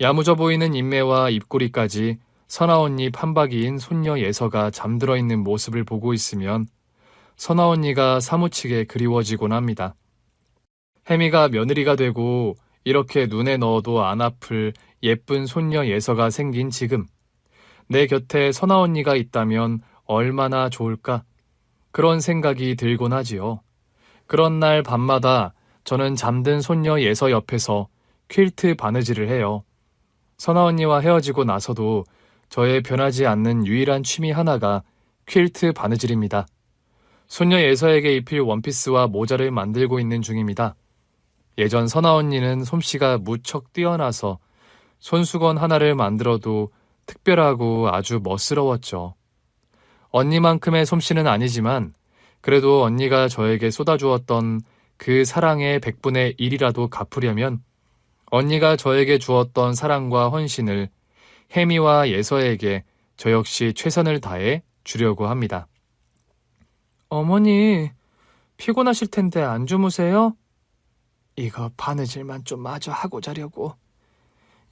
야무져 보이는 인매와 입꼬리까지 선아 언니 판박이인 손녀 예서가 잠들어 있는 모습을 보고 있으면 선아 언니가 사무치게 그리워지곤 합니다. 혜미가 며느리가 되고 이렇게 눈에 넣어도 안 아플 예쁜 손녀 예서가 생긴 지금, 내 곁에 선아 언니가 있다면 얼마나 좋을까? 그런 생각이 들곤 하지요. 그런 날 밤마다 저는 잠든 손녀 예서 옆에서 퀼트 바느질을 해요. 선아 언니와 헤어지고 나서도 저의 변하지 않는 유일한 취미 하나가 퀼트 바느질입니다. 손녀 예서에게 입힐 원피스와 모자를 만들고 있는 중입니다. 예전 선아 언니는 솜씨가 무척 뛰어나서 손수건 하나를 만들어도 특별하고 아주 멋스러웠죠. 언니만큼의 솜씨는 아니지만 그래도 언니가 저에게 쏟아주었던 그 사랑의 100분의 1이라도 갚으려면 언니가 저에게 주었던 사랑과 헌신을 혜미와 예서에게 저 역시 최선을 다해 주려고 합니다. 어머니, 피곤하실 텐데 안 주무세요? 이거 바느질만 좀 마저 하고 자려고.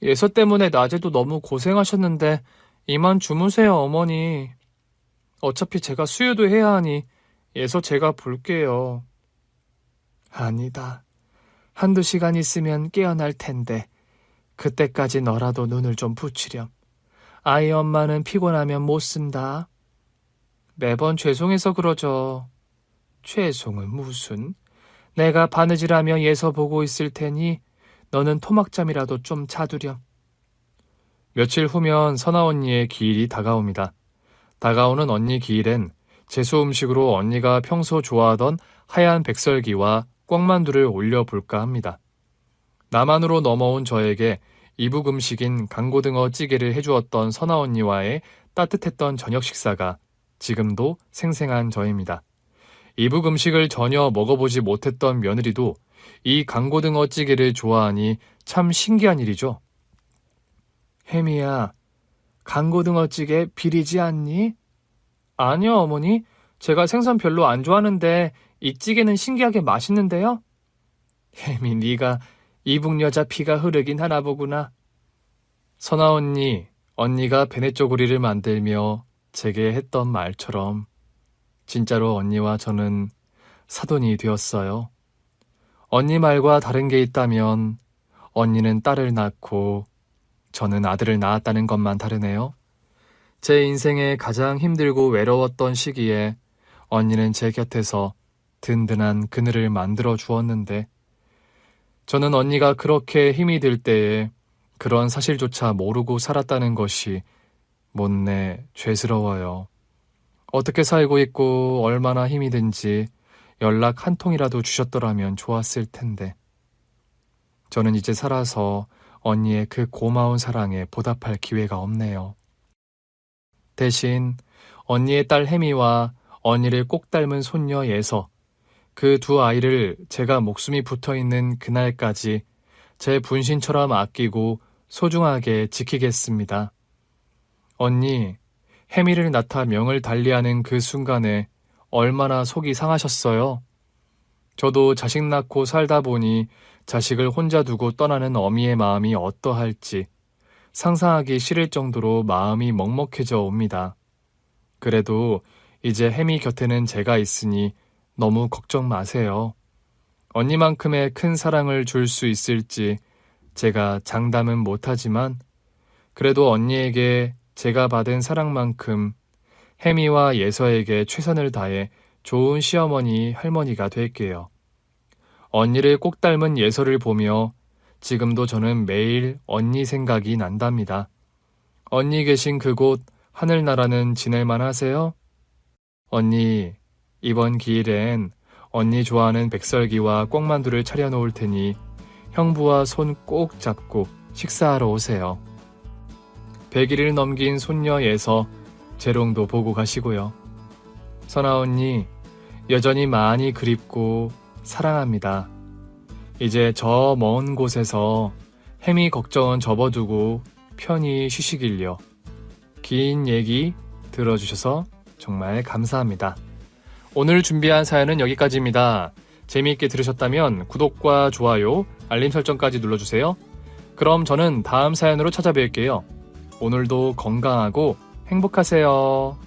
예서 때문에 낮에도 너무 고생하셨는데 이만 주무세요, 어머니. 어차피 제가 수유도 해야 하니 예서 제가 볼게요. 아니다. 한두 시간 있으면 깨어날 텐데 그때까지 너라도 눈을 좀 붙이렴. 아이 엄마는 피곤하면 못 쓴다. 매번 죄송해서 그러죠. 죄송은 무슨. 내가 바느질하며 예서 보고 있을 테니 너는 토막잠이라도 좀 자두렴. 며칠 후면 선아 언니의 기일이 다가옵니다. 다가오는 언니 기일엔 제수 음식으로 언니가 평소 좋아하던 하얀 백설기와 꿩만두를 올려볼까 합니다. 남한으로 넘어온 저에게 이북 음식인 강고등어 찌개를 해주었던 선아 언니와의 따뜻했던 저녁 식사가 지금도 생생한 저입니다. 이북 음식을 전혀 먹어보지 못했던 며느리도 이 강고등어 찌개를 좋아하니 참 신기한 일이죠. 혜미야, 강고등어 찌개 비리지 않니? 아니요, 어머니. 제가 생선 별로 안 좋아하는데 이 찌개는 신기하게 맛있는데요? 혜미, 네가 이북 여자 피가 흐르긴 하나 보구나. 선아 언니, 언니가 베네쪼고리를 만들며 제게 했던 말처럼 진짜로 언니와 저는 사돈이 되었어요. 언니 말과 다른 게 있다면 언니는 딸을 낳고 저는 아들을 낳았다는 것만 다르네요. 제 인생에 가장 힘들고 외로웠던 시기에 언니는 제 곁에서 든든한 그늘을 만들어 주었는데 저는 언니가 그렇게 힘이 들 때에 그런 사실조차 모르고 살았다는 것이 못내 죄스러워요. 어떻게 살고 있고 얼마나 힘이 든지 연락 한 통이라도 주셨더라면 좋았을 텐데. 저는 이제 살아서 언니의 그 고마운 사랑에 보답할 기회가 없네요. 대신 언니의 딸 혜미와 언니를 꼭 닮은 손녀 예서, 그 두 아이를 제가 목숨이 붙어있는 그날까지 제 분신처럼 아끼고 소중하게 지키겠습니다. 언니, 혜미를 낳다 명을 달리하는 그 순간에 얼마나 속이 상하셨어요. 저도 자식 낳고 살다 보니 자식을 혼자 두고 떠나는 어미의 마음이 어떠할지 상상하기 싫을 정도로 마음이 먹먹해져 옵니다. 그래도 이제 혜미 곁에는 제가 있으니 너무 걱정 마세요. 언니만큼의 큰 사랑을 줄 수 있을지 제가 장담은 못하지만 그래도 언니에게 제가 받은 사랑만큼 혜미와 예서에게 최선을 다해 좋은 시어머니, 할머니가 될게요. 언니를 꼭 닮은 예서를 보며 지금도 저는 매일 언니 생각이 난답니다. 언니 계신 그곳 하늘나라는 지낼만 하세요? 언니, 이번 기일엔 언니 좋아하는 백설기와 꿩만두를 차려놓을 테니 형부와 손 꼭 잡고 식사하러 오세요. 100일을 넘긴 손녀 예서 재롱도 보고 가시고요. 선아 언니, 여전히 많이 그립고 사랑합니다. 이제 저 먼 곳에서 혜미 걱정은 접어두고 편히 쉬시길요. 긴 얘기 들어주셔서 정말 감사합니다. 오늘 준비한 사연은 여기까지입니다. 재미있게 들으셨다면 구독과 좋아요, 알림 설정까지 눌러주세요. 그럼 저는 다음 사연으로 찾아뵐게요. 오늘도 건강하고 행복하세요.